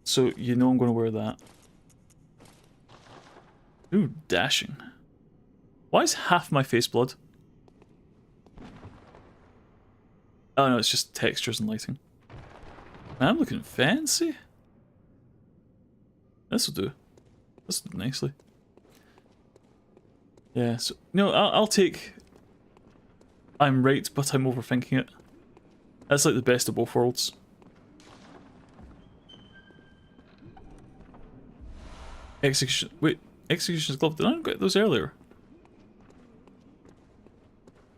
so you know I'm going to wear that. Ooh, dashing. Why is half my face blood? Oh no, it's just textures and lighting. Man, I'm looking fancy. This'll do. This'll do nicely. Yeah, so, no, I'll take... I'm right, but I'm overthinking it. That's like the best of both worlds. Execution... Wait, Executioner's Glove. Did I not get those earlier?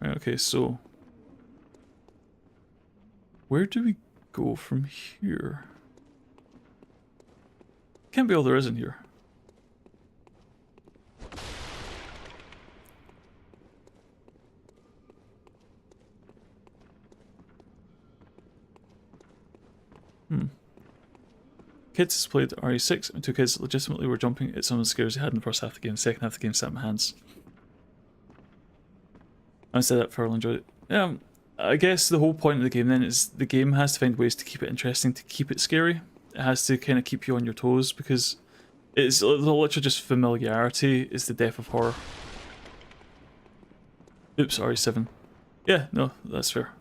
Right, okay, so... Where do we go from here? Can't be all there is in here. Kids played RE6 and 2 kids legitimately were jumping at some of the scares they had in the first half of the game. Second half of the game sat in my hands. I said that Farrell enjoyed it. Yeah, I guess the whole point of the game then is the game has to find ways to keep it interesting, to keep it scary. It has to kind of keep you on your toes because it's literally just familiarity is the death of horror. Oops, RE7. Yeah, no, that's fair.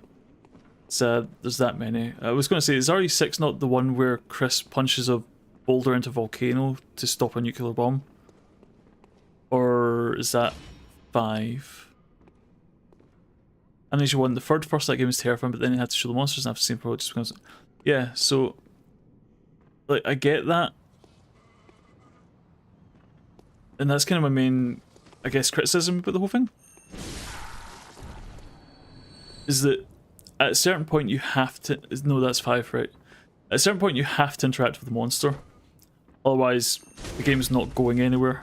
It's, there's that many. I was going to say, is RE6 not the one where Chris punches a boulder into a volcano to stop a nuclear bomb? Or is that 5? Amnesia 1, the third first that game was terrifying, but then you had to show the monsters and have the same pro just because... Yeah, so... Like, I get that. And that's kind of my main, I guess, criticism about the whole thing. Is that at a certain point you have to... No, that's 5, right? At a certain point you have to interact with the monster. Otherwise, the game's not going anywhere.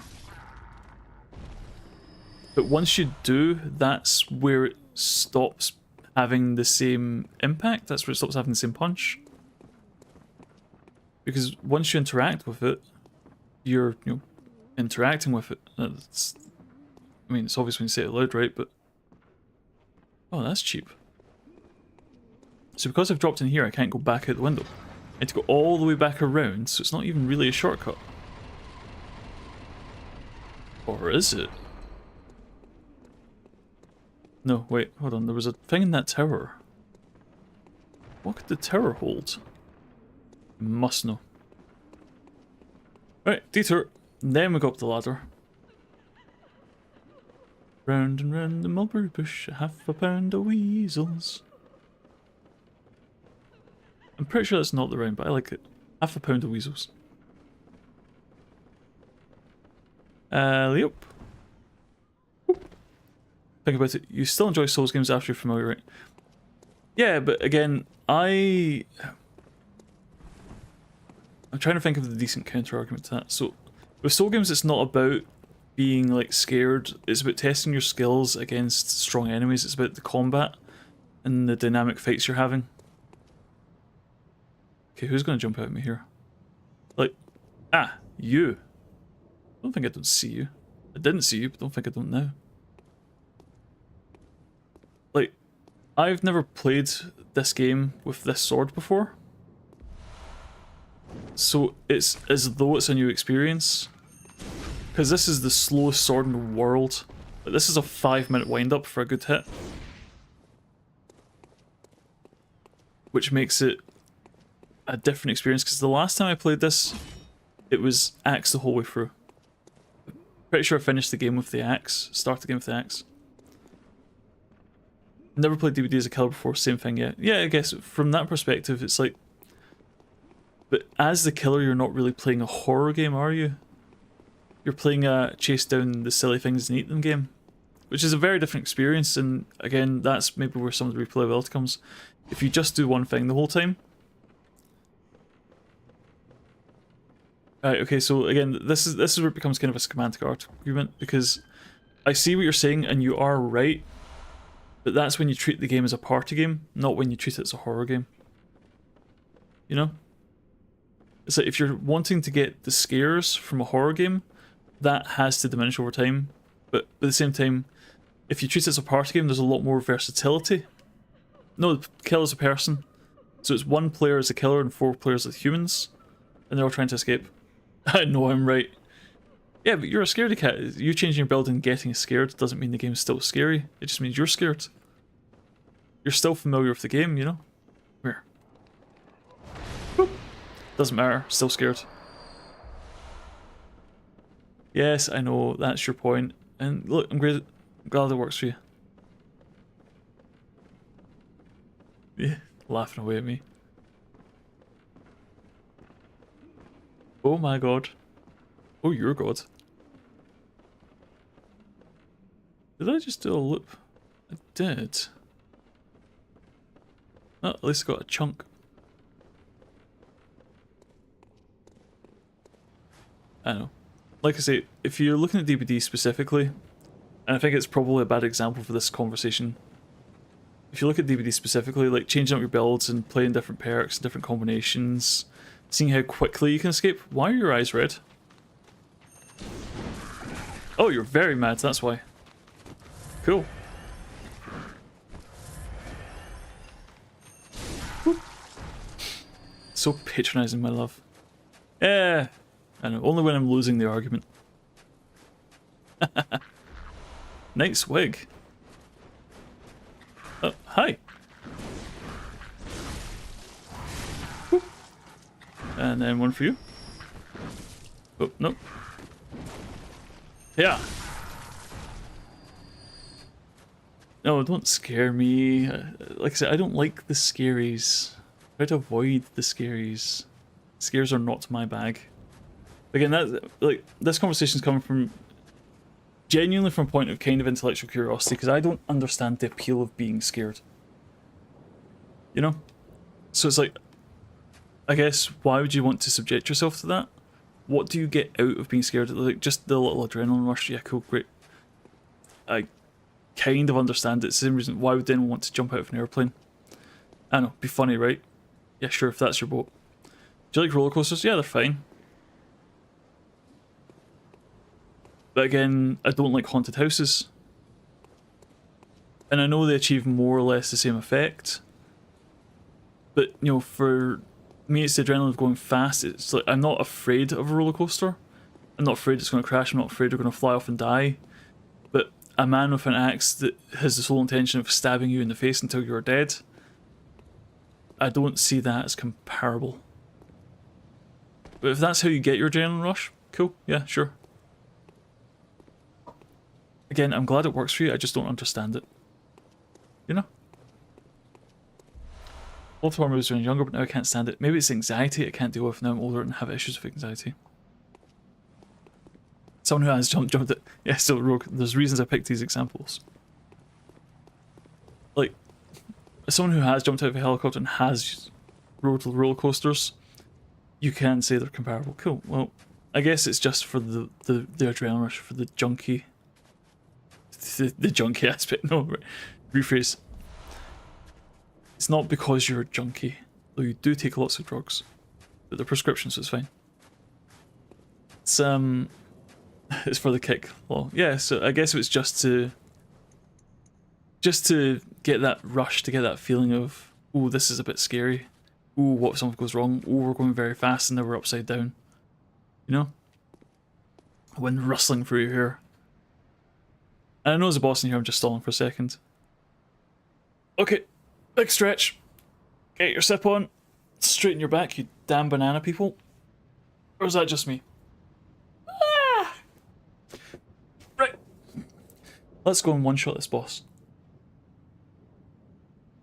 But once you do, that's where it stops having the same impact. That's where it stops having the same punch. Because once you interact with it, you're, you know, interacting with it. It's, I mean, it's obvious when you say it loud, right? But... Oh, that's cheap. So because I've dropped in here, I can't go back out the window. I need to go all the way back around, so it's not even really a shortcut. Or is it? No, wait, hold on. There was a thing in that tower. What could the tower hold? I must know. Right, detour. Then we go up the ladder. Round and round the mulberry bush, half a pound of weasels. I'm pretty sure that's not the rhyme, but I like it. Half a pound of weasels. Yep. Think about it. You still enjoy Souls games after you're familiar, right? Yeah, but again, I'm trying to think of the decent counter argument to that. So, with Soul games, it's not about being like scared. It's about testing your skills against strong enemies. It's about the combat and the dynamic fights you're having. Okay, who's going to jump out at me here? Like, you. I don't think I don't see you. I didn't see you, but don't think I don't now. Like, I've never played this game with this sword before. So it's as though it's a new experience. Because this is the slowest sword in the world. Like, this is a 5-minute wind-up for a good hit. Which makes it a different experience, because the last time I played this, it was axe the whole way through. Pretty sure I finished the game with the axe, started the game with the axe. Never played DBD as a killer before, same thing, yeah. Yeah, I guess from that perspective, it's like... But as the killer, you're not really playing a horror game, are you? You're playing a chase down the silly things and eat them game. Which is a very different experience, and again, that's maybe where some of the replayability comes. If you just do one thing the whole time... Right, okay, so again, this is where it becomes kind of a semantic argument, because I see what you're saying, and you are right, but that's when you treat the game as a party game, not when you treat it as a horror game. You know? It's like, if you're wanting to get the scares from a horror game, that has to diminish over time, but at the same time, if you treat it as a party game, there's a lot more versatility. No, the killer's a person, so it's 1 player as a killer and 4 players as humans, and they're all trying to escape. I know I'm right. Yeah, but you're a scaredy cat. You changing your build and getting scared doesn't mean the game's still scary. It just means you're scared. You're still familiar with the game, you know? Where? Boop. Doesn't matter. Still scared. Yes, I know. That's your point. And look, I'm glad it works for you. Yeah, laughing away at me. Oh my god. Oh, you're god. Did I just do a loop? I did. Oh, at least I got a chunk. I know. Like I say, if you're looking at DBD specifically, and I think it's probably a bad example for this conversation, if you look at DBD specifically, like changing up your builds and playing different perks and different combinations, seeing how quickly you can escape. Why are your eyes red? Oh, you're very mad, that's why. Cool. Whoop. So patronizing, my love. Yeah, I know, only when I'm losing the argument. Nice wig. Oh, hi. Whoop. And then one for you. Oh, no. Yeah. No, don't scare me. Like I said, I don't like the scaries. Try to avoid the scaries. Scares are not my bag. Again, that like this conversation's coming from genuinely from a point of kind of intellectual curiosity, because I don't understand the appeal of being scared. You know? So it's like, I guess, why would you want to subject yourself to that? What do you get out of being scared? Like, just the little adrenaline rush? Yeah, cool, great. I kind of understand it. It's the same reason why would anyone want to jump out of an airplane? I know, be funny, right? Yeah, sure, if that's your boat. Do you like roller coasters? Yeah, they're fine. But again, I don't like haunted houses. And I know they achieve more or less the same effect. But, you know, for me, it's the adrenaline of going fast. It's like, I'm not afraid of a roller coaster. I'm not afraid it's going to crash. I'm not afraid you're going to fly off and die. But a man with an axe that has the sole intention of stabbing you in the face until you're dead, I don't see that as comparable. But if that's how you get your adrenaline rush, cool, yeah, sure. Again, I'm glad it works for you, I just don't understand it. You know? Loved horror movies when I was younger, but now I can't stand it. Maybe it's anxiety I can't deal with now I'm older and have issues with anxiety. Someone who has jumped it. Yeah, so Rogue, there's reasons I picked these examples. Like, someone who has jumped out of a helicopter and has rode roller coasters, you can say they're comparable. Cool. Well, I guess it's just for the adrenaline rush, for the junkie. The junkie aspect. No, rephrase. It's not because you're a junkie, though you do take lots of drugs, but they're prescriptions, so it's fine. It's for the kick. Well, yeah. So I guess it was just to get that rush, to get that feeling of, oh, this is a bit scary. Oh, what if something goes wrong? Oh, we're going very fast and now we're upside down. You know? Wind rustling through your hair. And I know as a boss in here, I'm just stalling for a second. Okay, big stretch. Get your sip on. Straighten your back, you damn banana people. Or is that just me? Ah! Right. Let's go and one-shot this boss.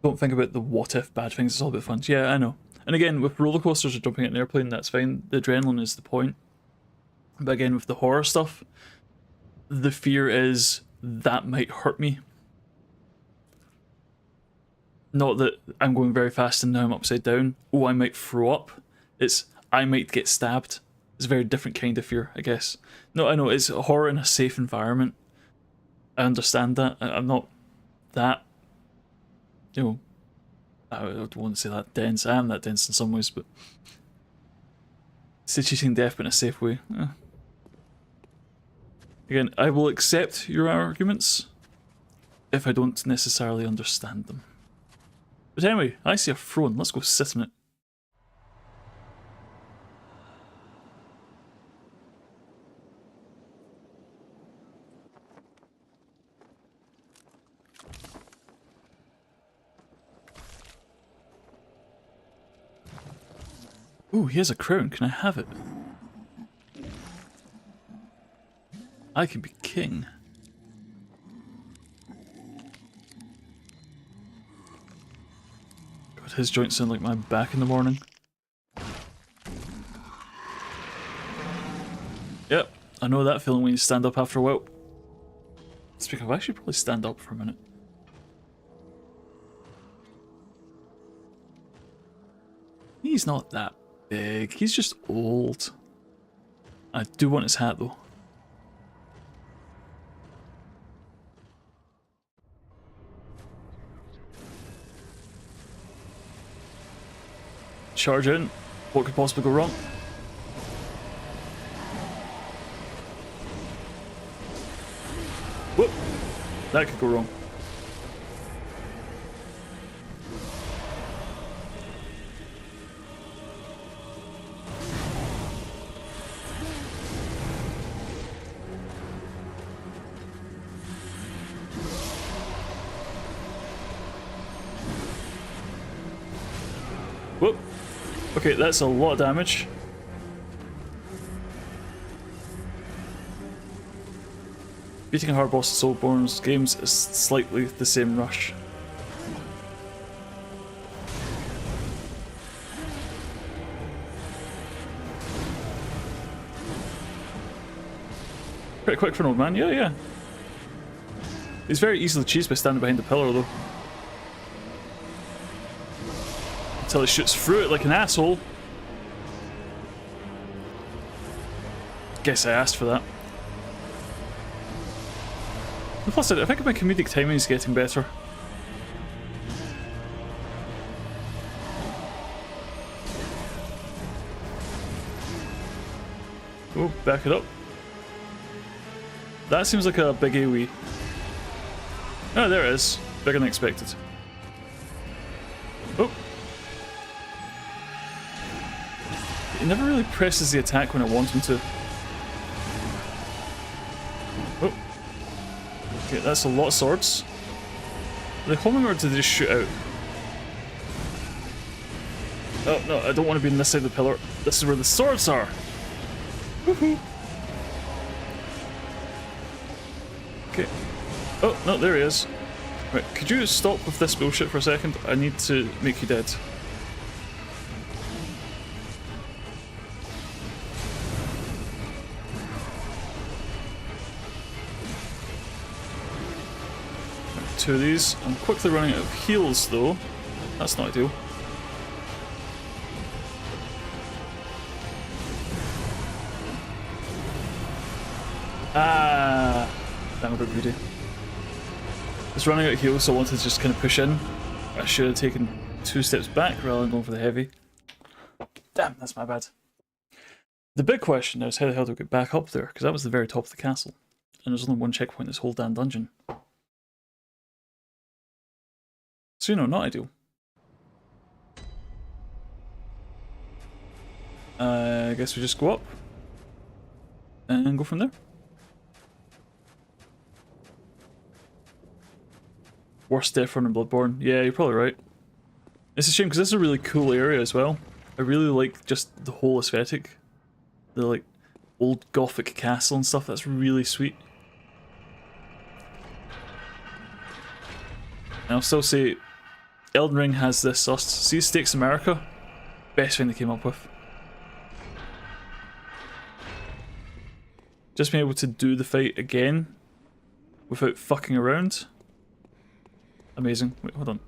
Don't think about the what-if bad things, it's all about fun. Yeah, I know. And again, with roller coasters or jumping at an airplane, that's fine. The adrenaline is the point. But again, with the horror stuff, the fear is that might hurt me. Not that I'm going very fast and now I'm upside down. Oh, I might throw up. It's I might get stabbed. It's a very different kind of fear, I guess. No, I know, it's horror in a safe environment. I understand that. I'm not that, you know, I don't want to say that dense. I am that dense in some ways, but situating death but in a safe way. Again, I will accept your arguments if I don't necessarily understand them. But anyway, I see a throne. Let's go sit on it. Ooh, he has a crown. Can I have it? I can be king. God, his joints sound like my back in the morning. Yep, I know that feeling when you stand up after a while. Speaking of, I should probably stand up for a minute. He's not that big, he's just old. I do want his hat though. Charge in. What could possibly go wrong? Whoop! That could go wrong. Whoop! Okay, that's a lot of damage. Beating a hard boss in Bloodborne's games is slightly the same rush. Pretty quick for an old man, yeah. He's very easily cheesed by standing behind the pillar though. Until he shoots through it like an asshole. Guess I asked for that. And plus, I think my comedic timing is getting better. Oh, back it up. That seems like a big AoE. Oh, there it is. Bigger than expected. Oh. It never really presses the attack when it wants him to. Oh. Okay, that's a lot of swords. Are they homing or did they just shoot out? Oh, no, I don't want to be on this side of the pillar. This is where the swords are. Woohoo. Okay. Oh, no, there he is. Right, could you stop with this bullshit for a second? I need to make you dead. Two of these. I'm quickly running out of heals though. That's not ideal. Ah, damn, I got greedy. Just running out of heals, so I wanted to just kind of push in. I should have taken 2 steps back rather than going for the heavy. Damn, that's my bad. The big question now is how the hell do we get back up there? Because that was the very top of the castle. And there's only one checkpoint in this whole damn dungeon. So, you know, not ideal. I guess we just go up. And go from there. Worst death run in Bloodborne. Yeah, you're probably right. It's a shame because this is a really cool area as well. I really like just the whole aesthetic. The like old gothic castle and stuff. That's really sweet. And I'll still say Elden Ring has this sus. See Stakes America? Best thing they came up with. Just being able to do the fight again without fucking around. Amazing. Wait, hold on.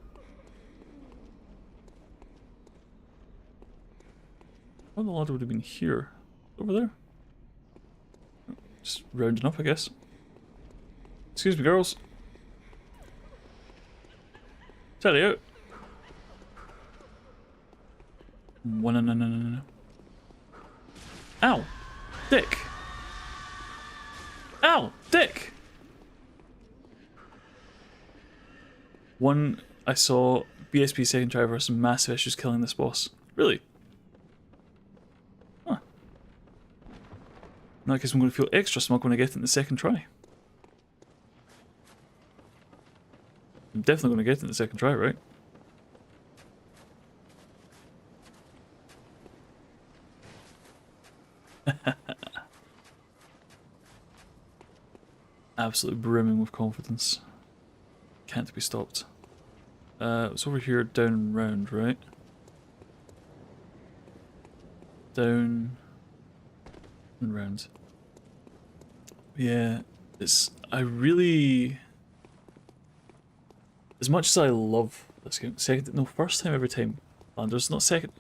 Oh, the ladder would have been here. Over there? Just rounding up, I guess. Excuse me, girls. Tally out. No. Ow! Dick! Ow! Dick! One, I saw BSP second driver has some massive issues killing this boss. Really? Huh. In that case, I'm going to feel extra smug when I get it in the second try. I'm definitely going to get it in the second try, right? Absolutely brimming with confidence. Can't be stopped. It's over here, down and round, right? Down and round. Yeah, it's... I really... As much as I love this game, first time every time. Landers, not second.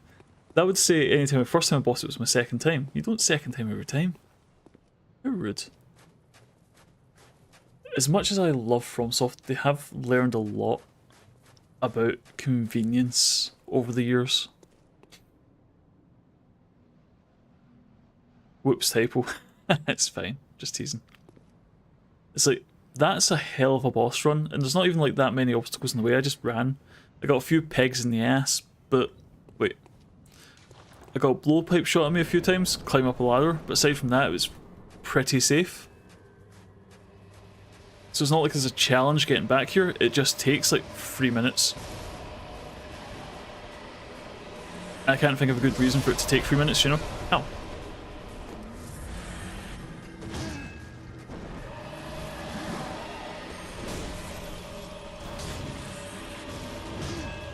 That would say anytime, first time I bossed it was my second time. You don't second time every time. How rude. As much as I love FromSoft, they have learned a lot about convenience over the years. Whoops, typo. It's fine. Just teasing. It's like, that's a hell of a boss run, and there's not even like that many obstacles in the way. I just ran. I got a few pegs in the ass, but wait. I got a blowpipe shot at me a few times, climb up a ladder, but aside from that, it was pretty safe. So it's not like there's a challenge getting back here, it just takes like 3 minutes. I can't think of a good reason for it to take 3 minutes, you know? Ow.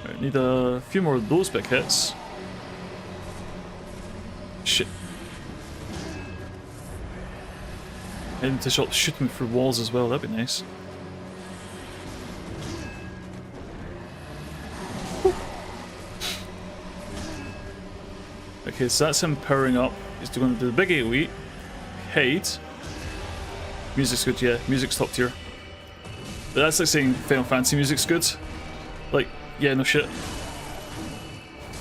Right, need a few more of those big hits. Shit. I need to shoot me through walls as well, that'd be nice. Okay, so that's him powering up. He's going to do the big AoE. Hide. Music's good, yeah. Music's top tier. But that's like saying Final Fantasy music's good. Like, yeah, no shit.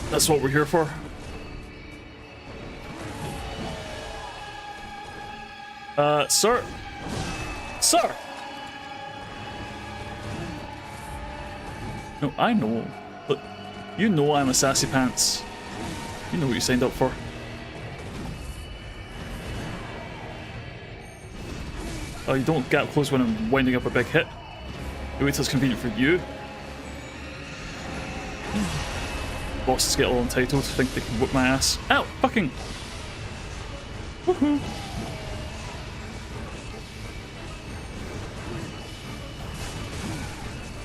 That's what we're here for. Sir? Sir! No, I know. Look, you know I'm a sassy pants. You know what you signed up for. Oh, you don't get up close when I'm winding up a big hit. You wait till it's convenient for you. Bosses get all entitled to think they can whip my ass. Ow! Fucking! Woohoo!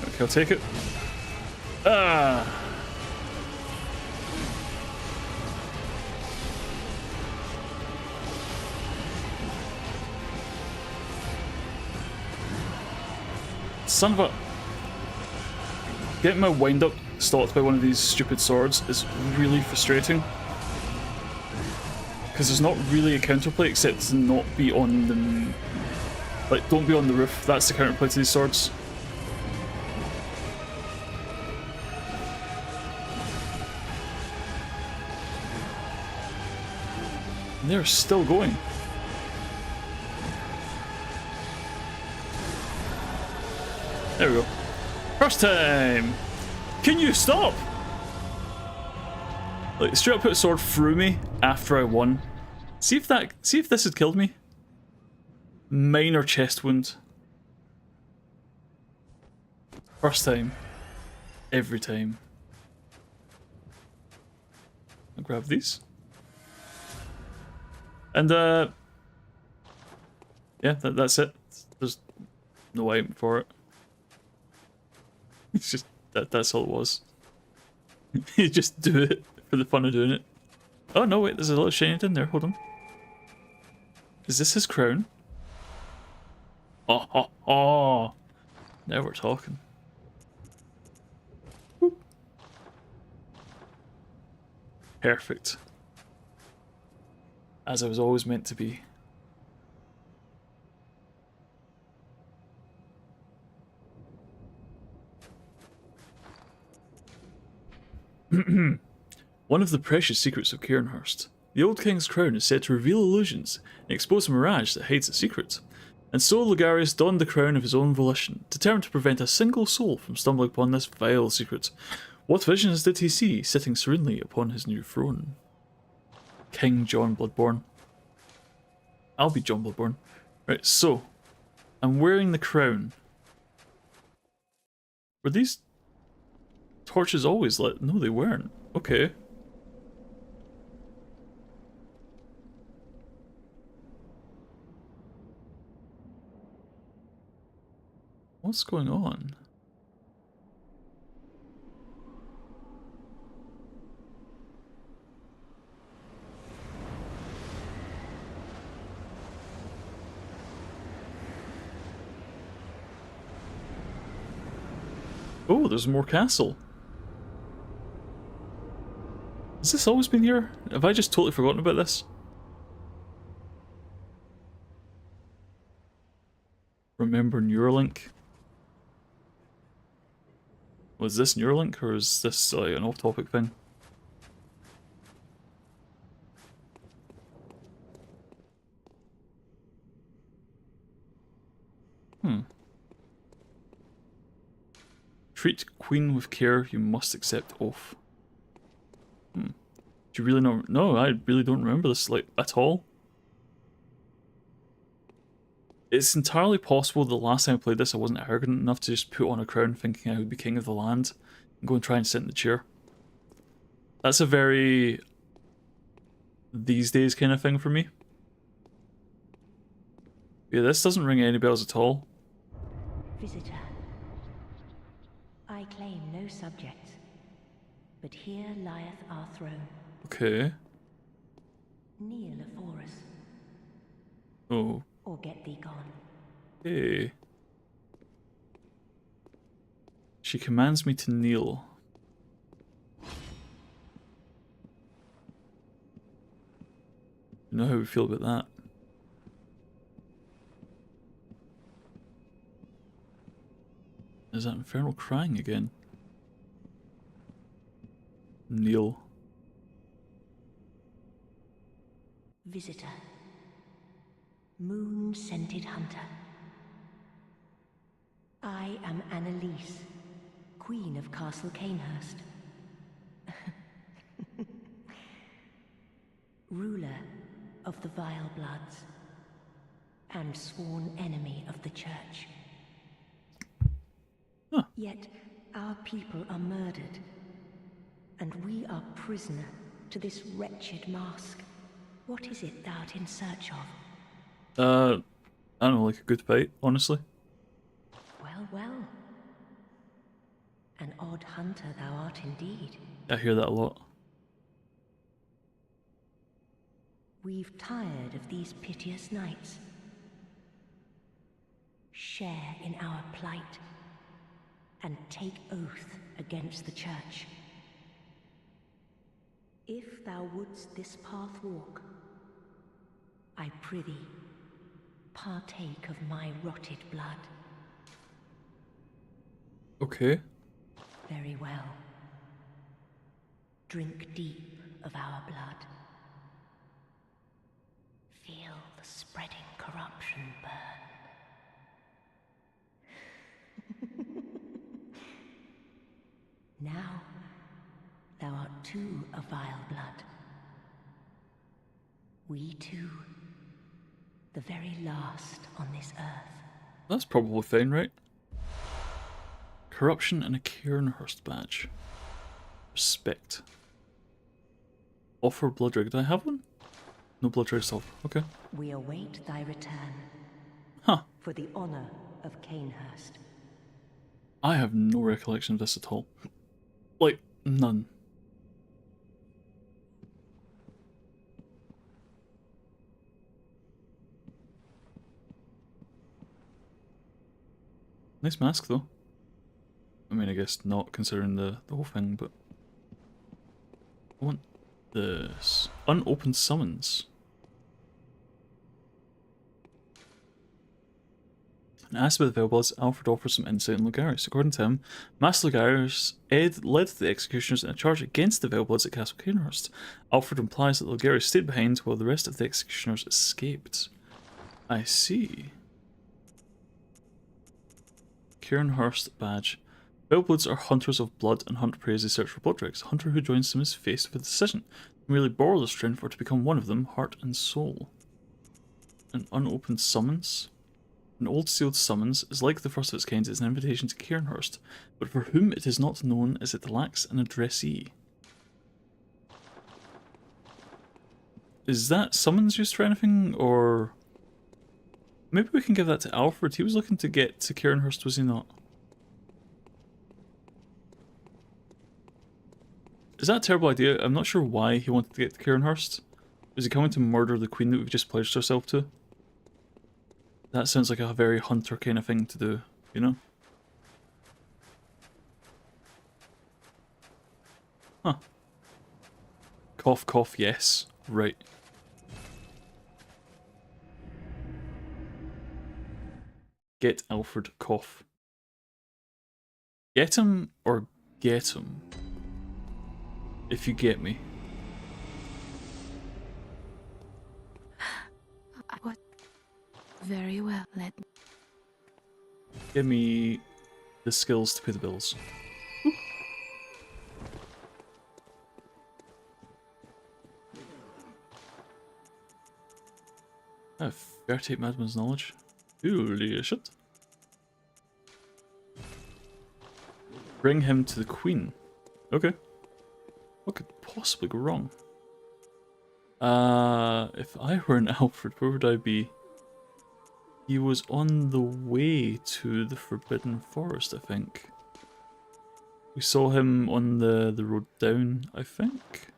Okay, I'll take it. Ah! Son of a... Getting my wind up stopped by one of these stupid swords is really frustrating. Because there's not really a counterplay except to not be on the... Like, don't be on the roof. That's the counterplay to these swords. And they're still going. There we go. First time! Can you stop? Like, straight up put a sword through me after I won. See if this had killed me. Minor chest wound. First time. Every time. I'll grab these. And yeah, that's it. There's no item for it. It's just that's all it was. You just do it for the fun of doing it. Oh no, wait, there's a little shiny in there. Hold on. Is this his crown? Oh, oh, oh. Now we're talking. Whoop. Perfect. As I was always meant to be. One of the precious secrets of Cairnhurst. The old king's crown is said to reveal illusions and expose a mirage that hides its secret. And so Logarius donned the crown of his own volition, determined to prevent a single soul from stumbling upon this vile secret. What visions did he see, sitting serenely upon his new throne? King John Bloodborne. I'll be John Bloodborne. Right, so, I'm wearing the crown. Were these torches always lit? No, they weren't. Okay. What's going on? Oh, there's more castle. Has this always been here? Have I just totally forgotten about this? Remember Neuralink? Was this Neuralink or is this like an off-topic thing? Treat queen with care, you must accept oath. Do you really know? No, I really don't remember this, like, at all. It's entirely possible the last time I played this I wasn't arrogant enough to just put on a crown thinking I would be king of the land and go and try and sit in the chair. That's a very these days kind of thing for me. Yeah, this doesn't ring any bells at all. Visitor, I claim no subjects, but here lieth our throne. Okay. Kneel afore us, Oh. or get thee gone. Hey. She commands me to kneel. You know how we feel about that. Is that infernal crying again? Kneel. Visitor, moon-scented hunter. I am Annalise, Queen of Castle Canehurst. Ruler of the Vile Bloods, and sworn enemy of the Church. Huh. Yet our people are murdered, and we are prisoner to this wretched mask. What is it thou art in search of? I don't know, like a good fight, honestly. Well, well. An odd hunter thou art indeed. I hear that a lot. We've tired of these piteous nights. Share in our plight, and take oath against the Church. If thou wouldst this path walk, I prithee, partake of my rotted blood. Okay. Very well. Drink deep of our blood. Feel the spreading corruption burn. Now, thou art too a vile blood. We two, the very last on this earth. That's probably fine, right? Corruption and a Cairnhurst badge. Respect. Offer blood rig. Do I have one? No blood rig offer. Okay. We await thy return. Huh. For the honor of Canehurst. I have no recollection of this at all. Like, none. Nice mask, though. I mean, I guess not considering the whole thing, but... I want this. Unopened summons. And asked about the Velbloods, Alfred offers some insight on Logarius. According to him, Master Logarius led the executioners in a charge against the Velbloods at Castle Cairnhurst. Alfred implies that Logarius stayed behind while the rest of the executioners escaped. I see. Cairnhurst badge. Velbloods are hunters of blood and hunt prey as they search for blood rigs. A hunter who joins them is faced with a decision. Merely borrow the strength or to become one of them, heart and soul. An unopened summons? An old sealed summons is like the first of its kind. It's an invitation to Cairnhurst, but for whom it is not known as it lacks an addressee. Is that summons used for anything, or... Maybe we can give that to Alfred. He was looking to get to Cairnhurst, was he not? Is that a terrible idea? I'm not sure why he wanted to get to Cairnhurst. Was he coming to murder the queen that we've just pledged ourselves to? That sounds like a very hunter kind of thing to do, you know? Huh. Cough, cough, yes. Right. Get Alfred, cough. Get him or get him? If you get me. What? Very well, Give me the skills to pay the bills. Ooh. I have 38 Madman's knowledge. Holy shit. Bring him to the Queen. Okay. What could possibly go wrong? If I were an Alfred, where would I be? He was on the way to the Forbidden Forest, I think. We saw him on the road down, I think.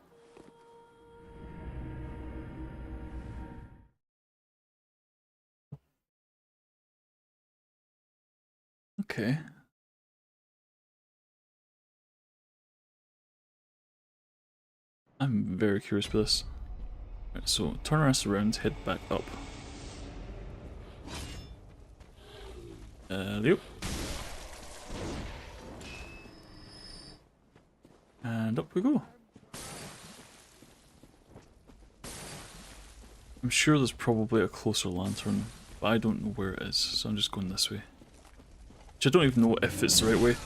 Okay. I'm very curious for this. Right, so turn us around, head back up. Yep. And up we go. I'm sure there's probably a closer lantern, but I don't know where it is, so I'm just going this way. Which I don't even know if it's the right way.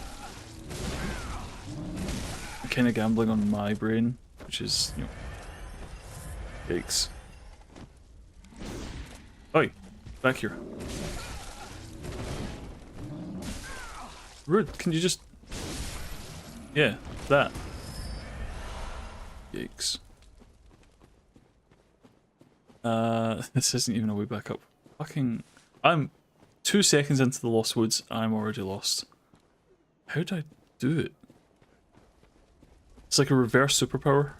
I'm kind of gambling on my brain, which is, you know, yikes. Oi, back here. Rude, can you just... Yeah, that. Yikes. This isn't even a way back up. Fucking... I'm 2 seconds into the Lost Woods, I'm already lost. How did I do it? It's like a reverse superpower.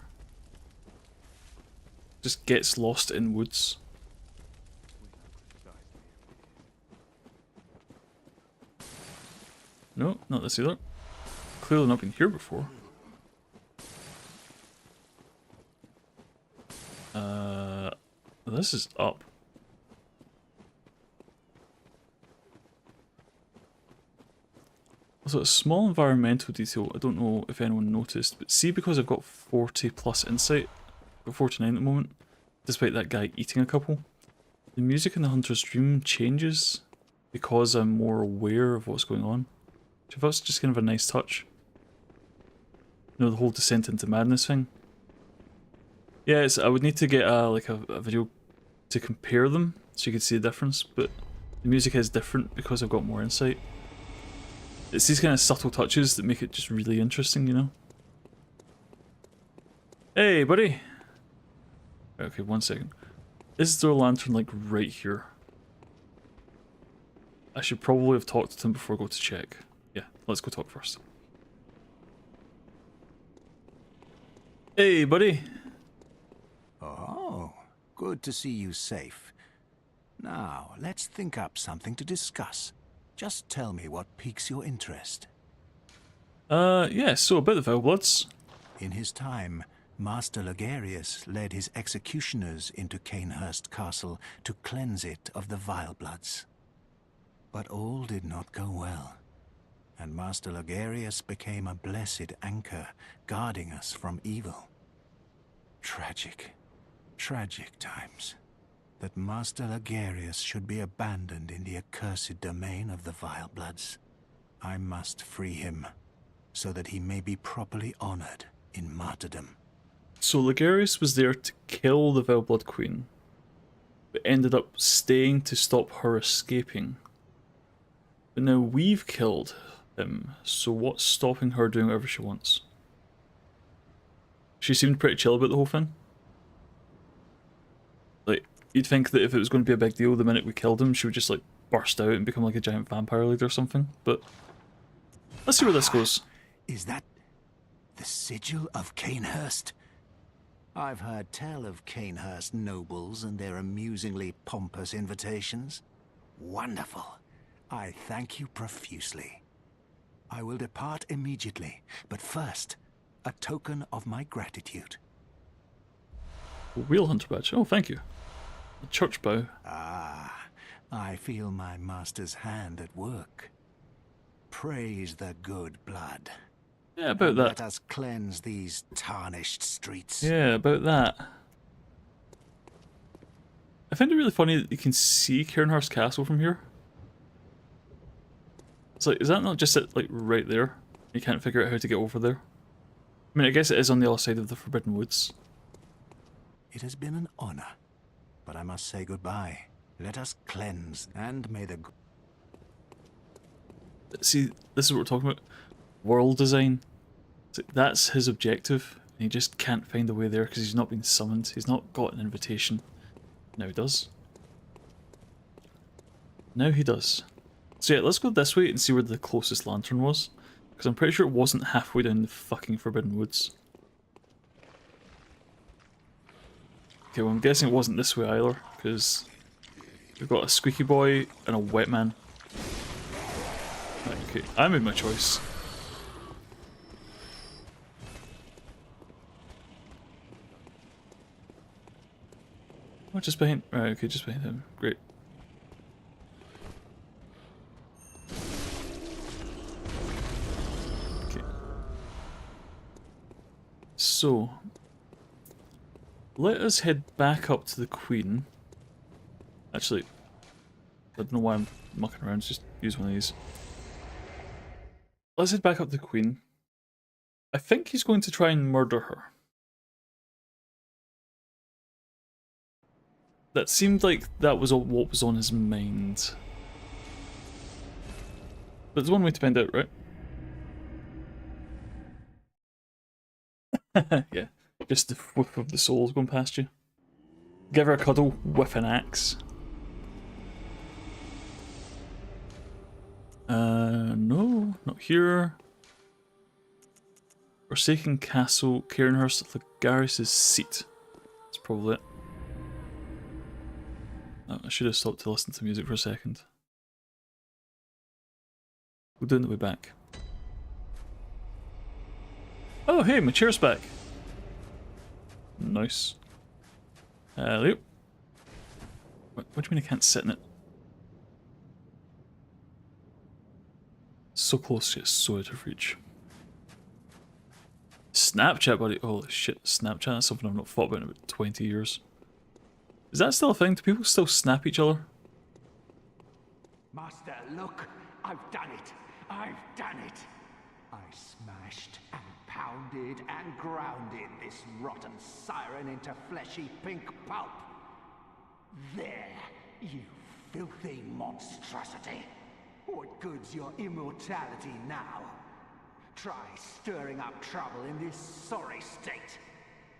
Just gets lost in woods. No, not this either. Clearly not been here before. This is up. Also, a small environmental detail, I don't know if anyone noticed, but see, because I've got 40 plus insight, I've got 49 at the moment, despite that guy eating a couple, the music in the Hunter's Dream changes because I'm more aware of what's going on. Which I thought was just kind of a nice touch. You know, the whole descent into madness thing. Yeah, I would need to get like a video to compare them so you could see the difference, but the music is different because I've got more insight. It's these kind of subtle touches that make it just really interesting, you know? Hey, buddy! Okay, 1 second. Is there a lantern, like, right here? I should probably have talked to him before I go to check. Yeah, let's go talk first. Hey, buddy! Oh, good to see you safe. Now, let's think up something to discuss. Just tell me what piques your interest. Yeah, so about the Foulbloods. In his time, Master Logarius led his executioners into Canehurst Castle to cleanse it of the vile bloods. But all did not go well, and Master Logarius became a blessed anchor, guarding us from evil. Tragic, tragic times. That Master Logarius should be abandoned in the accursed domain of the vile bloods. I must free him, so that he may be properly honored in martyrdom. So Logarius was there to kill the Vileblood Queen, but ended up staying to stop her escaping. But now we've killed him, so what's stopping her doing whatever she wants? She seemed pretty chill about the whole thing. Like, you'd think that if it was going to be a big deal the minute we killed him, she would just like burst out and become like a giant vampire lady or something, but let's see where this goes. Is that the sigil of Canehurst? I've heard tell of Canehurst nobles and their amusingly pompous invitations. Wonderful. I thank you profusely. I will depart immediately, but first, a token of my gratitude. A wheel hunter badge. Oh, thank you. A church bow. Ah, I feel my master's hand at work. Praise the good blood. Yeah, about that. Let us cleanse these tarnished streets. Yeah, about that. I find it really funny that you can see Cairnhurst Castle from here. It's like, is that not just it, like, right there? You can't figure out how to get over there? I mean, I guess it is on the other side of the Forbidden Woods. It has been an honor, but I must say goodbye. Let us cleanse, and may the... See, this is what we're talking about. World design. It's like, that's his objective. And he just can't find a way there because he's not been summoned. He's not got an invitation. Now he does. Now he does. So yeah, let's go this way and see where the closest lantern was. Because I'm pretty sure it wasn't halfway down the fucking Forbidden Woods. Okay, well I'm guessing it wasn't this way either, because we've got a squeaky boy and a wet man. Right, okay, I made my choice. Oh, just behind. Right, okay, just behind him. Great. Okay. So, let us head back up to the Queen. Actually, I don't know why I'm mucking around, just use one of these. Let's head back up to the Queen. I think he's going to try and murder her. That seemed like that was what was on his mind. But there's one way to find out, right? Yeah, just the whiff of the souls going past you. Give her a cuddle with an axe. No, not here. Forsaken Castle, Cairnhurst, Lagaris' seat. That's probably it. Oh, I should have stopped to listen to music for a second. Go down the way back. Oh, hey, my chair's back. Nice. Hello. What do you mean I can't sit in it? So close, yet so out of reach. Snapchat, buddy. Holy shit, Snapchat. That's something I've not thought about in about 20 years. Is that still a thing? Do people still snap each other? Master, look! I've done it! I've done it! I smashed and pounded and grounded this rotten siren into fleshy pink pulp. There, you filthy monstrosity! What good's your immortality now? Try stirring up trouble in this sorry state.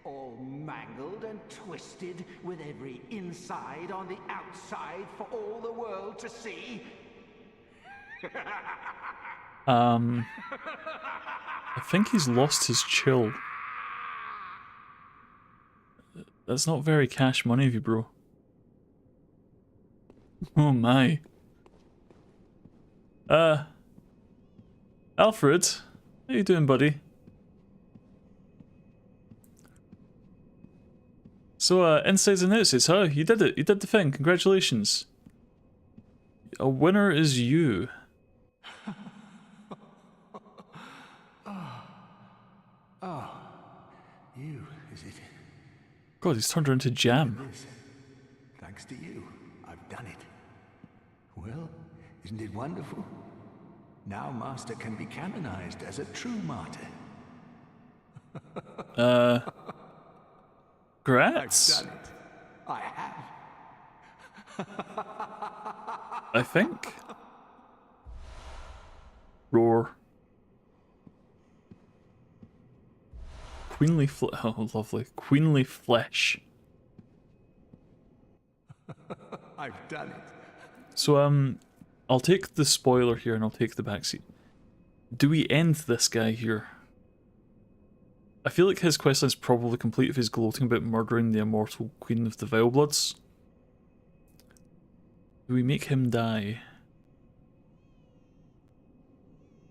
All mangled and twisted, with every inside on the outside for all the world to see. I think he's lost his chill. That's not very cash money of you, bro. Oh my. Alfred, how you doing, buddy? So, insides and outsides, huh? You did it. You did the thing. Congratulations. A winner is you. You, is it? God, he's turned her into jam. This. Thanks to you, I've done it. Well, isn't it wonderful? Now Master can be canonized as a true martyr. Grats? I've done it. I have. I think. Roar. Queenly oh, lovely. Queenly flesh. I've done it. So, I'll take the spoiler here and I'll take the backseat. Do we end this guy here? I feel like his questline's probably complete if he's gloating about murdering the immortal Queen of the Vilebloods. Do we make him die?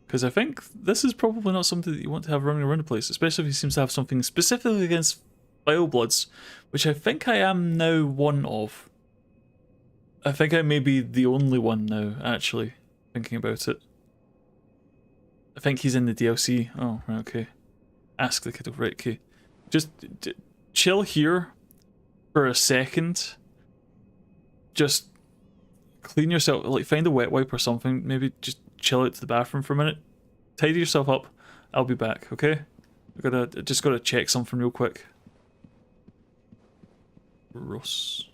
Because I think this is probably not something that you want to have running around the place, especially if he seems to have something specifically against Vilebloods, which I think I am now one of. I think I may be the only one now, actually, thinking about it. I think he's in the DLC. Oh, right, okay. Ask the kiddo, right, okay. Just chill here for a second. Just clean yourself, like find a wet wipe or something, maybe just chill out to the bathroom for a minute. Tidy yourself up. I'll be back, okay? I just gotta check something real quick. Gross.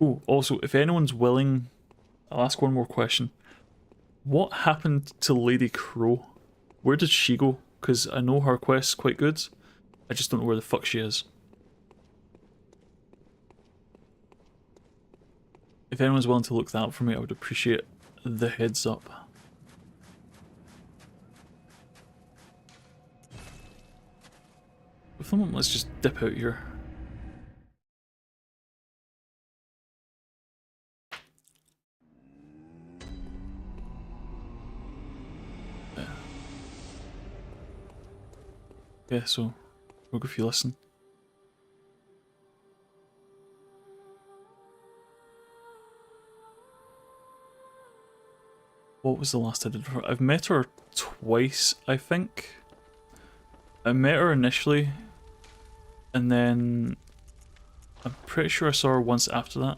Oh, also, if anyone's willing, I'll ask one more question. What happened to Lady Crow? Where did she go? Because I know her quest's quite good. I just don't know where the fuck she is. If anyone's willing to look that up for me, I would appreciate the heads up. With them, let's just dip out here. Yeah, so we'll go if you listen. What was the last I did for her? I've met her twice, I think. I met her initially, and then I'm pretty sure I saw her once after that.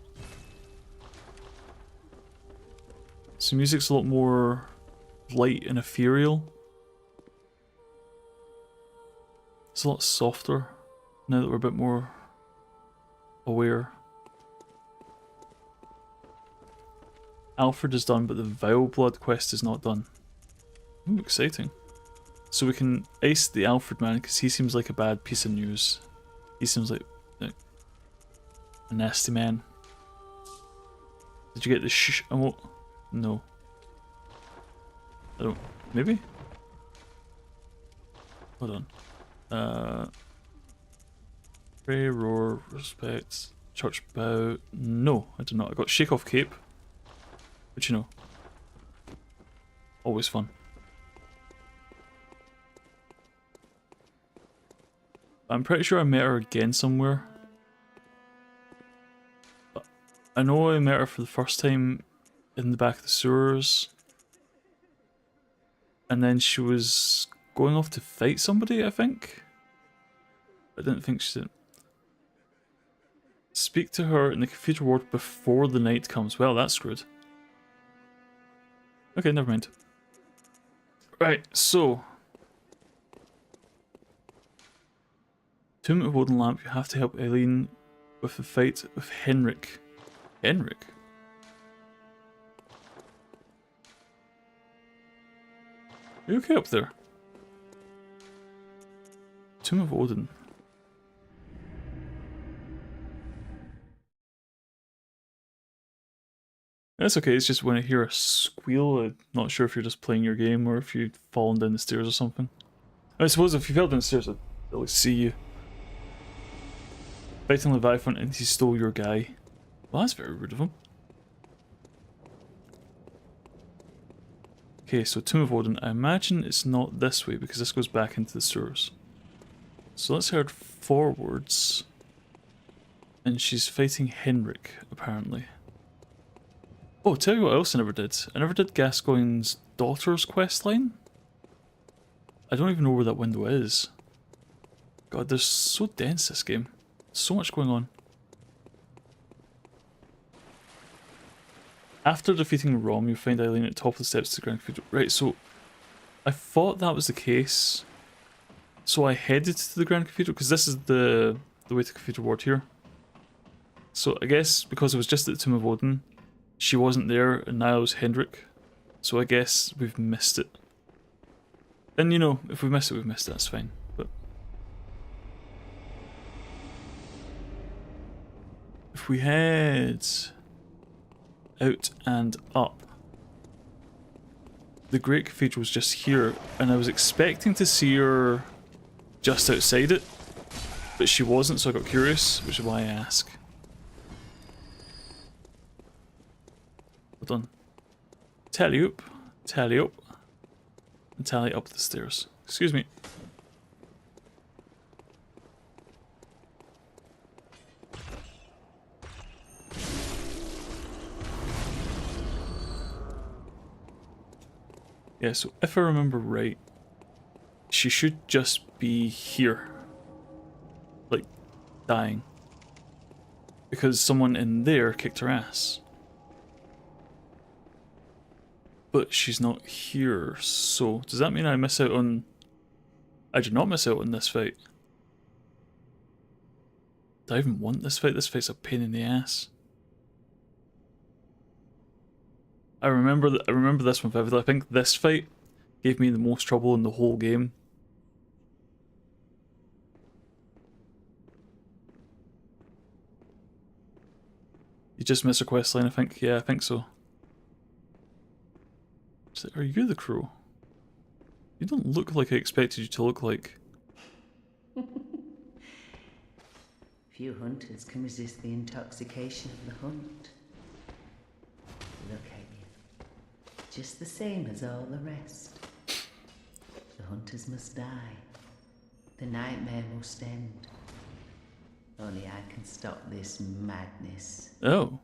So music's a lot more light and ethereal. It's a lot softer now that we're a bit more aware. Alfred is done, but the Vile Blood quest is not done. Ooh, exciting. So we can ace the Alfred man, because he seems like a bad piece of news. He seems like a nasty man. Did you get the shh emote? No. I don't... Maybe? Hold on. Pray, roar, respect, church bow. No, I did not. I got shake off cape. But you know, always fun. I'm pretty sure I met her again somewhere. But I know I met her for the first time in the back of the sewers. And then she was going off to fight somebody, I think. I didn't think she did. Speak to her in the cathedral ward before the night comes. Well, that's screwed. Okay, never mind. Right, so... Tomb of Odin Lamp, you have to help Eileen with the fight with Henrik. Henrik? Are you okay up there? Tomb of Odin. That's okay, it's just when I hear a squeal, I'm not sure if you're just playing your game or if you've fallen down the stairs or something. I suppose if you fell down the stairs, I'd at least see you. Fighting Leviathan and he stole your guy. Well, that's very rude of him. Okay, so Tomb of Odin. I imagine it's not this way because this goes back into the sewers. So let's head forwards. And she's fighting Henrik, apparently. Oh, tell you what else I never did. I never did Gascoigne's daughter's questline. I don't even know where that window is. God, they're so dense, this game. So much going on. After defeating Rom, you find Eileen at the top of the steps to the Grand Cathedral. Right, so I thought that was the case. So I headed to the Grand Cathedral, because this is the way to Cathedral Ward here. So I guess because it was just at the Tomb of Odin, she wasn't there, and now it was Hendrik. So I guess we've missed it. And you know, if we missed it, we've missed it, that's fine. But if we head out and up, the Great Cathedral's just here, and I was expecting to see her just outside it, but she wasn't, so I got curious, which is why I ask. Hold on. Tally up, and tally up the stairs. Excuse me. Yeah, so if I remember right, she should just be here. Like, dying. Because someone in there kicked her ass. But she's not here, so does that mean I miss out on... I do not miss out on this fight. Do I even want this fight? This fight's a pain in the ass. I remember this one vividly. I think this fight gave me the most trouble in the whole game. You just missed a questline, I think. Yeah, I think so. Are you the crow? You don't look like I expected you to look like. Few hunters can resist the intoxication of the hunt. Look at you. Just the same as all the rest. The hunters must die. The nightmare must end. Only I can stop this madness. Oh.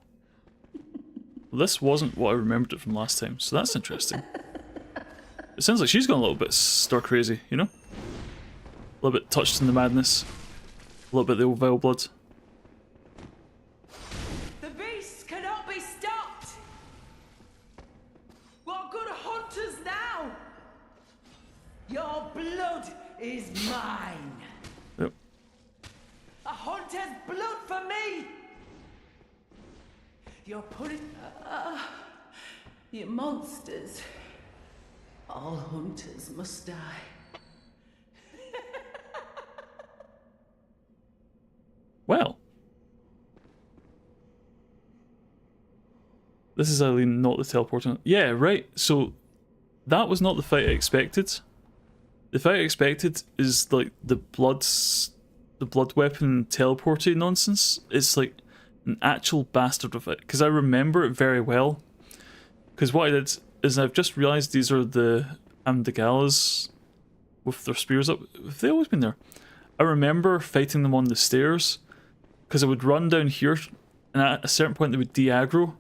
Well, this wasn't what I remembered it from last time, so that's interesting. It sounds like she's gone a little bit stir crazy, you know? A little bit touched in the madness. A little bit of the old vile blood. The beast cannot be stopped! What good are hunters now? Your blood is mine! Yep. A hunter's blood for me! You're putting... you monsters. All hunters must die. Well. This is Eileen, not the teleporting. Yeah, right. So that was not the fight I expected. The fight I expected is like the blood weapon teleporting nonsense. It's like an actual bastard of it, because I remember it very well. Because what I did is I've just realised these are the Amdagalas with their spears up. Have they always been there? I remember fighting them on the stairs, because I would run down here, and at a certain point they would de-aggro.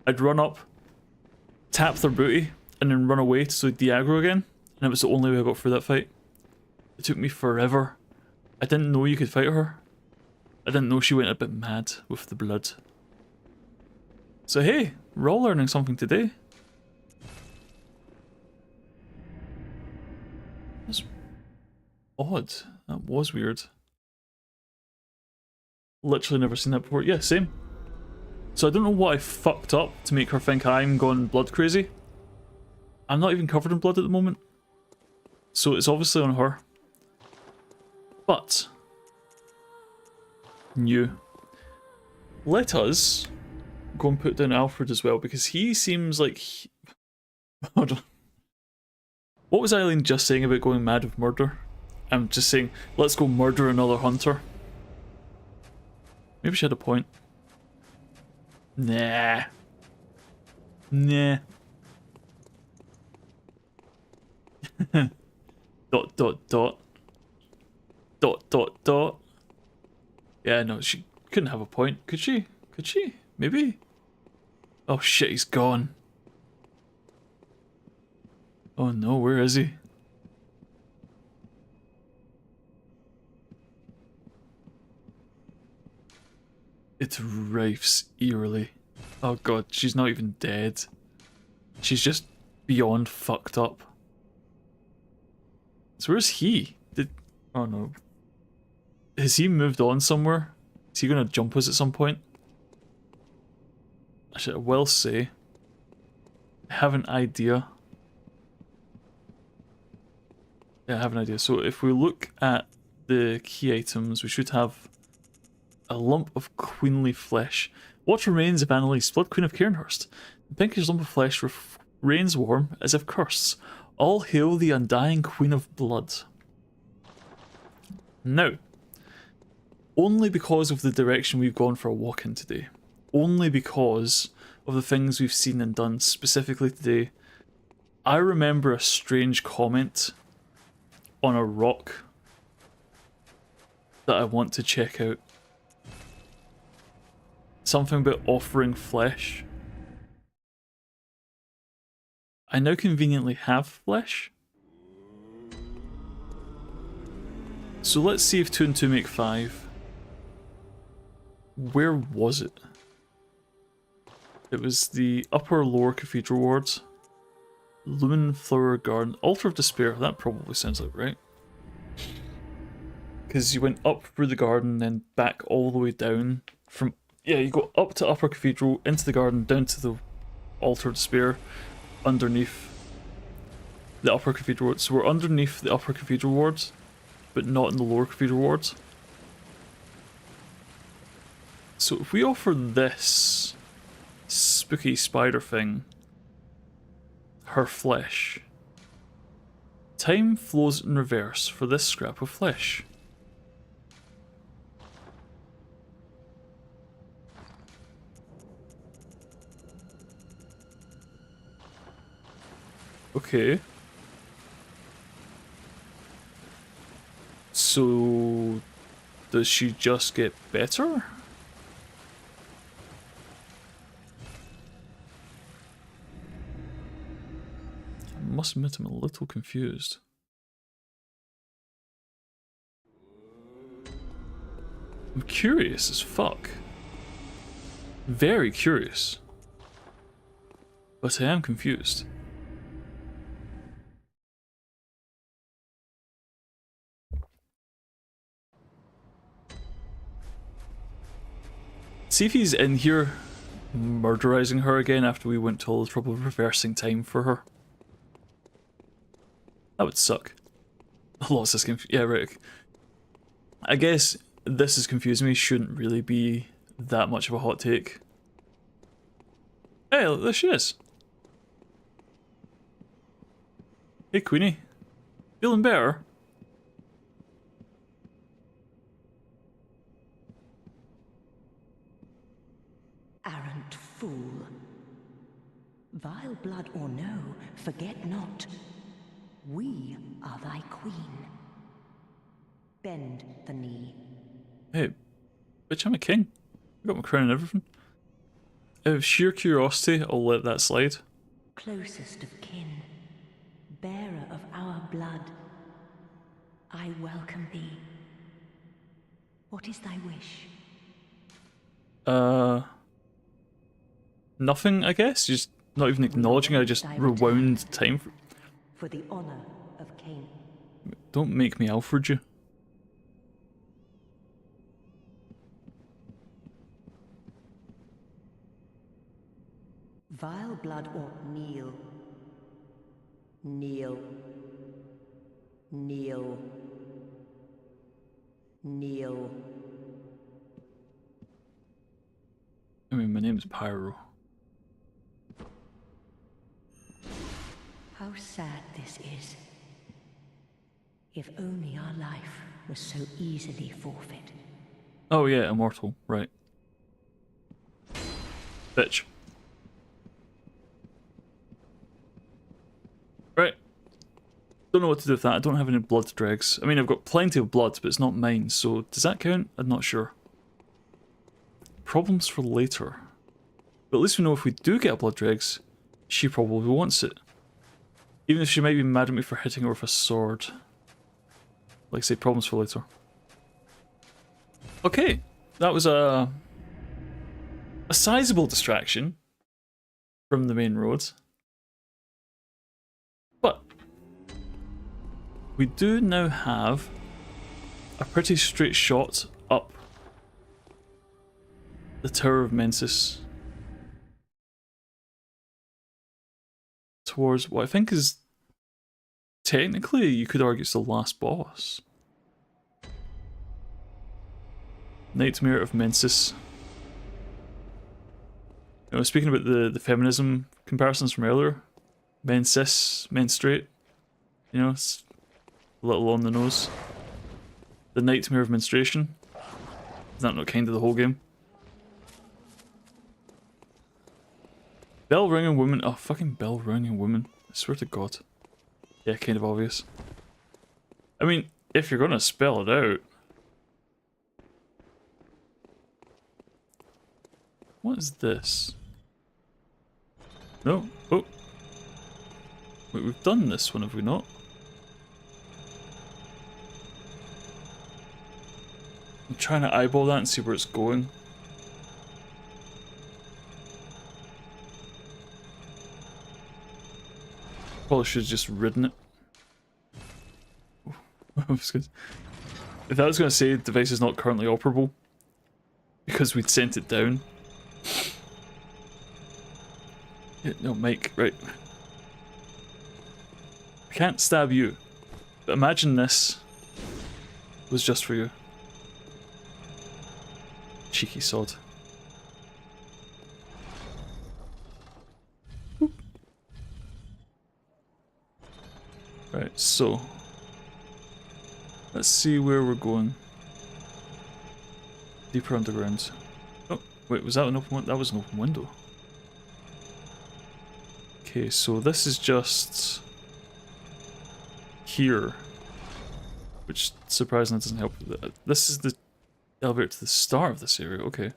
I'd run up, tap their booty, and then run away so they'd de-aggro again, and it was the only way I got through that fight. It took me forever. I didn't know you could fight her. I didn't know she went a bit mad with the blood. So hey, we're all learning something today. That's odd. That was weird. Literally never seen that before. Yeah, same. So I don't know what I fucked up to make her think I'm gone blood crazy. I'm not even covered in blood at the moment. So it's obviously on her. But new. Let us go and put down Alfred as well, because he seems like hold on. What was Eileen just saying about going mad with murder? I'm just saying, let's go murder another hunter. Maybe she had a point. Nah. Nah. Dot dot dot. Dot dot dot. Yeah, no, she couldn't have a point, could she? Could she? Maybe? Oh shit, he's gone. Oh no, where is he? It rifes eerily. Oh god, she's not even dead. She's just beyond fucked up. So where's he? Oh no. Has he moved on somewhere? Is he gonna jump us at some point? Actually, I will say, I have an idea. Yeah, I have an idea. So if we look at the key items, we should have a lump of queenly flesh. What remains of Annalise, Blood Queen of Cairnhurst? The pinkish lump of flesh reigns warm, as if cursed. All hail the undying Queen of Blood. Now, only because of the direction we've gone for a walk in today, only because of the things we've seen and done specifically today, I remember a strange comment on a rock that I want to check out. Something about offering flesh. I now conveniently have flesh. So let's see if 2 and 2 make 5. Where was it? It was the upper lower cathedral wards. Lumen Flower Garden. Altar of Despair. That probably sounds like right. Because you went up through the garden, then back all the way down from... Yeah, you go up to Upper Cathedral, into the garden, down to the Altar of Despair, underneath the Upper Cathedral wards. So we're underneath the Upper Cathedral wards, but not in the Lower Cathedral wards. So if we offer this spooky spider thing her flesh, time flows in reverse for this scrap of flesh. Okay. So, does she just get better? I must admit I'm a little confused. I'm curious as fuck. Very curious. But I am confused. See if he's in here murderizing her again after we went to all the trouble of reversing time for her. That would suck. Lots of yeah, right. I guess this is confusing me. Shouldn't really be that much of a hot take. Hey, look, there she is. Hey, Queenie. Feeling better? Arrant fool. Vile blood or no, forget not. We are thy queen. Bend the knee. Hey, bitch, I'm a king. I got my crown and everything. Out of sheer curiosity, I'll let that slide. Closest of kin, bearer of our blood, I welcome thee. What is thy wish? Nothing, I guess. Just not even acknowledging. I just rewound time. For the honor of Cain. Don't make me Alfred you. Vile blood or kneel. Kneel. Kneel. Kneel. I mean, my name's Pyro. How sad this is. If only our life was so easily forfeit. Oh yeah, immortal, right. Bitch. Right. Don't know what to do with that. I don't have any blood dregs. I mean, I've got plenty of blood, but it's not mine, so does that count? I'm not sure. Problems for later. But at least we know if we do get a blood dregs, she probably wants it. Even if she might be mad at me for hitting her with a sword. Like I say, problems for later. Okay, that was a sizable distraction from the main road. But we do now have a pretty straight shot up the Tower of Mensis towards what I think is technically, you could argue, it's the last boss. Nightmare of Mensis. You know, speaking about the feminism comparisons from earlier, men cis, men straight, you know, it's a little on the nose. The Nightmare of Menstruation. Is that not kind of the whole game? Bell ringing woman. Oh, fucking bell ringing woman. I swear to God. Yeah, kind of obvious. I mean, if you're gonna spell it out. What is this? No. Oh. Wait, we've done this one, have we not? I'm trying to eyeball that and see where it's going. Probably should have just ridden it. If I was going to say device is not currently operable because we'd sent it down. Yeah, no, Mike, right. I can't stab you, but imagine this was just for you. Cheeky sod. Right, so let's see where we're going. Deeper underground. Oh, wait, was that an open window? That was an open window. Okay, so this is just here, which surprisingly doesn't help with that. This is the elevator to the start of this area. Okay.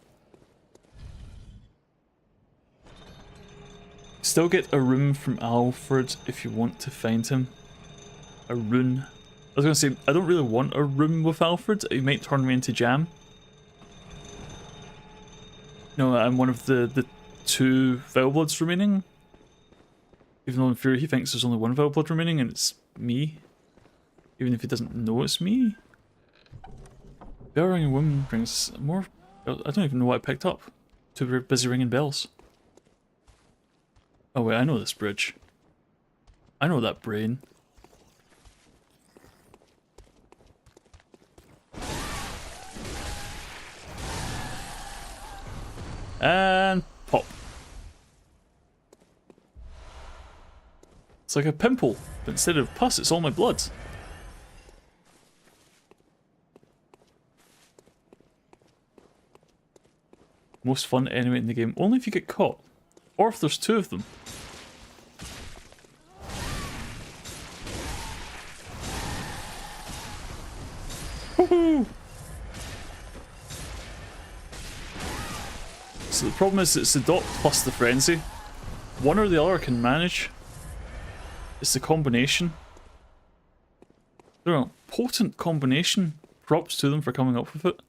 Still get a room from Alfred if you want to find him. A rune. I was gonna say, I don't really want a room with Alfred. He might turn me into jam. No, I'm one of the 2 Vilebloods remaining. Even though in theory he thinks there's only 1 Vileblood remaining and it's me. Even if he doesn't know it's me. Bell ringing woman brings more... I don't even know what I picked up. Too busy ringing bells. Oh wait, I know this bridge. I know that brain. And pop. It's like a pimple, but instead of pus, it's all my blood. Most fun enemy in the game, only if you get caught. Or if there's 2 of them. Woohoo! So the problem is it's the dot plus the frenzy. One or the other can manage. It's the combination. They're a potent combination. Props to them for coming up with it.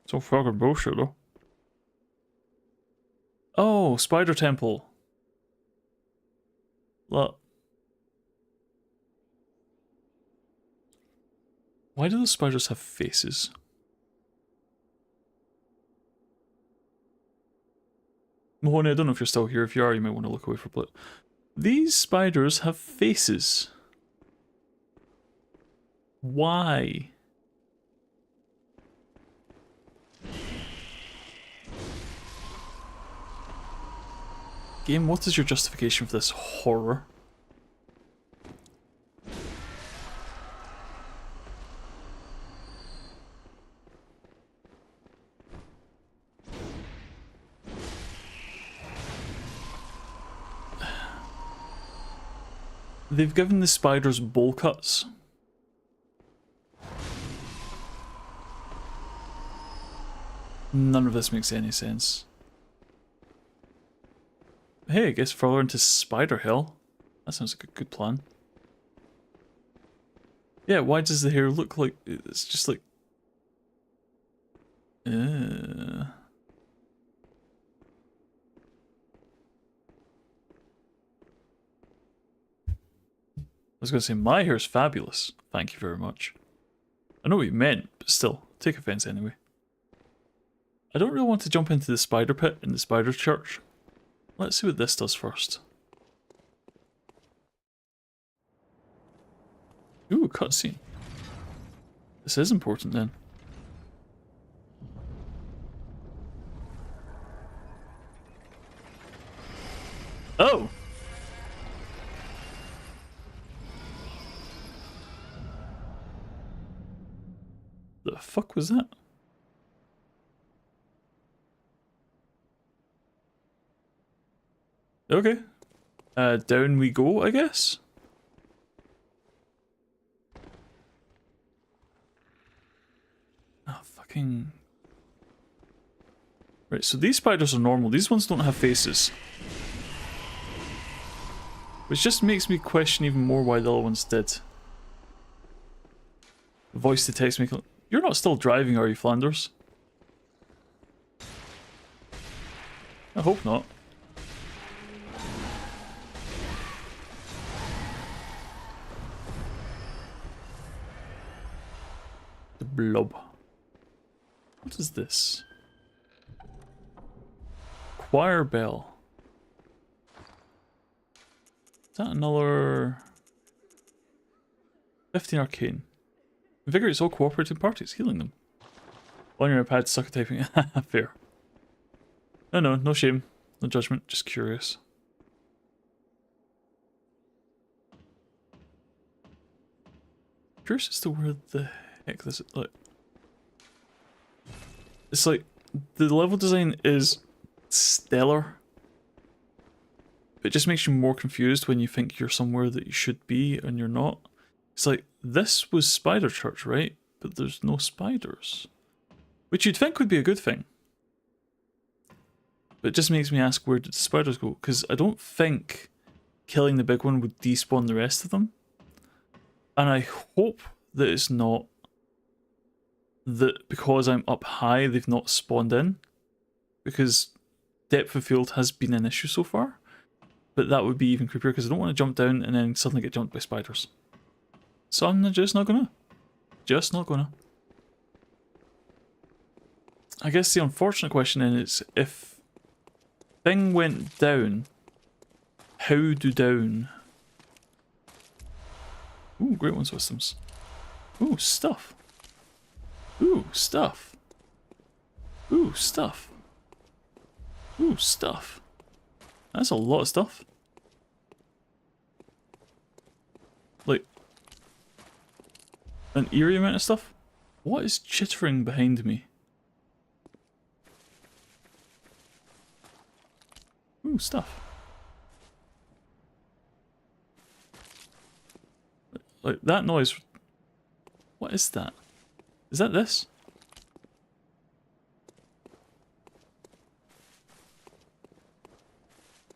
It's all fucking bullshit though. Oh, Spider Temple. Look. Why do the spiders have faces? Mahoney, I don't know if you're still here. If you are, you might want to look away for a bit. These spiders have faces. Why? Game, what is your justification for this horror? They've given the spiders bowl cuts. None of this makes any sense. Hey, I guess further into Spider Hill. That sounds like a good plan. Yeah, why does the hair look like... It's just like... I was going to say, my hair's fabulous. Thank you very much. I know what you meant, but still, take offense anyway. I don't really want to jump into the spider pit in the spider church. Let's see what this does first. Ooh, cutscene. This is important then. Oh! The fuck was that? Okay. Down we go, I guess? Oh, fucking... Right, so these spiders are normal. These ones don't have faces. Which just makes me question even more why the other ones did. The voice to text me... You're not still driving, are you, Flanders? I hope not. blob. What is this? Choir bell. Is that another 15 arcane? Invigorates all cooperating parties, healing them. On your iPad, sucker typing. Fair. No shame. No judgment, just curious. Curious as to where the heck this is. Like, it's like the level design is stellar. It just makes you more confused when you think you're somewhere that you should be and you're not. It's like, this was Spider Church, right? But there's no spiders. Which you'd think would be a good thing. But it just makes me ask, where did the spiders go? Because I don't think killing the big one would despawn the rest of them. And I hope that it's not that because I'm up high, they've not spawned in. Because depth of field has been an issue so far. But that would be even creepier because I don't want to jump down and then suddenly get jumped by spiders. So I'm just not gonna. Just not gonna. I guess the unfortunate question then is, if thing went down, how do down? Ooh, Great One systems. Ooh, stuff. Ooh, stuff. Ooh, stuff. Ooh, stuff. That's a lot of stuff. Like, an eerie amount of stuff? What is chittering behind me? Ooh, stuff. Like, that noise. What is that? Is that this?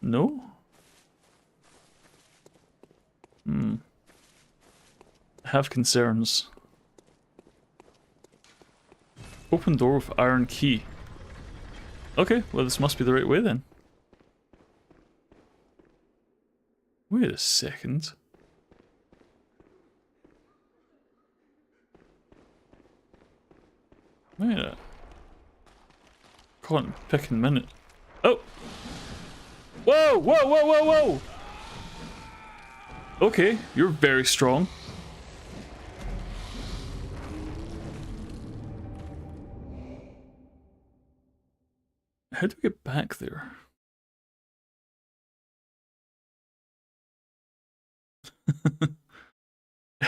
No? I have concerns. Open door with iron key. Okay, well this must be the right way then. Wait a second. Wait a... Cotton picking minute. Oh! Whoa! Whoa! Whoa! Whoa! Whoa! Okay, you're very strong. How do we get back there?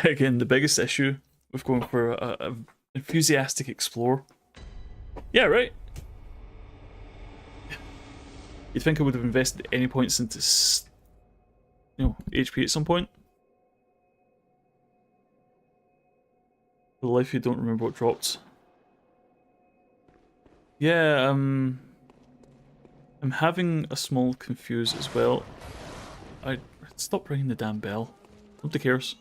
Again, the biggest issue with going for a enthusiastic explorer. Yeah, right. You'd think I would have invested any points into, HP at some point. For the life you don't remember what dropped. Yeah, I'm having a small confuse as well. I stop ringing the damn bell. Nobody cares.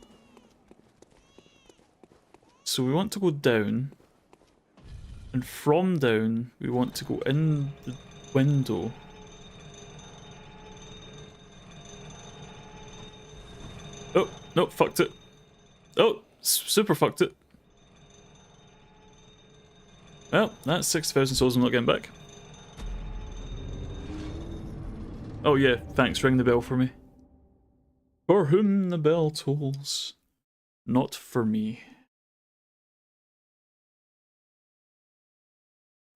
So we want to go down, and from down we want to go in the window. Oh, no, fucked it. Oh, super fucked it. Well, that's 6,000 souls I'm not getting back. Oh yeah, thanks, ring the bell for me. For whom the bell tolls, not for me.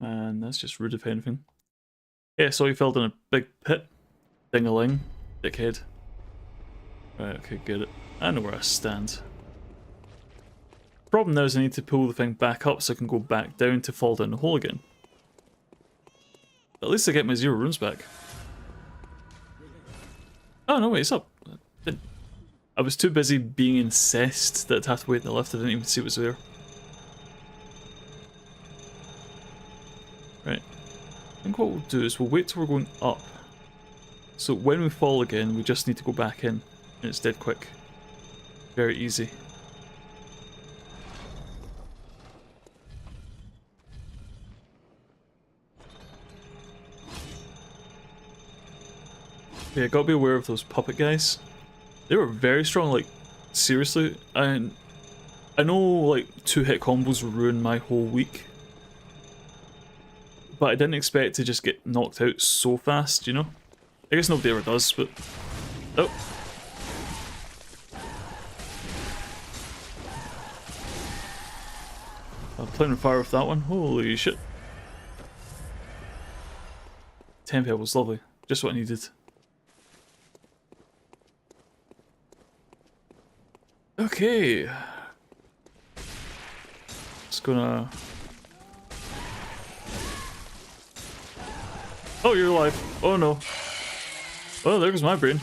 And that's just rude if anything. Yeah, so you fell down a big pit. Ding-a-ling, dickhead. Right, okay, get it. I know where I stand. Problem now is I need to pull the thing back up so I can go back down to fall down the hole again. At least I get my 0 runes back. Oh no, wait, it's up. I was too busy being incensed that I'd have to wait in the lift, I didn't even see what was there. Right. I think what we'll do is we'll wait till we're going up. So when we fall again, we just need to go back in. And it's dead quick. Very easy. Yeah, gotta be aware of those puppet guys. They were very strong, like, seriously. And I know, like, 2-hit combos ruin my whole week. But I didn't expect to just get knocked out so fast, you know? I guess nobody ever does, but... Oh. I'm playing with fire with that one. Holy shit. 10 pebbles, lovely. Just what I needed. Okay. Just gonna... Oh, you're alive. Oh no. Well, there goes my brain.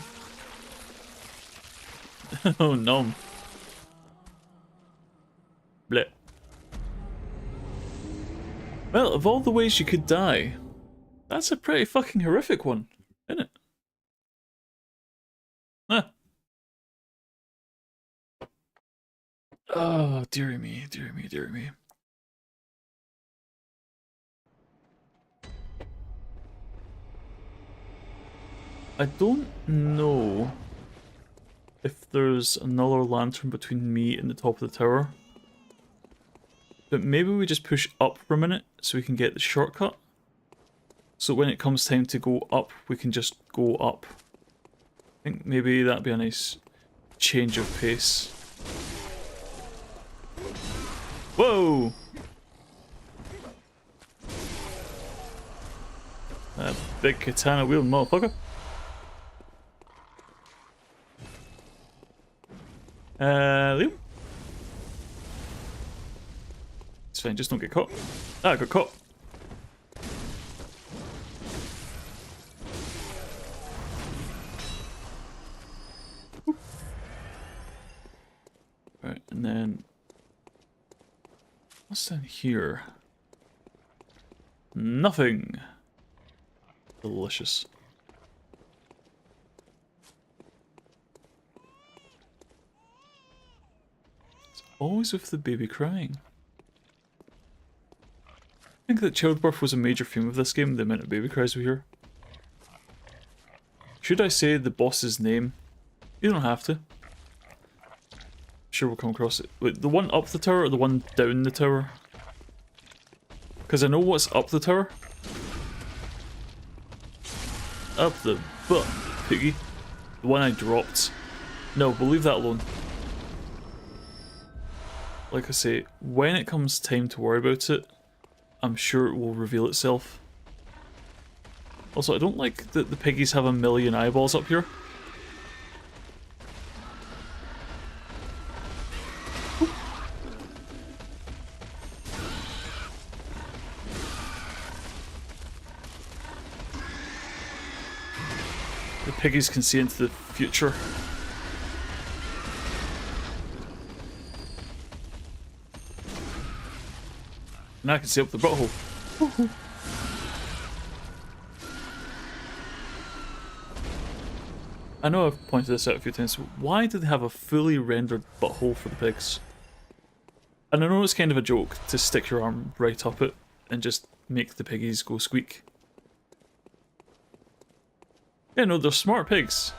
Oh, no. Bleh. Well, of all the ways you could die, that's a pretty fucking horrific one, isn't it? Huh. Oh, dearie me, dearie me, dearie me. I don't know if there's another lantern between me and the top of the tower. But maybe we just push up for a minute so we can get the shortcut. So when it comes time to go up, we can just go up. I think maybe that'd be a nice change of pace. Whoa! That big katana wield motherfucker. Liam? It's fine, just don't get caught. Ah, I got caught. Right, and then... what's down here? Nothing. Delicious. It's always with the baby crying. I think that childbirth was a major theme of this game, the amount of baby cries we hear. Should I say the boss's name? You don't have to. Sure, we'll come across it. Wait, the one up the tower or the one down the tower? Because I know what's up the tower. Up the butt, piggy. The one I dropped. No, we'll leave that alone. Like I say, when it comes time to worry about it, I'm sure it will reveal itself. Also, I don't like that the piggies have a million eyeballs up here. The piggies can see into the future. And I can see up the butthole. I know I've pointed this out a few times, but why do they have a fully rendered butthole for the pigs? And I know it's kind of a joke to stick your arm right up it and just make the piggies go squeak. Yeah, no, they're smart pigs.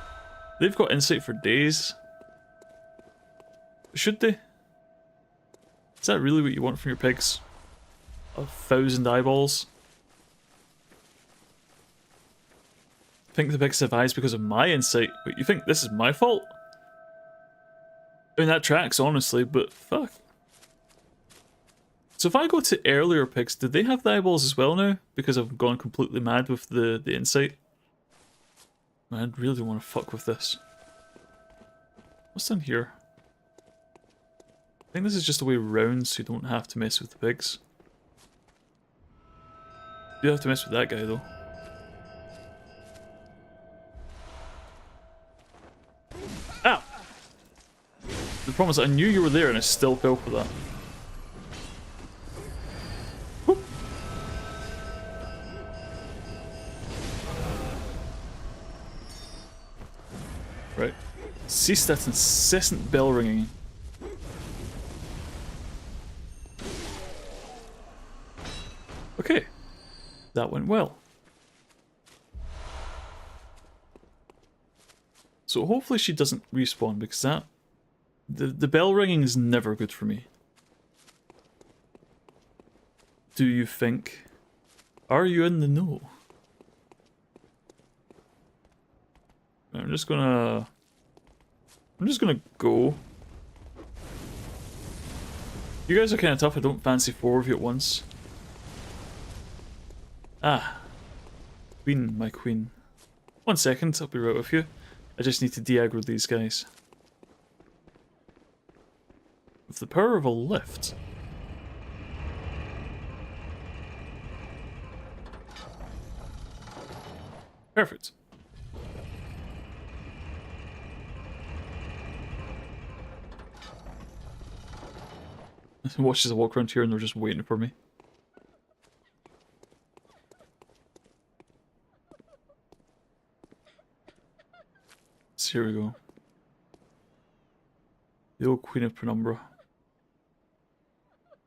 They've got insight for days. Should they? Is that really what you want from your pigs? 1,000 eyeballs? I think the pigs have eyes because of my insight. Wait, you think this is my fault? I mean, that tracks, honestly, but fuck. So if I go to earlier pigs, did they have the eyeballs as well now? Because I've gone completely mad with the insight. Man, I really don't want to fuck with this. What's down here? I think this is just a way round so you don't have to mess with the pigs. You have to mess with that guy though. Ow! The problem is I knew you were there and I still fell for that. Whoop. Right. Cease that incessant bell ringing. Okay. That went well. So hopefully she doesn't respawn because that The bell ringing is never good for me. Do you think? Are you in the know? I'm just gonna go. You guys are kind of tough. I don't fancy 4 of you at once. Ah. Queen, my queen. 1 second, I'll be right with you. I just need to de-aggro these guys. With the power of a lift. Perfect. Watch as I walk around here and they're just waiting for me. So here we go. The old Queen of Penumbra.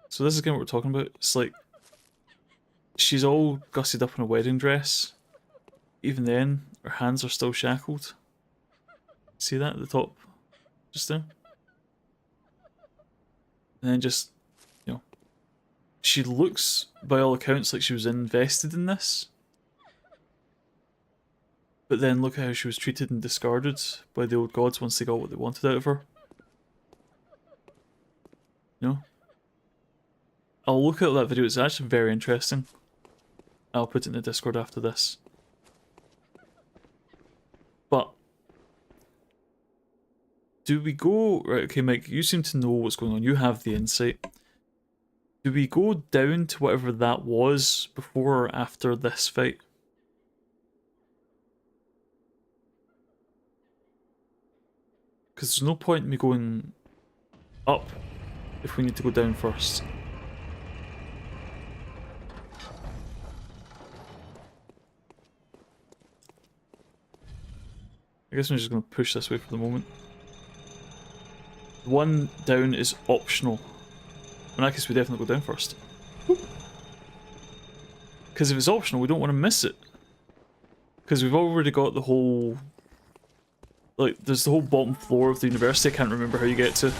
So this is again what we're talking about. It's like she's all gussied up in a wedding dress. Even then, her hands are still shackled. See that at the top? Just there? And then just, you know, she looks, by all accounts, like she was invested in this. But then look at how she was treated and discarded by the old gods once they got what they wanted out of her. You know? I'll look at that video, it's actually very interesting. I'll put it in the Discord after this. But do we go... Right, okay, Mike, you seem to know what's going on. You have the insight. Do we go down to whatever that was before or after this fight? Because there's no point in me going up if we need to go down first. I guess I'm just going to push this way for the moment. One down is optional. In that case, we definitely go down first. Because if it's optional, we don't want to miss it. Because we've already got the whole... Like, there's the whole bottom floor of the university. I can't remember how you get to.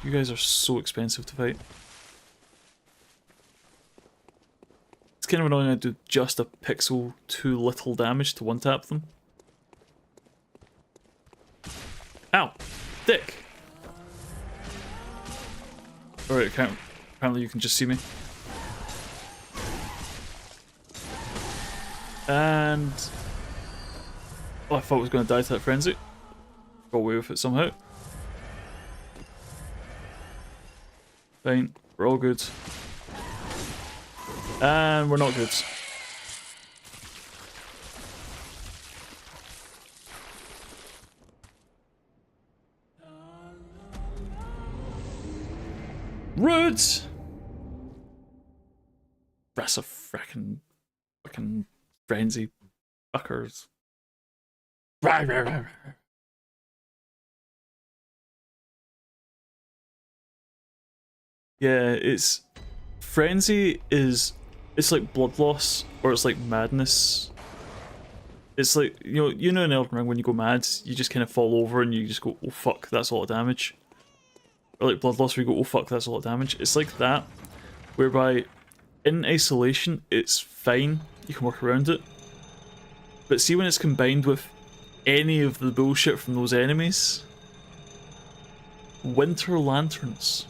You guys are so expensive to fight. It's kind of annoying I do just a pixel too little damage to one-tap them. Ow! Dick! Alright, apparently you can just see me. And... Oh, I thought I was going to die to that frenzy. Got away with it somehow. Fine, we're all good. And we're not good. Rude! That's a frickin' frenzy fuckers. Yeah, it's... Frenzy is... It's like blood loss, or it's like madness. It's like, you know in Elden Ring when you go mad, you just kind of fall over and you just go, oh fuck, that's a lot of damage. Or like blood loss where you go, oh fuck, that's a lot of damage. It's like that, whereby in isolation, it's fine, you can work around it. But see when it's combined with any of the bullshit from those enemies? Winter lanterns.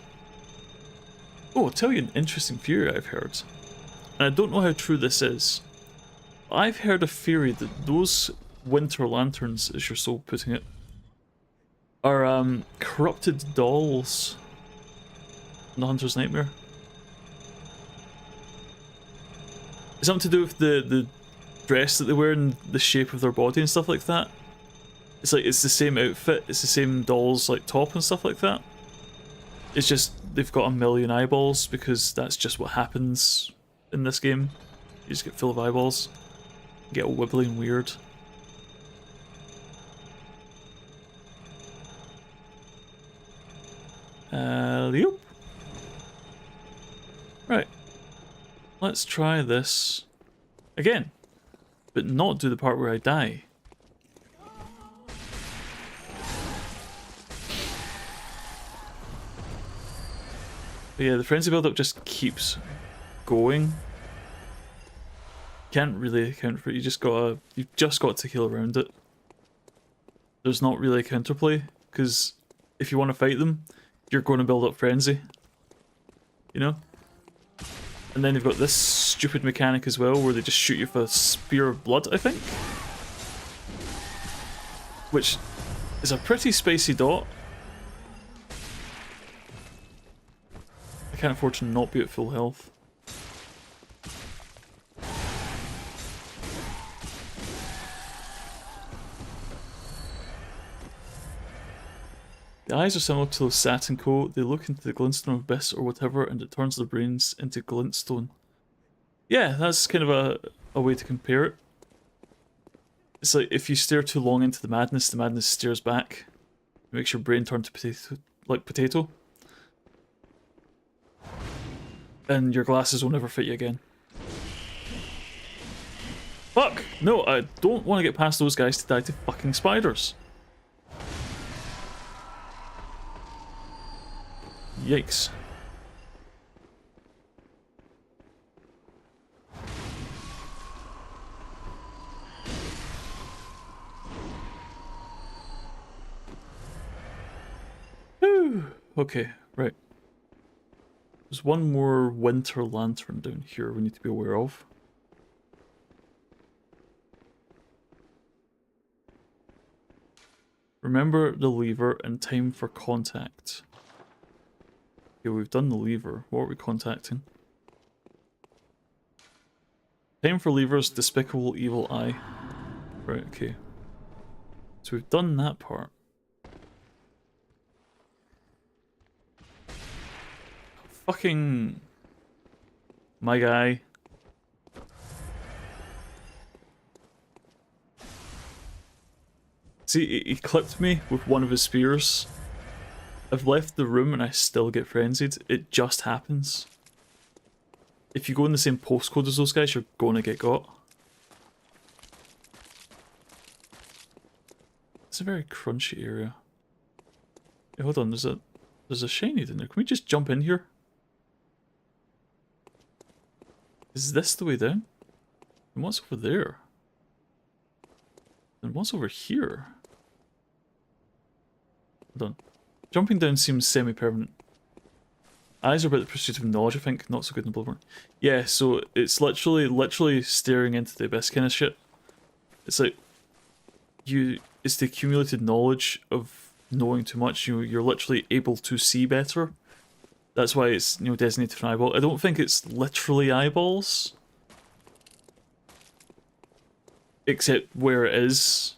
Oh, I'll tell you an interesting theory I've heard. And I don't know how true this is. I've heard a theory that those winter lanterns, as you're so putting it, are corrupted dolls in the Hunter's Nightmare. It's something to do with the dress that they wear and the shape of their body and stuff like that. It's like, it's the same outfit, it's the same doll's like top and stuff like that. It's just, they've got a million eyeballs because that's just what happens in this game. You just get full of eyeballs. Get all wibbly and weird. Yep. Right. Let's try this again. but not do the part where I die. But yeah, the frenzy build-up just keeps going. Can't really account for it. You've just got to heal around it. There's not really a counterplay, because if you want to fight them, you're going to build up frenzy. You know? And then you've got this stupid mechanic as well, where they just shoot you with a spear of blood, I think? Which is a pretty spicy dot. I can't afford to not be at full health. The eyes are similar to those satin coat. They look into the glintstone abyss or whatever, and it turns their brains into glintstone. Yeah, that's kind of a way to compare it. It's like if you stare too long into the madness stares back. It makes your brain turn to potato. And your glasses will never fit you again. Fuck! No, I don't want to get past those guys to die to fucking spiders. Yikes. Whew. Okay, right. There's one more winter lantern down here we need to be aware of. Remember the lever and time for contact. Okay, we've done the lever. What are we contacting? Time for levers, despicable evil eye. Right, okay. So we've done that part. Fucking... my guy. See, he clipped me with one of his spears. I've left the room and I still get frenzied. It just happens. If you go in the same postcode as those guys, you're gonna get got. It's a very crunchy area. Hey, hold on, there's a shiny in there. Can we just jump in here? Is this the way down? And what's over there? And what's over here? Hold on. Jumping down seems semi-permanent. Eyes are about the pursuit of knowledge, I think. Not so good in Bloodborne. Yeah, so it's literally staring into the abyss kind of shit. It's like, it's the accumulated knowledge of knowing too much. You're literally able to see better. That's why it's, designated for an eyeball. I don't think it's literally eyeballs. Except where it is.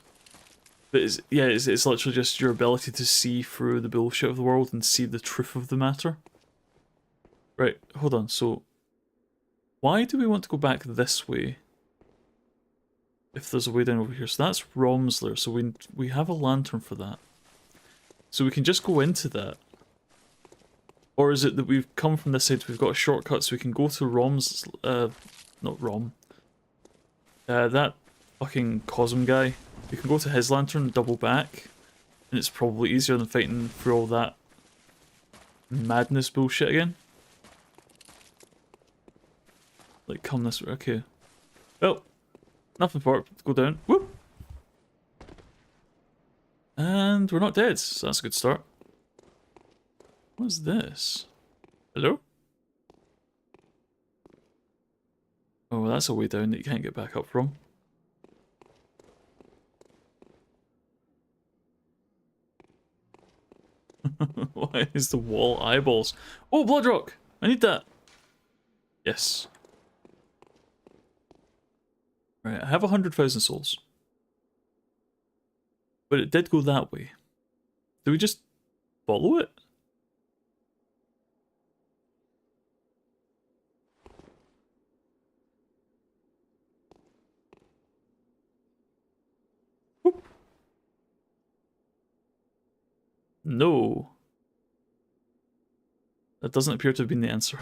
But it's literally just your ability to see through the bullshit of the world and see the truth of the matter. Right, hold on, so... why do we want to go back this way? If there's a way down over here. So that's Romsler, so we have a lantern for that. So we can just go into that. Or is it that we've come from this side, we've got a shortcut so we can go to not Rom. That fucking Cosm guy. We can go to his lantern, double back, and it's probably easier than fighting through all that madness bullshit again. Like, come this way, okay. Well, nothing for it, go down, whoop! And we're not dead, so that's a good start. What's this? Hello? Oh, well, that's a way down that you can't get back up from. Why is the wall eyeballs? Oh, blood rock! I need that! Yes. Right, I have 100,000 souls. But it did go that way. Do we just follow it? Whoop. No. That doesn't appear to have been the answer.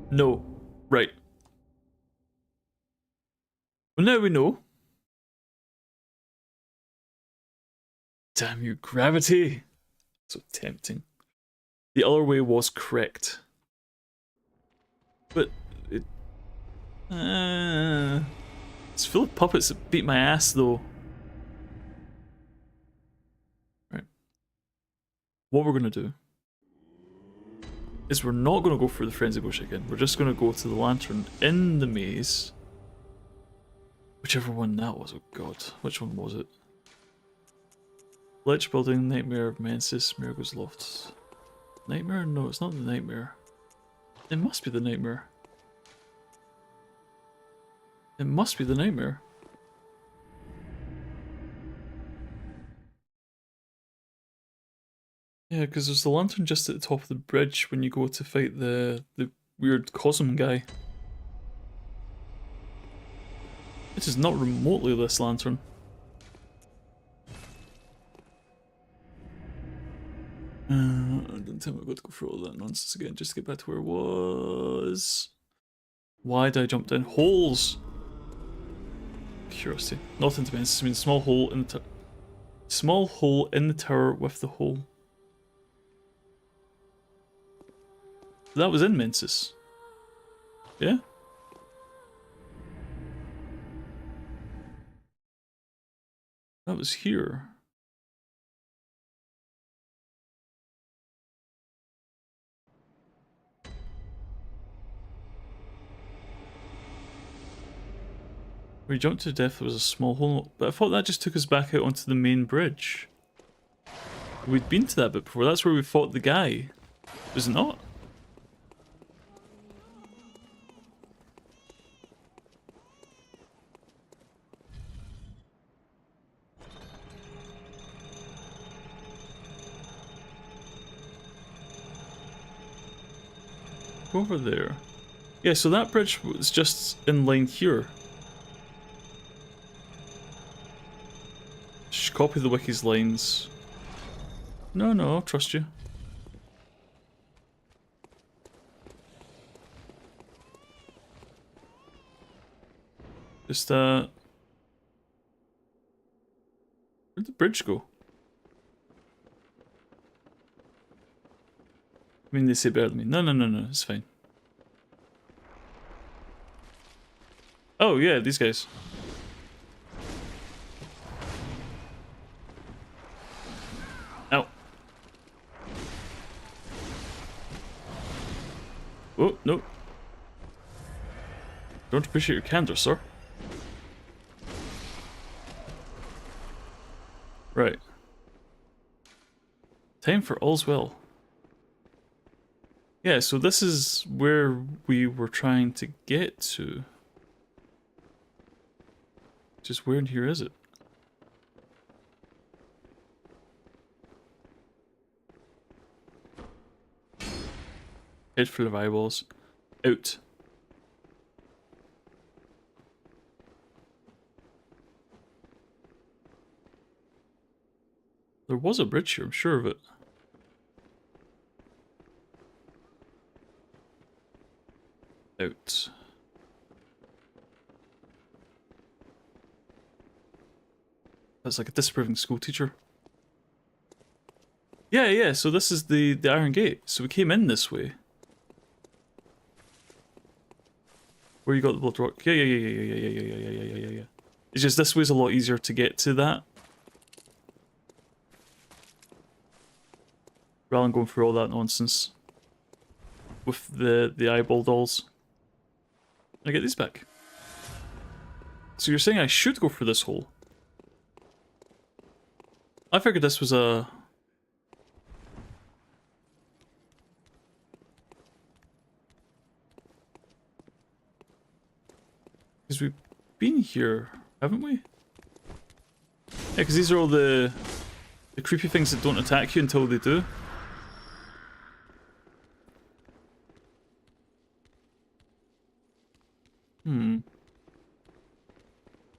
No. Right. Well, now we know. Damn you, gravity! So tempting. The other way was correct. But it... it's full of puppets that beat my ass, though. Right. What we're gonna do is we're not gonna go through the frenzy bush again. We're just gonna go to the lantern in the maze. Whichever one that was, oh god. Which one was it? Ledge building, Nightmare of Mensis, Miracle's Loft. Nightmare? No, it's not the Nightmare. It must be the Nightmare. It must be the Nightmare. Yeah, because there's the lantern just at the top of the bridge when you go to fight the weird Cosm guy. It is not remotely this lantern. Don't tell me I've got to go through all that nonsense again just to get back to where it was. Why did I jump down holes? Curiosity. Not into Mensis, I mean small hole in the small hole in the tower with the hole. That was in Mensis. Yeah? That was here. Where we jumped to death, there was a small hole, but I thought that just took us back out onto the main bridge. We'd been to that bit before, that's where we fought the guy. Was it not? Go over there. Yeah, so that bridge was just in line here. Just copy the wiki's lines. No, I'll trust you. Just, where'd the bridge go? I mean, they say better than me. No, it's fine. Oh, yeah, these guys. Ow. Oh, no. Don't appreciate your candor, sir. Right. Time for all's well. Yeah, so this is where we were trying to get to. Just where in here is it? Head full of eyeballs. Out. There was a bridge here, I'm sure of it. Out. That's like a disapproving school teacher. Yeah, so this is the Iron Gate. So we came in this way. Where you got the blood rock. Yeah. It's just this way's a lot easier to get to that. Rather than going through all that nonsense. With the eyeball dolls. I get these back. So you're saying I should go for this hole? I figured this was a... Because we've been here, haven't we? Yeah, because these are all the creepy things that don't attack you until they do.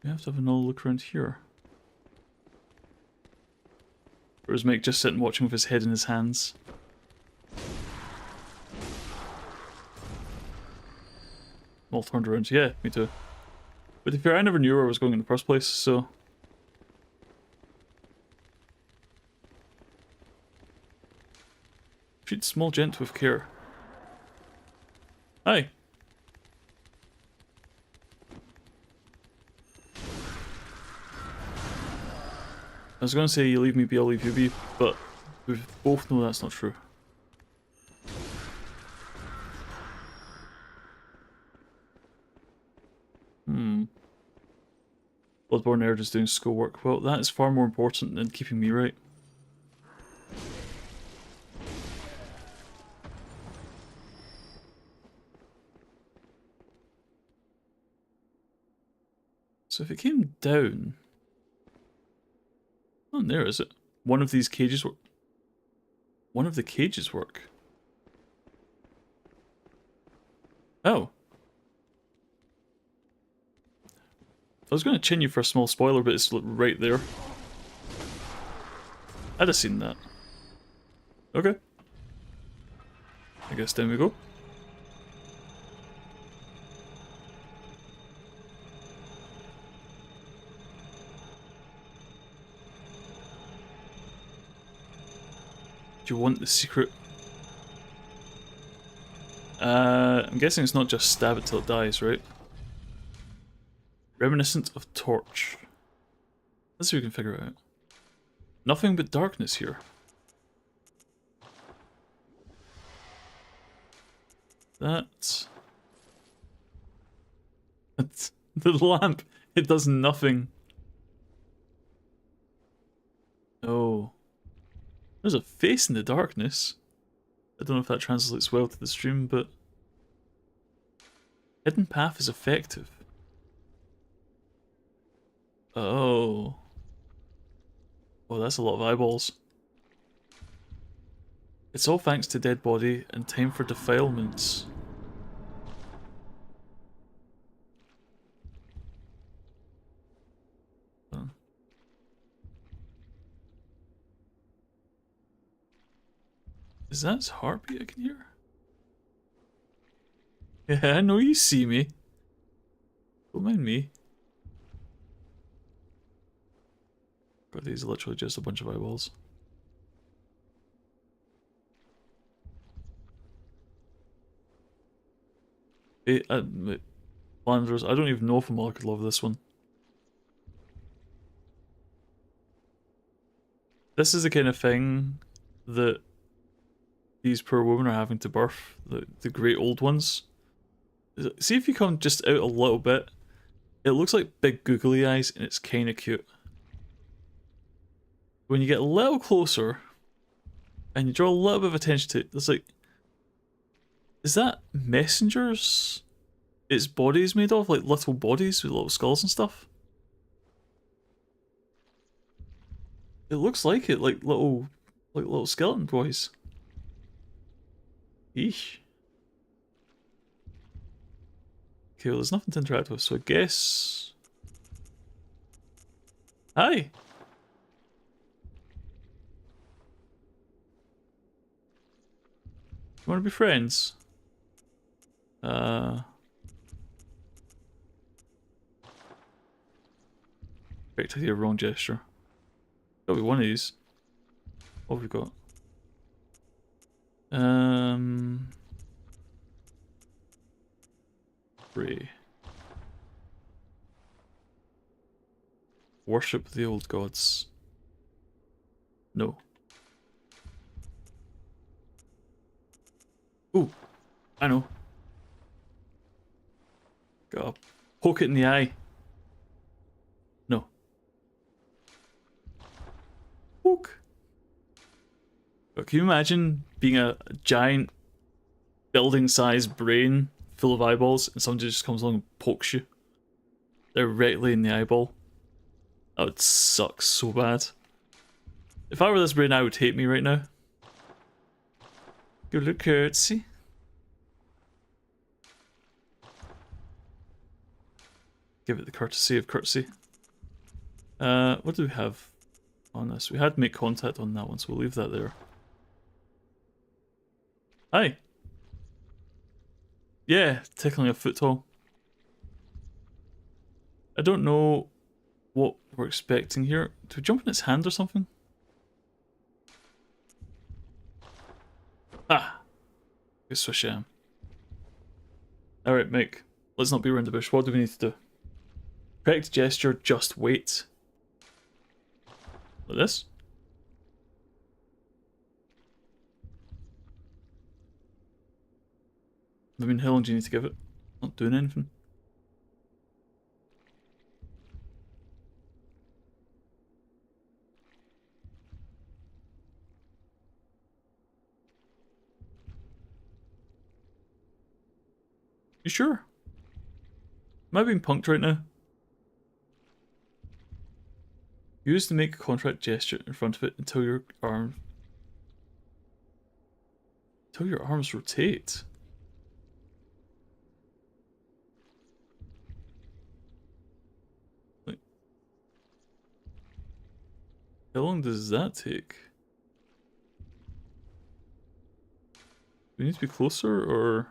We have to have another look around here. Or is Mick just sitting watching with his head in his hands? All turned around. Yeah, me too. But to be fair, I never knew where I was going in the first place, so... Treat small gent with care. Hi. I was going to say you leave me be, I'll leave you be, but we both know that's not true. Bloodborne Nerd is doing schoolwork. Well, that is far more important than keeping me right. So if it came down... Oh, there is it. One of these cages work. One of the cages work. Oh. I was going to chin you for a small spoiler, but it's right there. I'd have seen that. Okay. I guess down we go. Do you want the secret? I'm guessing it's not just stab it till it dies, right? Reminiscent of torch. Let's see if we can figure it out. Nothing but darkness here. That's the lamp. It does nothing. Oh. There's a face in the darkness. I don't know if that translates well to the stream, but... Hidden path is effective. Oh. Oh, that's a lot of eyeballs. It's all thanks to dead body and time for defilements. Oh. Is that his heartbeat I can hear? Yeah, I know you see me. Don't mind me. God, these are literally just a bunch of eyeballs. Hey, Flanders, I don't even know if Amal could love this one. This is the kind of thing that these poor women are having to birth, the great old ones. See if you come just out a little bit, it looks like big googly eyes and it's kinda cute. When you get a little closer and you draw a little bit of attention to it, there's like... Is that messengers its body is made of? Like little bodies with little skulls and stuff? It looks like it, like little skeleton boys. Eesh. Okay, well there's nothing to interact with, so I guess... Hi! You wanna be friends? Correct idea, wrong gesture. Gotta be one of these. What have we got? Pray. Worship the old gods. No. Ooh, I know. Gotta poke it in the eye. No. Poke. But can you imagine being a giant building-sized brain full of eyeballs and somebody just comes along and pokes you directly in the eyeball? That would suck so bad. If I were this brain, I would hate me right now. Give it a curtsy. Give it the courtesy of curtsy. What do we have on this? We had make contact on that one, so we'll leave that there. Hi. Yeah, tickling a foot tall. I don't know what we're expecting here. Do we jump in its hand or something? Ah! Guess so sham. Alright, Mick. Let's not be around the bush. What do we need to do? Correct gesture, just wait. Like this? I mean, how long do you need to give it? Not doing anything. You sure? Am I being punked right now? Use to make a contract gesture in front of it until your arms rotate. Like, how long does that take? Do we need to be closer, or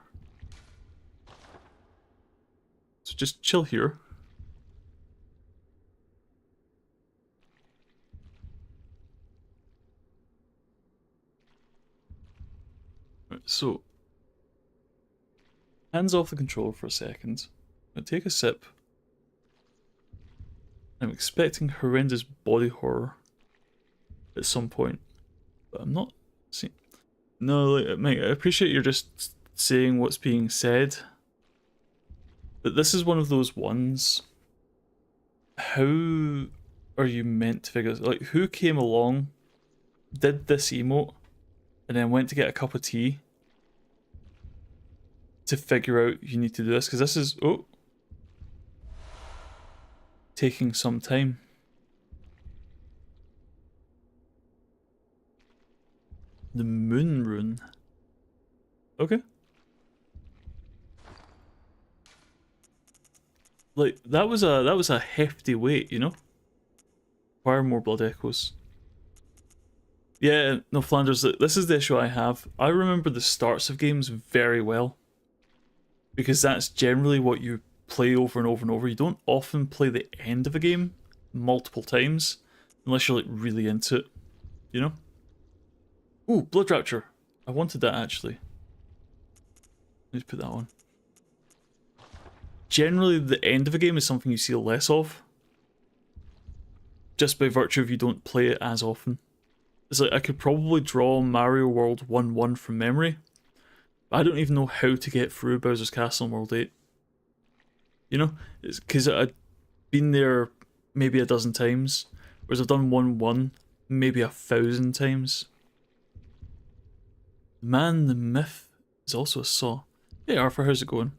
so just chill here? Right, so hands off the controller for a second. Now take a sip. I'm expecting horrendous body horror at some point, but I'm not seeing. No, like, Mike, I appreciate you're just saying what's being said, but this is one of those ones. How are you meant to figure this? Like, who came along, did this emote, and then went to get a cup of tea to figure out you need to do this? Because this is taking some time. The moon rune. Okay. Like that was a hefty weight, you know? Require more blood echoes. Yeah, no, Flanders, this is the issue I have. I remember the starts of games very well, because that's generally what you play over and over and over. You don't often play the end of a game multiple times unless you're like really into it, you know? Ooh, Blood Rapture. I wanted that actually. Let's put that on. Generally, the end of a game is something you see less of, just by virtue of you don't play it as often. It's like I could probably draw Mario World 1-1 from memory, but I don't even know how to get through Bowser's Castle in World 8. You know? It's because I've been there maybe a dozen times, whereas I've done 1-1 maybe 1,000 times. The man, the myth, is also a saw. Hey Arthur, how's it going?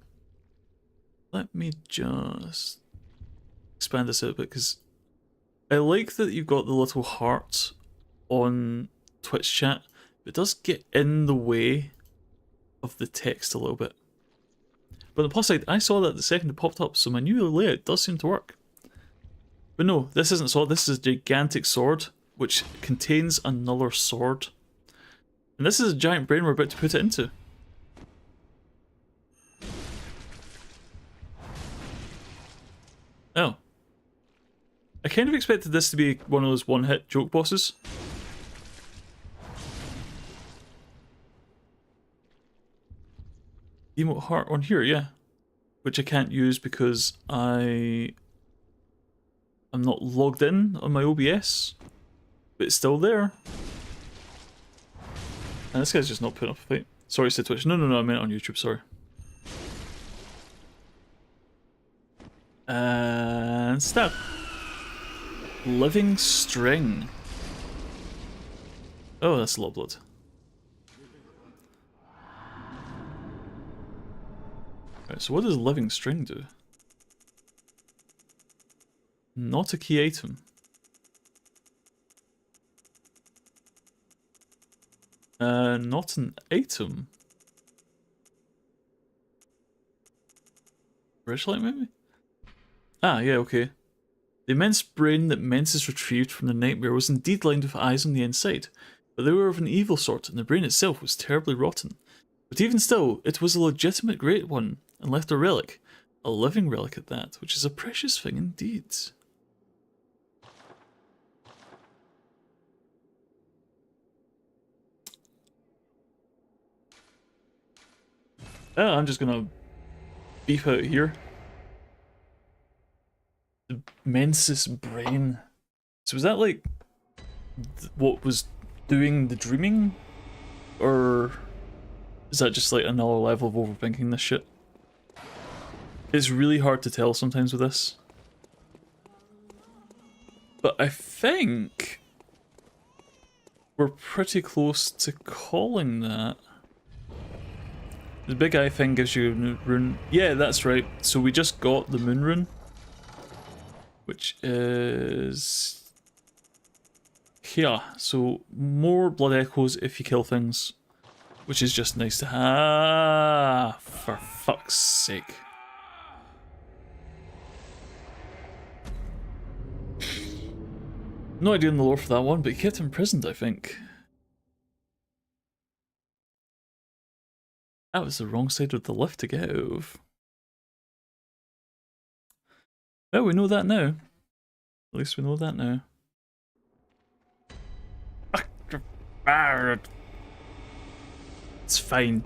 Let me just expand this out a bit, because I like that you've got the little heart on Twitch chat, but it does get in the way of the text a little bit. But on the plus side, I saw that the second it popped up, so my new layout does seem to work. But no, this isn't a sword, this is a gigantic sword, which contains another sword. And this is a giant brain we're about to put it into. Oh. I kind of expected this to be one of those one-hit joke bosses. Emote heart on here, yeah. Which I can't use because I'm not logged in on my OBS. But it's still there. And this guy's just not putting up a fight. Sorry, said Twitch. No, I meant on YouTube, sorry. And stab. Living string. Oh, that's a lot of blood. Right, so what does living string do? Not a key item. Not an item. Bridgelight maybe? Ah, yeah, okay. The immense brain that Mensis retrieved from the nightmare was indeed lined with eyes on the inside, but they were of an evil sort, and the brain itself was terribly rotten. But even still, it was a legitimate great one, and left a relic A living relic at that, which is a precious thing indeed. I'm just gonna beef out here. The Mensis brain. So was that like what was doing the dreaming? Or is that just like another level of overthinking this shit? It's really hard to tell sometimes with this. But I think we're pretty close to calling that. The big eye thing gives you a new rune. Yeah, that's right. So we just got the moon rune, which is here. So more blood echoes if you kill things, which is just nice to have. For fuck's sake. No idea on the lore for that one, but he kept him imprisoned, I think. That was the wrong side of the lift to get out of. Well, we know that now. At least we know that now. It's fine.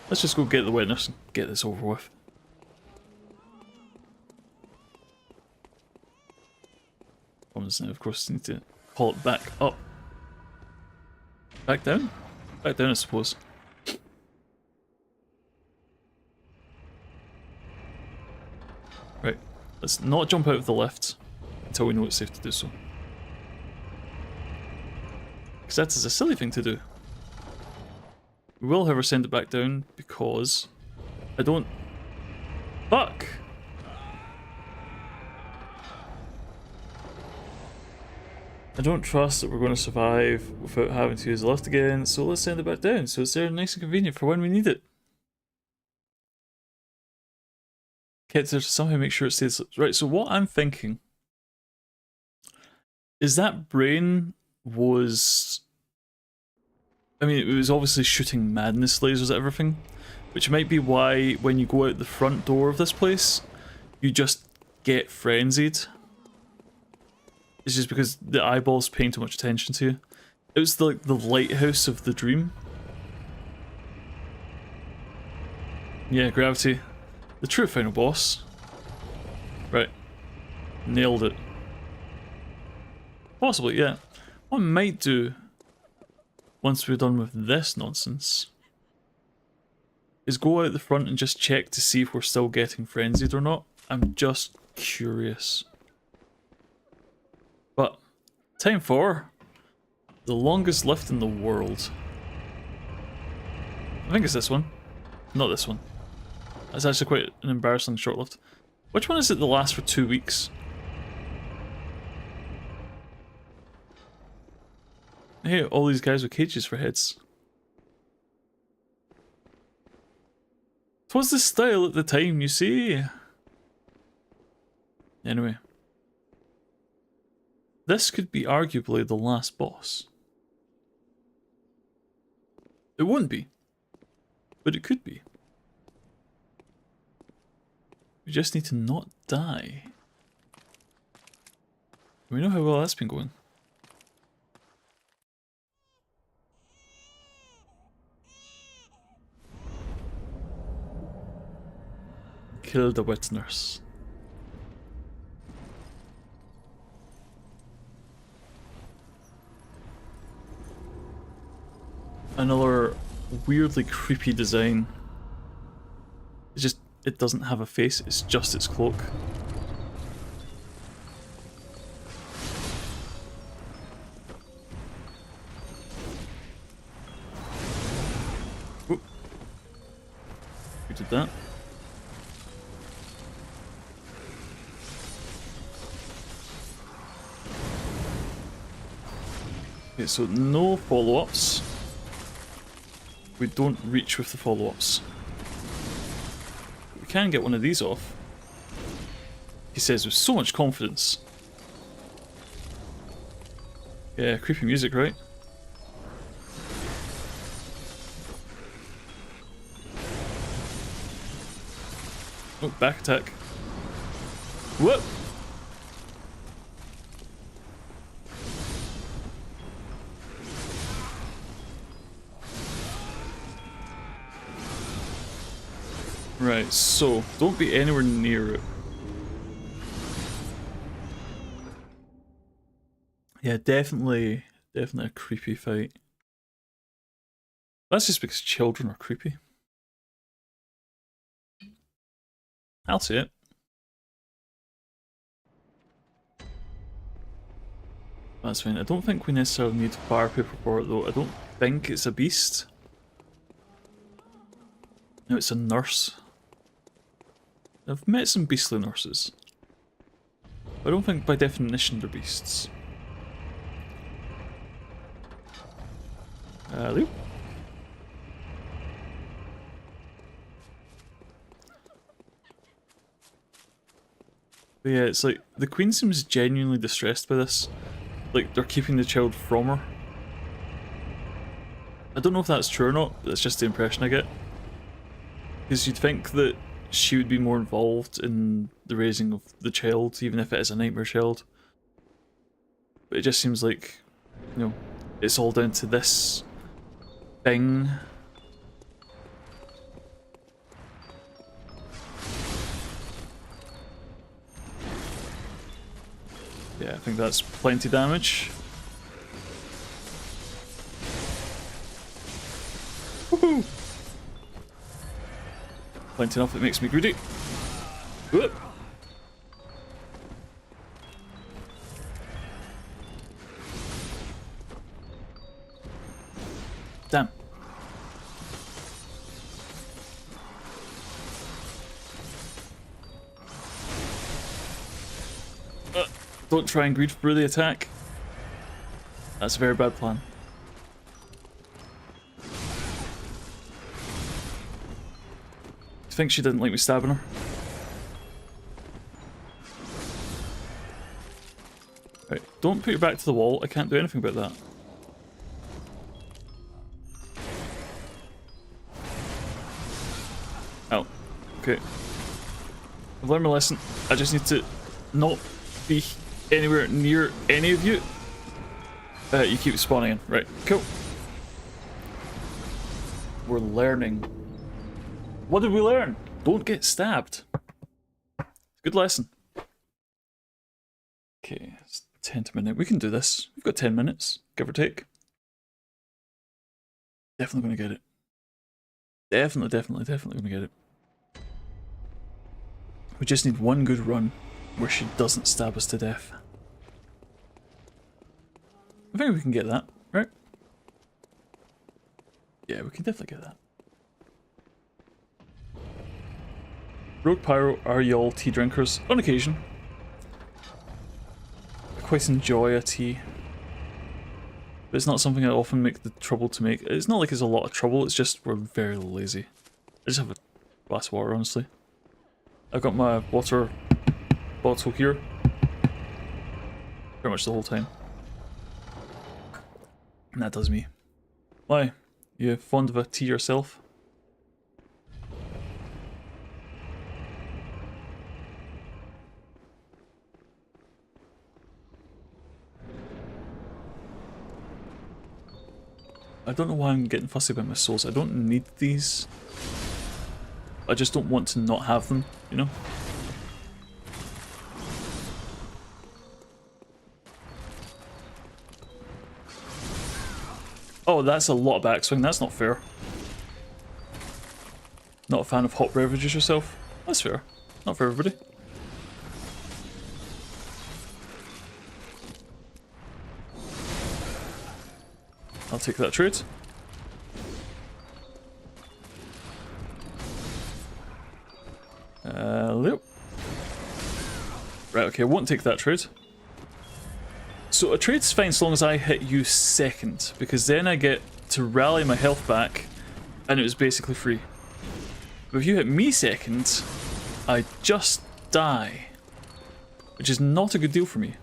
Let's just go get the witness and get this over with. Now, of course, need to pull it back up. Back down? Back down, I suppose. Right, let's not jump out of the lift until we know it's safe to do so. Because that is a silly thing to do. We will, however, send it back down because I don't... Fuck! I don't trust that we're going to survive without having to use the lift again, so let's send it back down so it's there nice and convenient for when we need it. Kept there to somehow make sure it stays... Right, so what I'm thinking is that brain was... I mean, it was obviously shooting madness lasers at everything, which might be why when you go out the front door of this place, you just get frenzied. It's just because the eyeballs paying too much attention to you. It was like the lighthouse of the dream. Yeah, gravity. The true final boss. Right. Nailed it. Possibly, yeah. What I might do, once we're done with this nonsense, is go out the front and just check to see if we're still getting frenzied or not. I'm just curious. But, time for the longest lift in the world. I think it's this one. Not this one. That's actually quite an embarrassing short lift. Which one is it that lasts for 2 weeks? Hey, all these guys with cages for heads. 'Twas the style at the time, you see. Anyway. This could be arguably the last boss. It wouldn't be. But it could be. We just need to not die. We know how well that's been going. Kill the wet nurse. Another weirdly creepy design. It's just, it doesn't have a face, it's just its cloak. Whoop. Who did that? Okay, so no follow-ups. We don't reach with the follow-ups. We can get one of these off. He says with so much confidence. Yeah, creepy music, right? Oh, back attack. Whoop! Right, so don't be anywhere near it. Yeah, definitely a creepy fight. That's just because children are creepy. I'll see it. That's fine. I don't think we necessarily need fire paper for it though. I don't think it's a beast. No, it's a nurse. I've met some beastly nurses. I don't think by definition they're beasts. Loop. But yeah, it's like, the queen seems genuinely distressed by this. Like, they're keeping the child from her. I don't know if that's true or not, but that's just the impression I get. Because you'd think that she would be more involved in the raising of the child, even if it is a nightmare child. But it just seems like, you know, it's all down to this thing. Yeah, I think that's plenty damage. Woohoo! Plenty enough that makes me greedy. Whoop. Damn. Don't try and greed for the attack. That's a very bad plan. I think she didn't like me stabbing her. Right, don't put your back to the wall. I can't do anything about that. Oh, okay. I've learned my lesson. I just need to not be anywhere near any of you. You keep spawning in. Right, cool. We're learning. What did we learn? Don't get stabbed. Good lesson. Okay, it's 10 to midnight. We can do this. We've got 10 minutes, give or take. Definitely gonna get it. Definitely gonna get it. We just need one good run where she doesn't stab us to death. I think we can get that, right? Yeah, we can definitely get that. Rogue Pyro, are y'all tea drinkers? On occasion. I quite enjoy a tea. But it's not something I often make the trouble to make. It's not like it's a lot of trouble, it's just we're very lazy. I just have a glass of water, honestly. I've got my water bottle here. Pretty much the whole time. And that does me. Why? You fond of a tea yourself? I don't know why I'm getting fussy about my souls. I don't need these. I just don't want to not have them, you know? Oh, that's a lot of backswing. That's not fair. Not a fan of hot beverages yourself? That's fair. Not for everybody. I'll take that trade. Nope. Right, okay, I won't take that trade. So a trade's fine so long as I hit you second, because then I get to rally my health back, and it was basically free. But if you hit me second, I just die, which is not a good deal for me.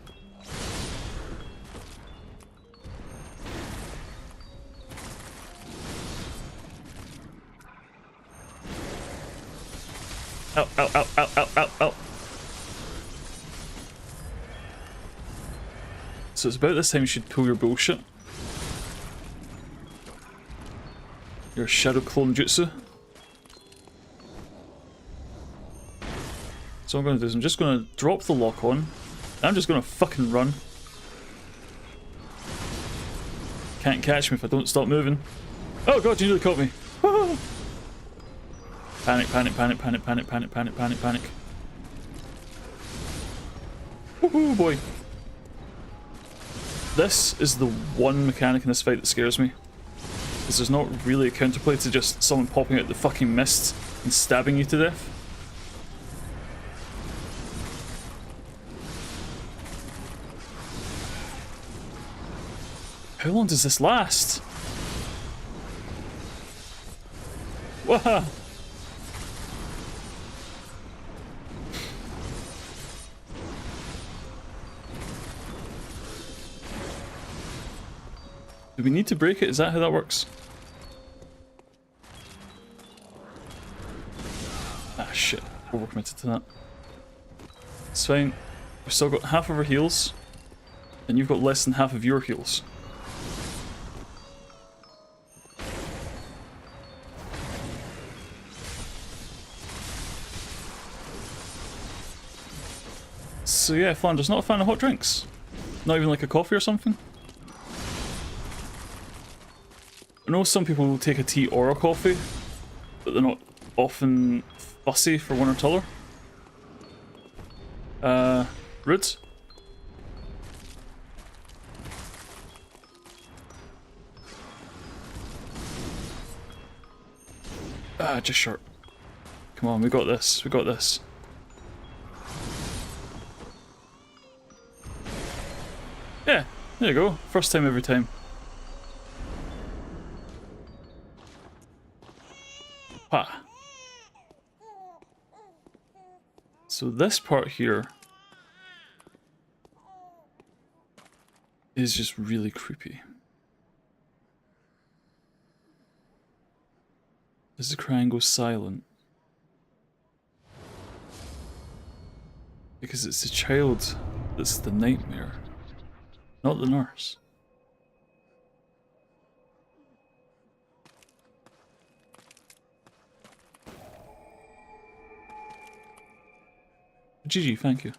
Ow, ow, ow, ow, ow, ow, ow. So it's about this time you should pull your bullshit. Your shadow clone jutsu. So what I'm going to do is I'm just going to drop the lock on. And I'm just going to fucking run. Can't catch me if I don't stop moving. Oh god, you nearly caught me. Panic, panic, panic, panic, panic, panic, panic, panic, panic. Woohoo, boy. This is the one mechanic in this fight that scares me. Because there's not really a counterplay to just someone popping out the fucking mist and stabbing you to death. How long does this last? Wah! Do we need to break it? Is that how that works? Ah, shit. Overcommitted to that. It's fine. We've still got half of our heals, and you've got less than half of your heals. So yeah, Flanders, not a fan of hot drinks? Not even like a coffee or something? I know some people will take a tea or a coffee, but they're not often fussy for one or t'other. Rude? Ah, just short. Come on, we got this, we got this. Yeah, there you go. First time every time. Ha. So this part here is just really creepy. As the crying goes silent. Because it's the child that's the nightmare, not the nurse. GG, thank you.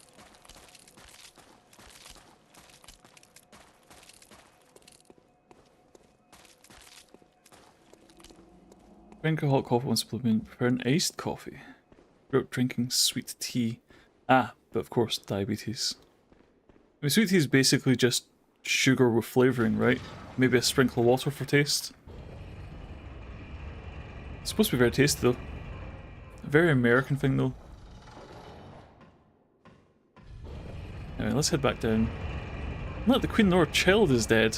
Drink a hot coffee once a blue moon. Prepare an iced coffee. Without drinking sweet tea. Ah, but of course, diabetes. I mean, sweet tea is basically just sugar with flavouring, right? Maybe a sprinkle of water for taste. It's supposed to be very tasty though. A very American thing though. Anyway, let's head back down. Not the Queen nor Child is dead.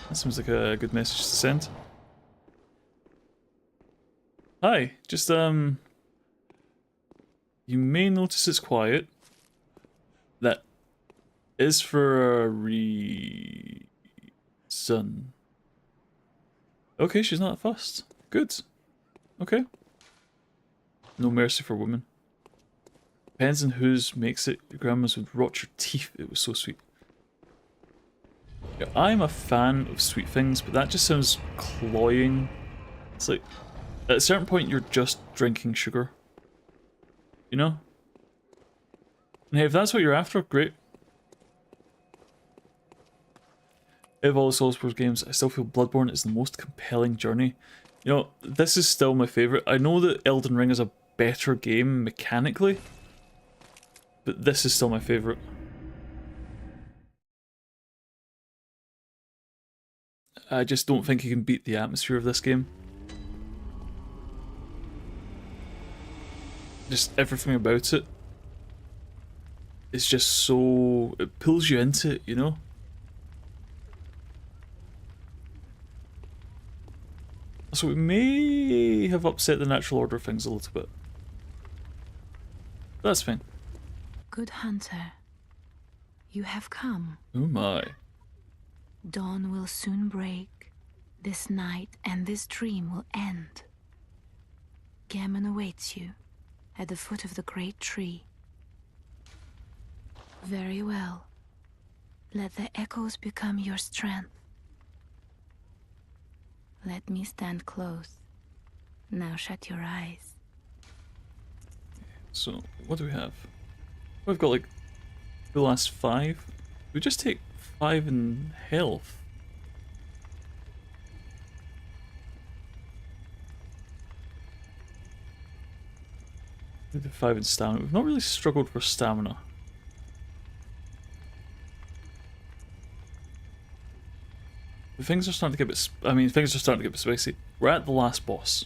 That seems like a good message to send. Hi, just you may notice it's quiet. That is for a reason. Okay, she's not fussed. Good. Okay. No mercy for women. Depends on whose makes it. Your grandma's would rot your teeth. It was so sweet. Yeah, I'm a fan of sweet things, but that just sounds cloying. It's like, at a certain point, you're just drinking sugar. You know? And hey, if that's what you're after, great. Out of all the Soulsborne games, I still feel Bloodborne is the most compelling journey. You know, this is still my favourite. I know that Elden Ring is a better game mechanically, but this is still my favourite. I just don't think you can beat the atmosphere of this game. Just everything about it is just so... it pulls you into it, you know? So we may have upset the natural order of things a little bit. That's fine. Good hunter, you have come. Oh my. Dawn will soon break. This night and this dream will end. Gammon awaits you. at the foot of the great tree. Very well. Let the echoes become your strength. Let me stand close. Now shut your eyes. So, what do we have? We've got like the last 5. We just take 5 in health. We did 5 in stamina. We've not really struggled for stamina. Things are starting to get a bit. Things are starting to get a bit spicy. We're at the last boss.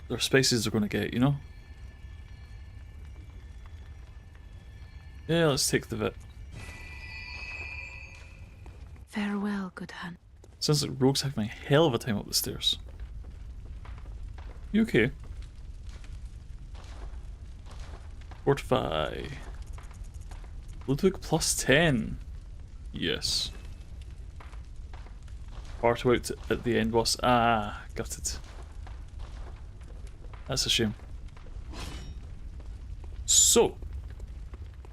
There are spaces they're going to get, you know? Yeah, let's take the Vit. Farewell, good hunt. Sounds like Rogue's having a hell of a time up the stairs. You okay? Fortify. Ludwig plus 10. Yes. Part out at the end boss. Ah, gutted. That's a shame. So,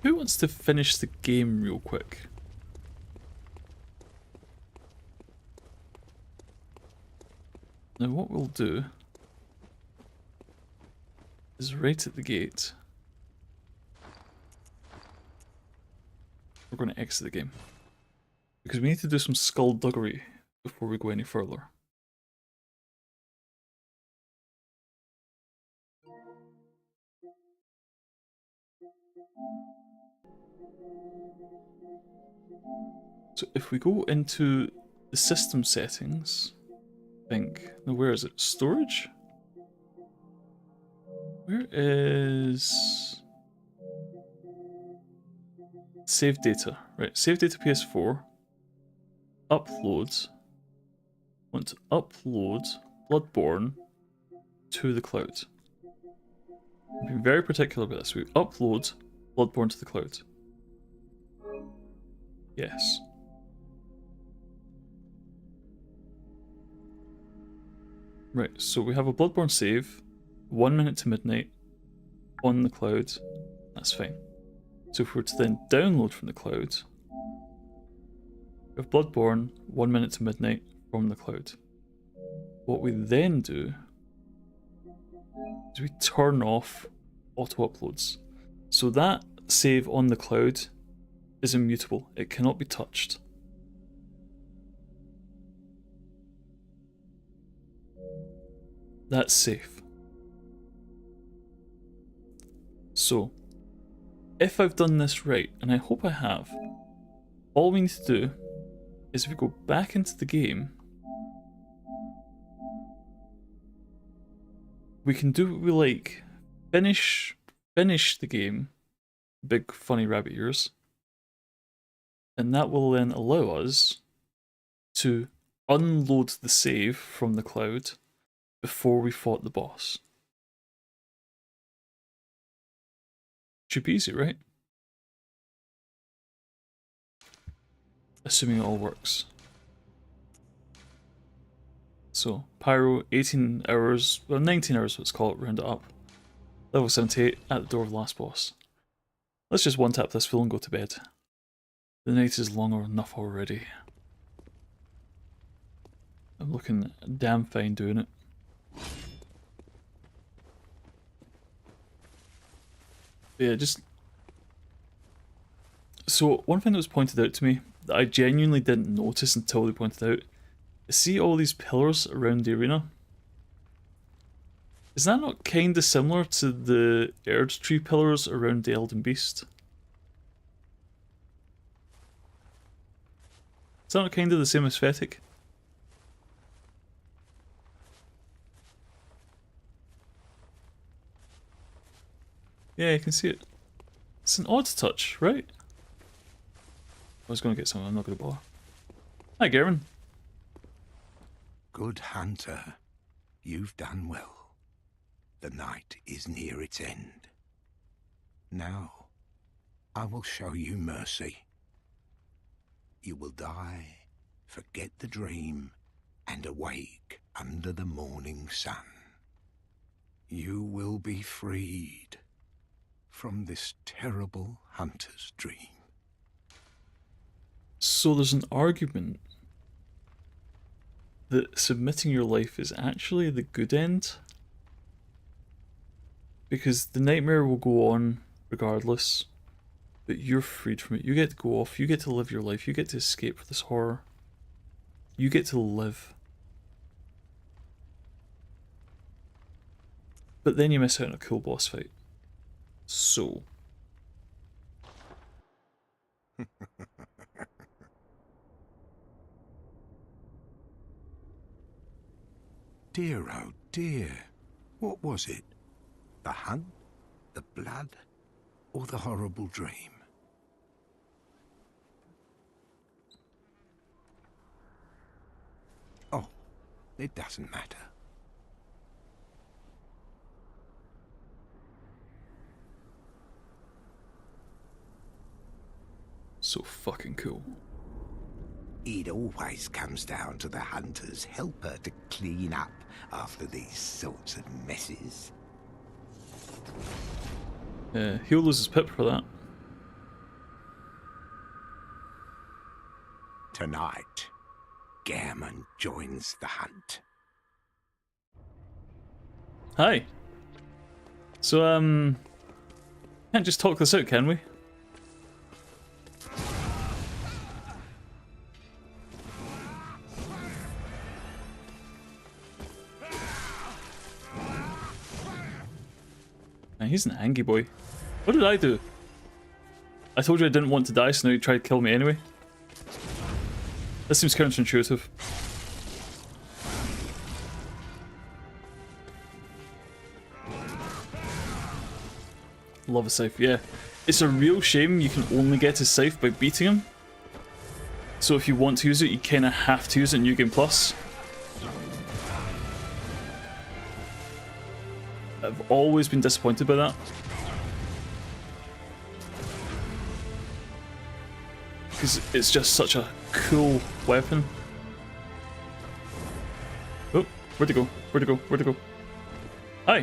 who wants to finish the game real quick? Now what we'll do is right at the gate, we're going to exit the game. Because we need to do some skullduggery before we go any further. So if we go into the system settings, I think, no, where is it? Storage? Where is save data? Right, save data PS4. Upload. Want to upload Bloodborne to the cloud. I'm being very particular about this. We upload Bloodborne to the cloud. Yes. Right, so we have a Bloodborne save, 1 minute to midnight, on the cloud. That's fine. So if we were to then download from the cloud, we have Bloodborne, 1 minute to midnight, from the cloud. What we then do is we turn off auto uploads. So that save on the cloud is immutable. It cannot be touched. That's safe. So, if I've done this right, and I hope I have, all we need to do is if we go back into the game, we can do what we like. Finish the game, big funny rabbit ears, and that will then allow us to unload the save from the cloud before we fought the boss. Should be easy, right? Assuming it all works. So, Pyro, 18 hours, well 19 hours let's call it, round it up. Level 78, at the door of the last boss. Let's just one tap this full and go to bed. The night is long enough already. I'm looking damn fine doing it. Yeah, just... So, one thing that was pointed out to me that I genuinely didn't notice until they pointed out, is see all these pillars around the arena? Is that not kinda similar to the Erd Tree pillars around the Elden Beast? Is that not kinda the same aesthetic? Yeah, you can see it. It's an odd touch, right? I was going to get something, I'm not going to bother. Hi, Garen. Good hunter, you've done well. The night is near its end. Now, I will show you mercy. You will die, forget the dream, and awake under the morning sun. You will be freed from this terrible hunter's dream. So there's an argument that submitting your life is actually the good end? Because the nightmare will go on regardless, but you're freed from it. You get to go off, you get to live your life, you get to escape this horror. You get to live. But then you miss out on a cool boss fight. So. Dear, oh dear. What was it? The hunt? The blood? Or the horrible dream? Oh, it doesn't matter. So fucking cool. It always comes down to the hunter's helper to clean up after these sorts of messes. He'll lose his pip for that. Tonight, Gammon joins the hunt. Hi. So, can't just talk this out, can we? Man, he's an angry boy. What did I do? I told you I didn't want to die, so now you tried to kill me anyway. This seems counterintuitive. Love a Scythe, yeah. It's a real shame you can only get his Scythe by beating him. So if you want to use it, you kind of have to use it in New Game Plus. I've always been disappointed by that. Because it's just such a cool weapon. Oh, where'd it go? Where'd it go? Where'd it go? Hi!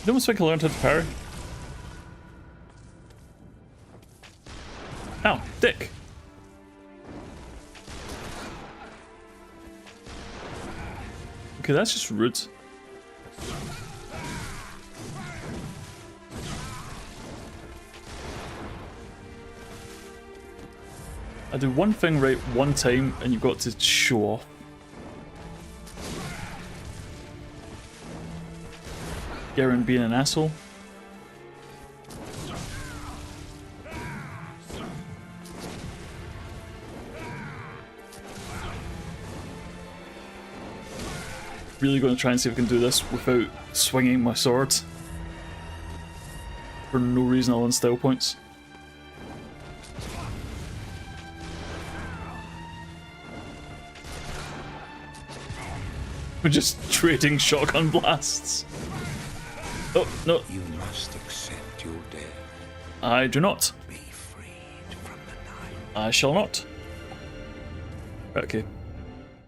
You almost think I learned how to parry. Ow, dick! Okay, that's just rude. I do one thing right one time and you've got to show off. Garen being an asshole. Really going to try and see if I can do this without swinging my sword. For no reason other than style points. We're just trading shotgun blasts. Oh, no. You must accept your death. I do not. Be freed from the night. I shall not. Okay.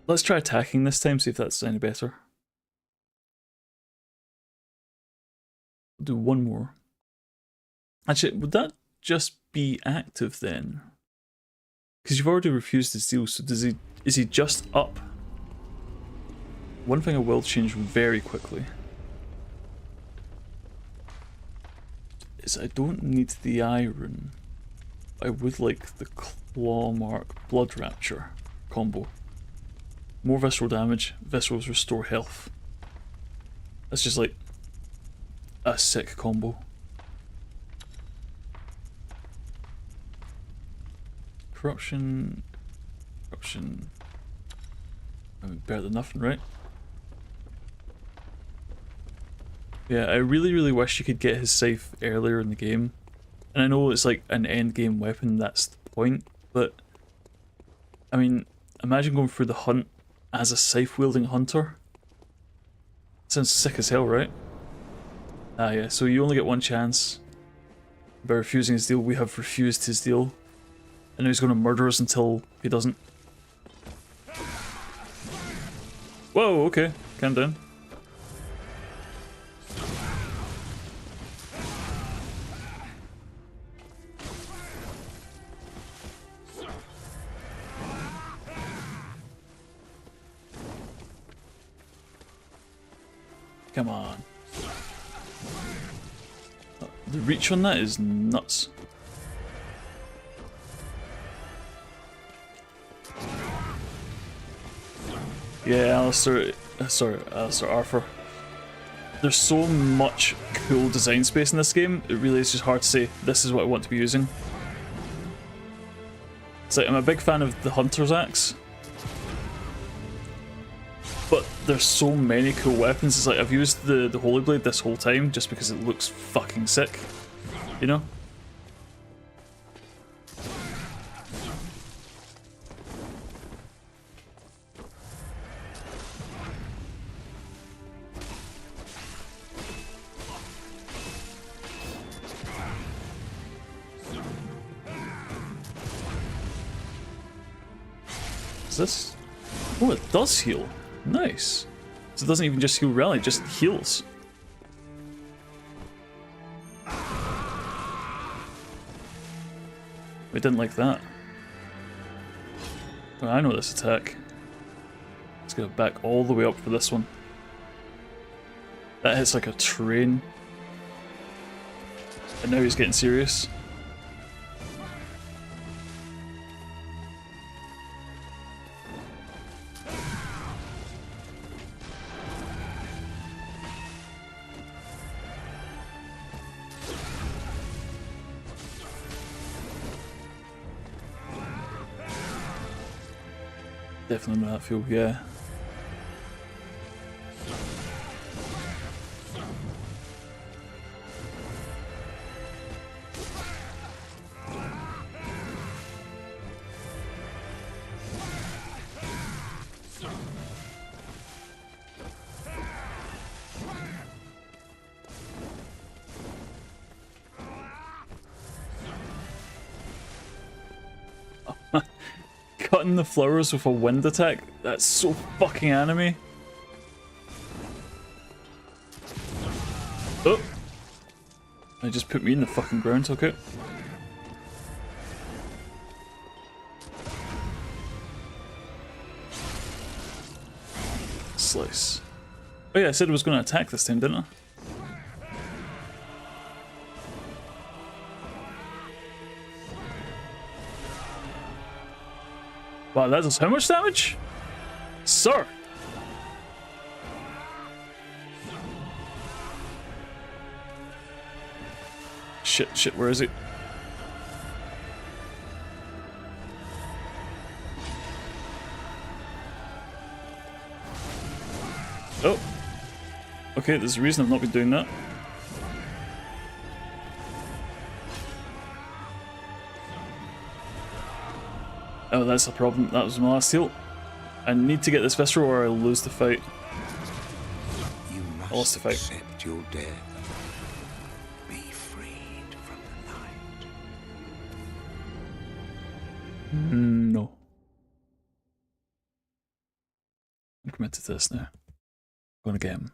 Let's try attacking this time, see if that's any better. Do one more. Actually, would that just be active then? Because you've already refused his deal, so is he just up? One thing I will change very quickly is I don't need the iron. I would like the claw mark blood rapture combo. More visceral damage, viscerals restore health. That's just like a sick combo. Corruption. I mean, better than nothing, right? Yeah, I really wish you could get his scythe earlier in the game. And I know it's like an end game weapon, that's the point, but I mean, imagine going through the hunt as a scythe wielding hunter. Sounds sick as hell, right? Ah yeah, so you only get one chance. By refusing his deal, we have refused his deal. And now he's going to murder us until he doesn't. Whoa, okay. Calm down. Come on. The reach on that is nuts. Yeah, Alistair, Alistair Arthur. There's so much cool design space in this game, it really is just hard to say, this is what I want to be using. It's like, I'm a big fan of the Hunter's Axe. But there's so many cool weapons, it's like, I've used the Holy Blade this whole time just because it looks fucking sick. You know? This? Oh, it does heal. Nice. So it doesn't even just heal rally, it just heals. We didn't like that. Oh, I know this attack. Let's go back all the way up for this one. That hits like a train. And now he's getting serious. Definitely know that feel, yeah. Cutting the flowers with a wind attack? That's so fucking anime. Oh! They just put me in the fucking ground, okay. Slice. Oh yeah, I said I was going to attack this time, didn't I? Wow, that does how much damage? Sir! Shit, where is it? Oh! Okay, there's a reason I've not been doing that. Oh, that's a problem. That was my last heal. I need to get this visceral or I'll lose the fight. You I lost the fight. accept your death. Be freed from the night. No. I'm committed to this now. I'm gonna get him.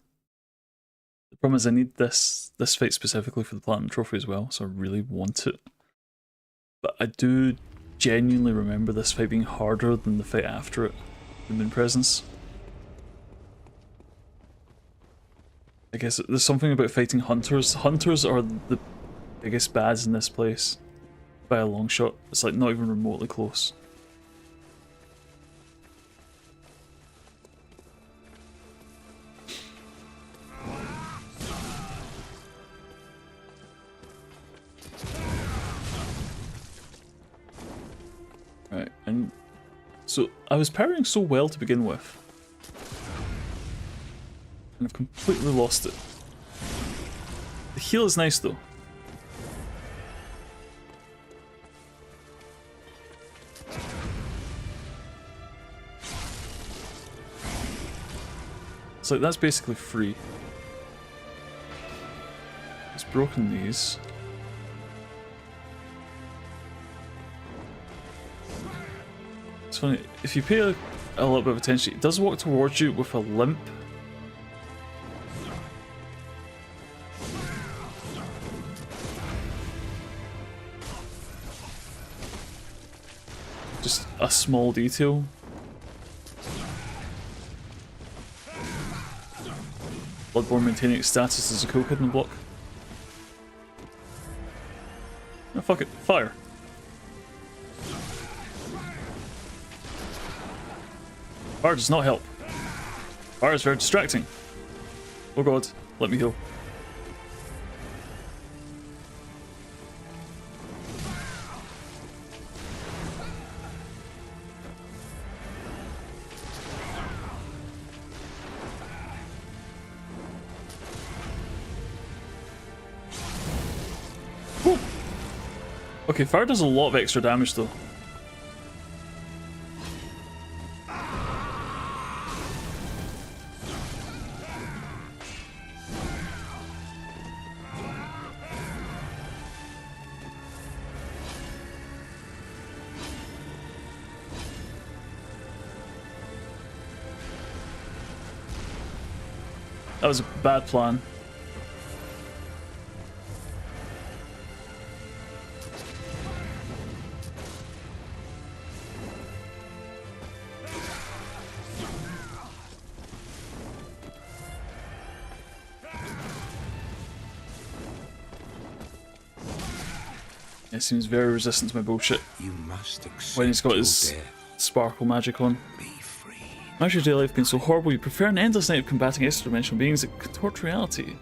The problem is I need this fight specifically for the Platinum Trophy as well, so I really want it. But I do genuinely remember this fight being harder than the fight after it, the Moon Presence. I guess there's something about fighting hunters. Hunters are the biggest bads in this place by a long shot. It's like not even remotely close. Right, and so I was parrying so well to begin with, and I've completely lost it. The heal is nice though. It's like that's basically free. It's broken these. It's funny, if you pay a little bit of attention. He does walk towards you with a limp. Just a small detail. Bloodborne maintaining its status as a cool kid in the block. Oh, fuck it. Fire. Fire does not help. Fire is very distracting. Oh god, let me heal. Whew. Okay, fire does a lot of extra damage though. That was a bad plan. It seems very resistant to my bullshit. You must accept When he's got your his death. sparkle magic on. Be free. How's your daily life been so horrible? You prefer an endless night of combating extra-dimensional beings that contort reality.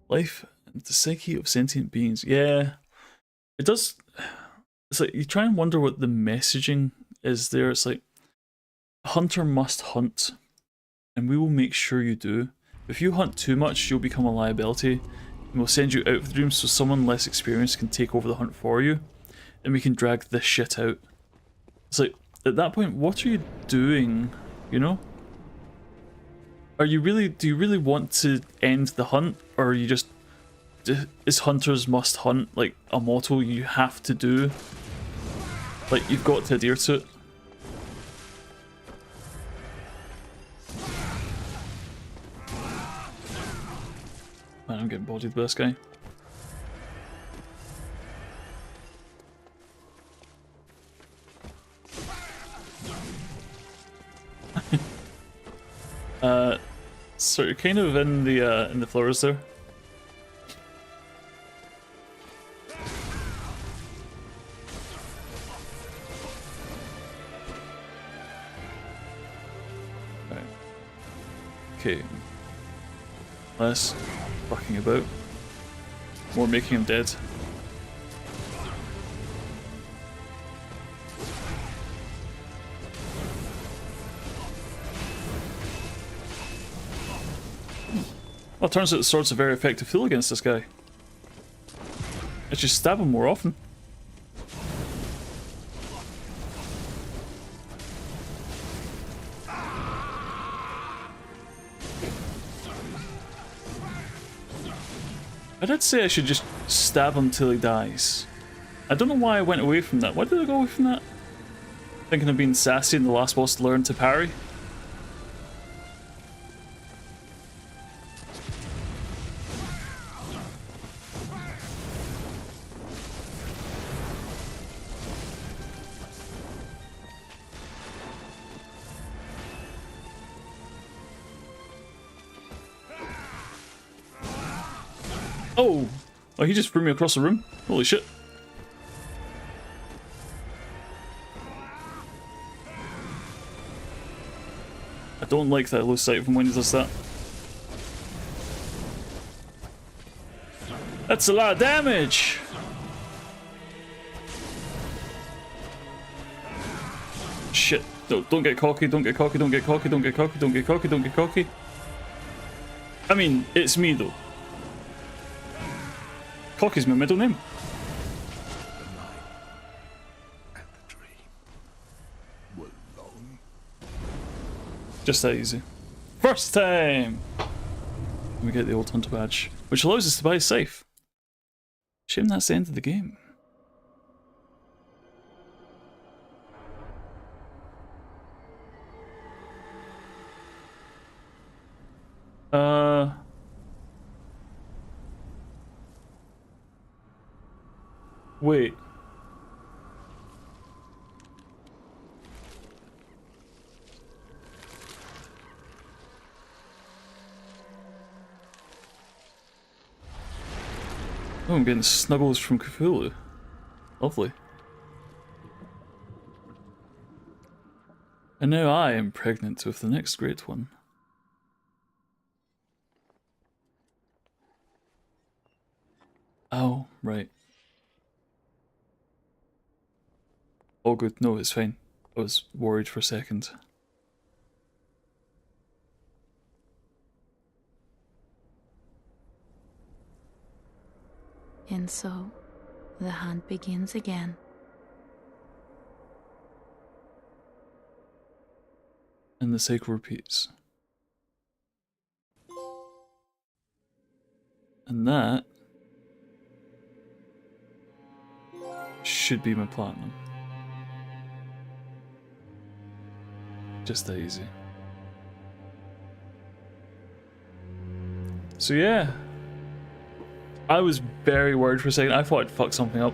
Life and the psyche of sentient beings. Yeah. It does... It's like, you try and wonder what the messaging is there. It's like, a hunter must hunt, and we will make sure you do. If you hunt too much, you'll become a liability, and we'll send you out of the dream so someone less experienced can take over the hunt for you, and we can drag this shit out. It's like, at that point, what are you doing? You know? Do you really want to end the hunt, or are you just... Is hunters must hunt like a motto you have to do? Like, you've got to adhere to it? Man, I'm getting bodied by this guy. So you're kind of in the flowers there. Right. Okay. Less fucking about. More making him dead. Well, it turns out the sword's a very effective tool against this guy. Let's just stab him more often. I did say I should just stab him till he dies. I don't know why I went away from that. Why did I go away from that? Thinking of being sassy and the last boss to learn to parry? Oh! Oh, he just threw me across the room? Holy shit. I don't like that I lose sight from when he does that. That's a lot of damage! Shit. No, don't get cocky, don't get cocky, don't get cocky, don't get cocky, don't get cocky, don't get cocky. I mean, it's me though. Cocky's my middle name. The night and the dream were long. Just that easy. First time! We get the old hunter badge, which allows us to buy safe. Shame that's the end of the game. Wait. Oh, I'm getting snuggles from Cthulhu. Lovely. And now I am pregnant with the next great one. Oh, right. All good. No, it's fine. I was worried for a second. And so, the hunt begins again. And the cycle repeats. And that should be my platinum. Just that easy. So yeah. I was very worried for a second. I thought I'd fuck something up.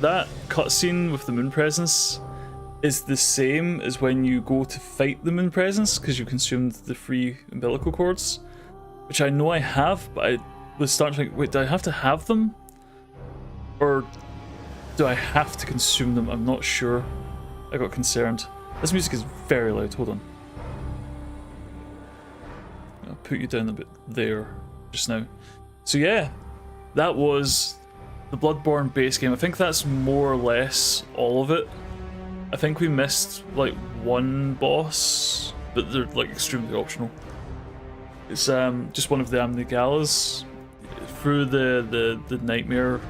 That cutscene with the moon presence is the same as when you go to fight the moon presence because you consumed the free umbilical cords, which I know I have, but I was starting to think, wait, do I have to have them? Or do I have to consume them? I'm not sure. I got concerned. This music is very loud, hold on. I'll put you down a bit there just now. So yeah, that was the Bloodborne base game. I think that's more or less all of it. I think we missed like one boss, but they're like extremely optional. It's just one of the Amnigalas. Through the nightmare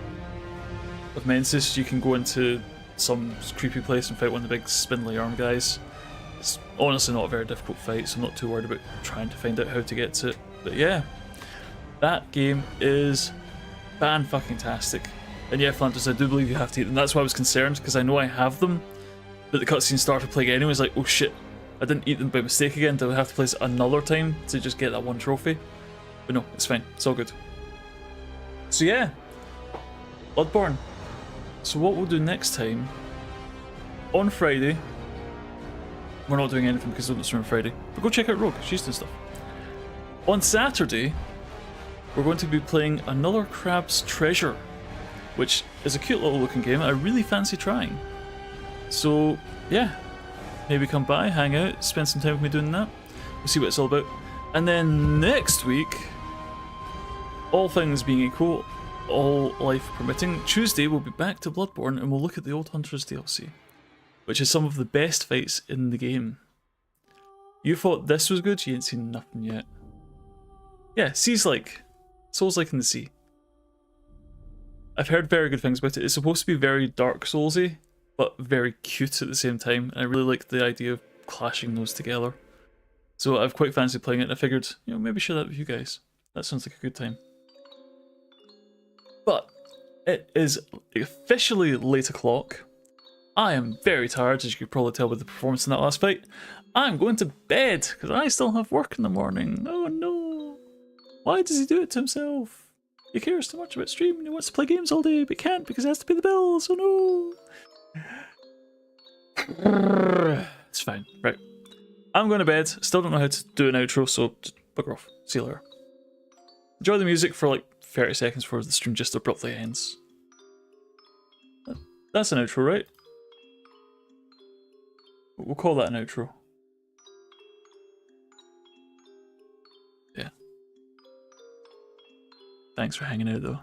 of Mensis, you can go into some creepy place and fight one of the big spindly arm guys. It's honestly not a very difficult fight, so I'm not too worried about trying to find out how to get to it. But yeah, that game is fan-fucking-tastic. And yeah, Flanders, I do believe you have to eat them. That's why I was concerned, because I know I have them, but the cutscene started playing anyway. It's like, oh shit, I didn't eat them by mistake again. Do I have to play it another time to just get that one trophy? But no, it's fine. It's all good. So yeah, Bloodborne. So what we'll do next time, on Friday, we're not doing anything because it's on Friday, but go check out Rogue, she's doing stuff. On Saturday, we're going to be playing another Crab's Treasure, which is a cute little looking game I really fancy trying. So yeah, maybe come by, hang out, spend some time with me doing that. We'll see what it's all about. And then next week, all things being equal, all life permitting, Tuesday we'll be back to Bloodborne and we'll look at the Old Hunters DLC, which is some of the best fights in the game. You thought this was good? You ain't seen nothing yet. Yeah, Sea's-like. Souls-like in the sea. I've heard very good things about it. It's supposed to be very Dark Souls-y, but very cute at the same time. And I really like the idea of clashing those together. So I've quite fancied playing it, and I figured, you know, maybe share that with you guys. That sounds like a good time. But it is officially late o'clock. I am very tired, as you could probably tell by the performance in that last fight. I'm going to bed, because I still have work in the morning. Oh no. Why does he do it to himself? He cares too much about streaming and he wants to play games all day, but can't because he has to pay the bills. Oh no. It's fine. Right. I'm going to bed. Still don't know how to do an outro, so just bugger off. See you later. Enjoy the music for like 30 seconds before the stream just abruptly ends. That's an outro, right? We'll call that an outro. Yeah. Thanks for hanging out though.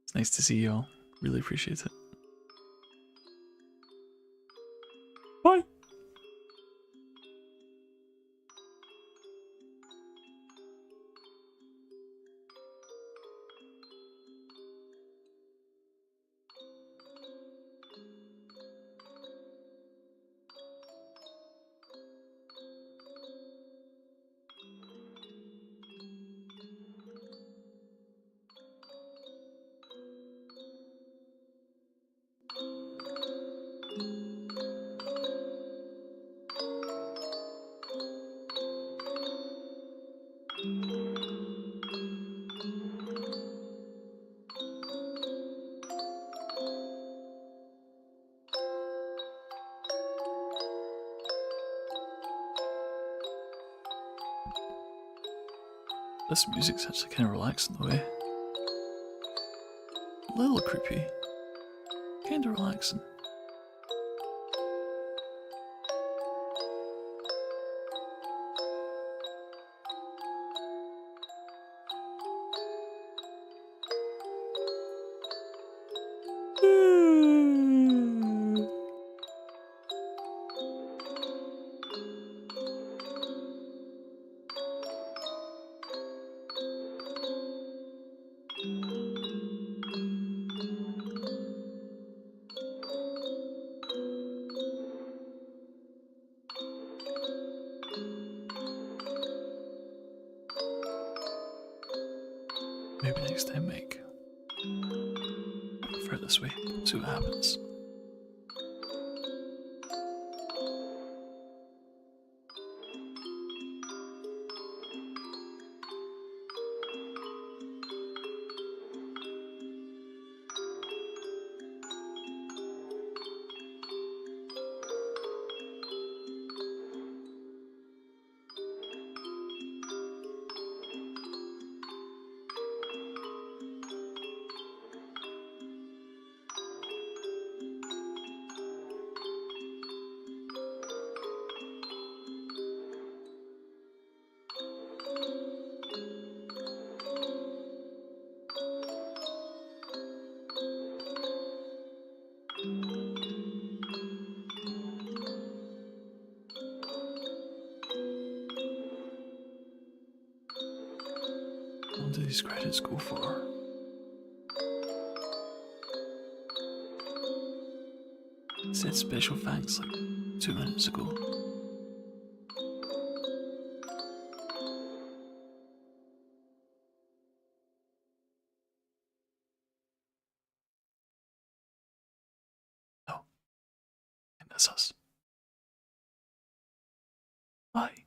It's nice to see you all. Really appreciate it. Bye! This music's actually kind of relaxing the way. A little creepy. Kind of relaxing. Maybe next time, Mike. I prefer it this way. See what happens. What do these credits go for? It said special thanks like 2 minutes ago. No. And that's us. Bye.